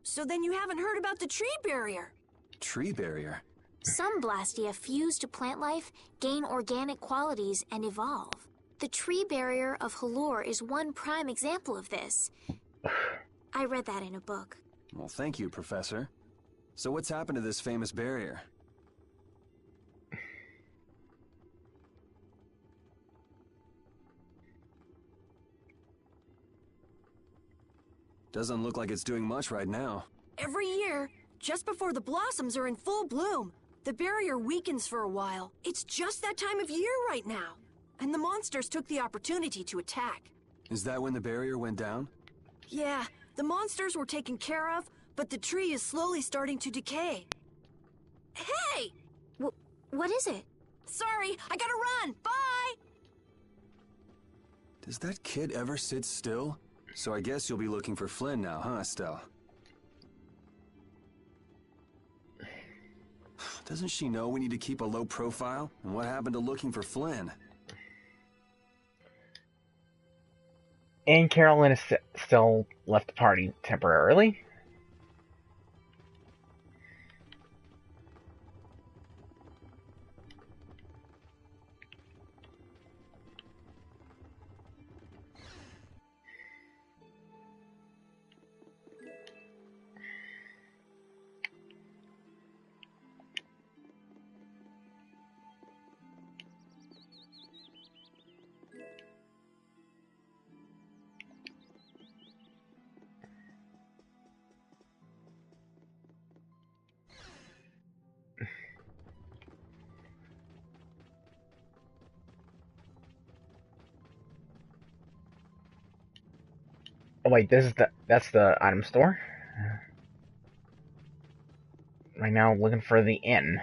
S4: So then you haven't heard about the tree barrier.
S10: Tree barrier?
S2: Some Blastia fuse to plant life, gain organic qualities, and evolve. The tree barrier of Halure is one prime example of this. I read that in a book.
S10: Well, thank you, Professor. So what's happened to this famous barrier? Doesn't look like it's doing much right now.
S4: Every year, just before the blossoms are in full bloom, the barrier weakens for a while. It's just that time of year right now. And the monsters took the opportunity to attack.
S10: Is that when the barrier went down?
S4: Yeah, the monsters were taken care of, but the tree is slowly starting to decay. Hey!
S2: What is it?
S4: Sorry, I gotta run! Bye!
S10: Does that kid ever sit still? So I guess you'll be looking for Flynn now, huh, Estelle? Doesn't she know we need to keep a low profile? And what happened to looking for Flynn?
S1: And Carolyn is still left the party temporarily. Oh wait, that's the item store. Right now, I'm looking for the inn.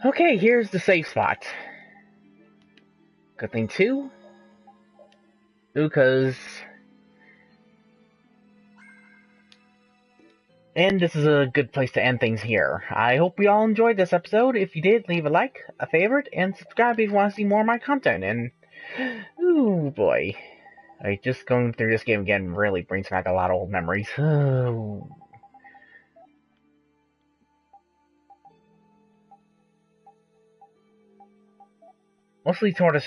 S1: Okay, here's the safe spot. Good thing too. Because... And this is a good place to end things here. I hope you all enjoyed this episode. If you did, leave a like, a favorite, and subscribe if you want to see more of my content. And... ooh boy. Just going through this game again really brings back a lot of old memories. Mostly toward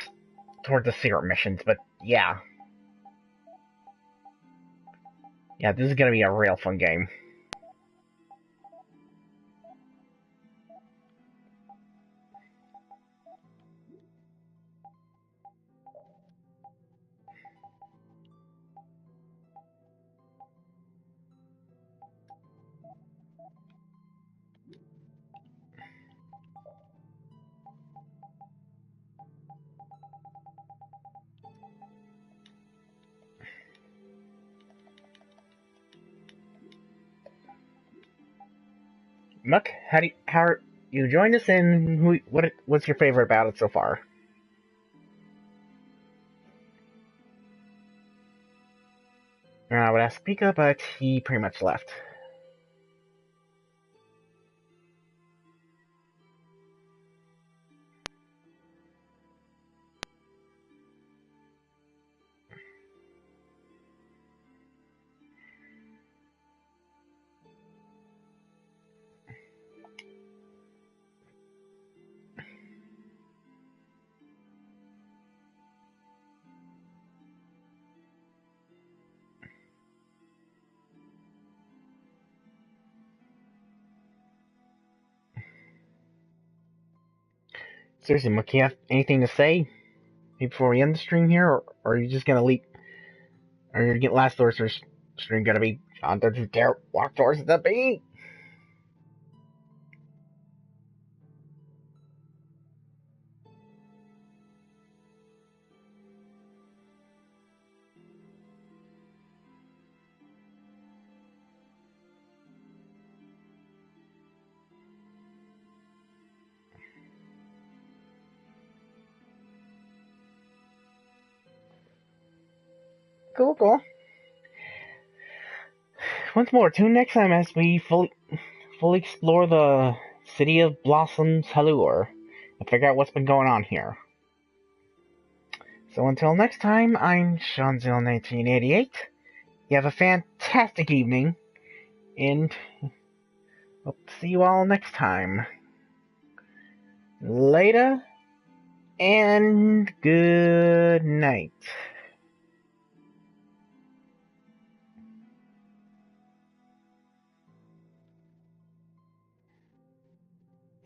S1: the secret missions, but yeah. Yeah, this is gonna be a real fun game. Muck, how are you enjoying this, and what's your favorite about it so far? I would ask Pika, but he pretty much left. Seriously, Muck, you have anything to say before we end the stream here, or are you just gonna leave? Or your last Sorcerer's stream gonna be on don't you dare walk towards the beat? Cool. Once more, tune next time as we fully explore the City of Blossoms Halure and figure out what's been going on here. So until next time, I'm seanzilla1988. You have a fantastic evening, and hope to see you all next time. Later, and good night.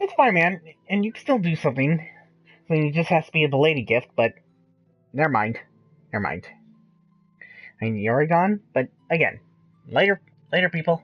S1: It's fine, man, and you can still do something. I mean, it just has to be a belated gift, but never mind. I mean, you're already gone, but again, later, people.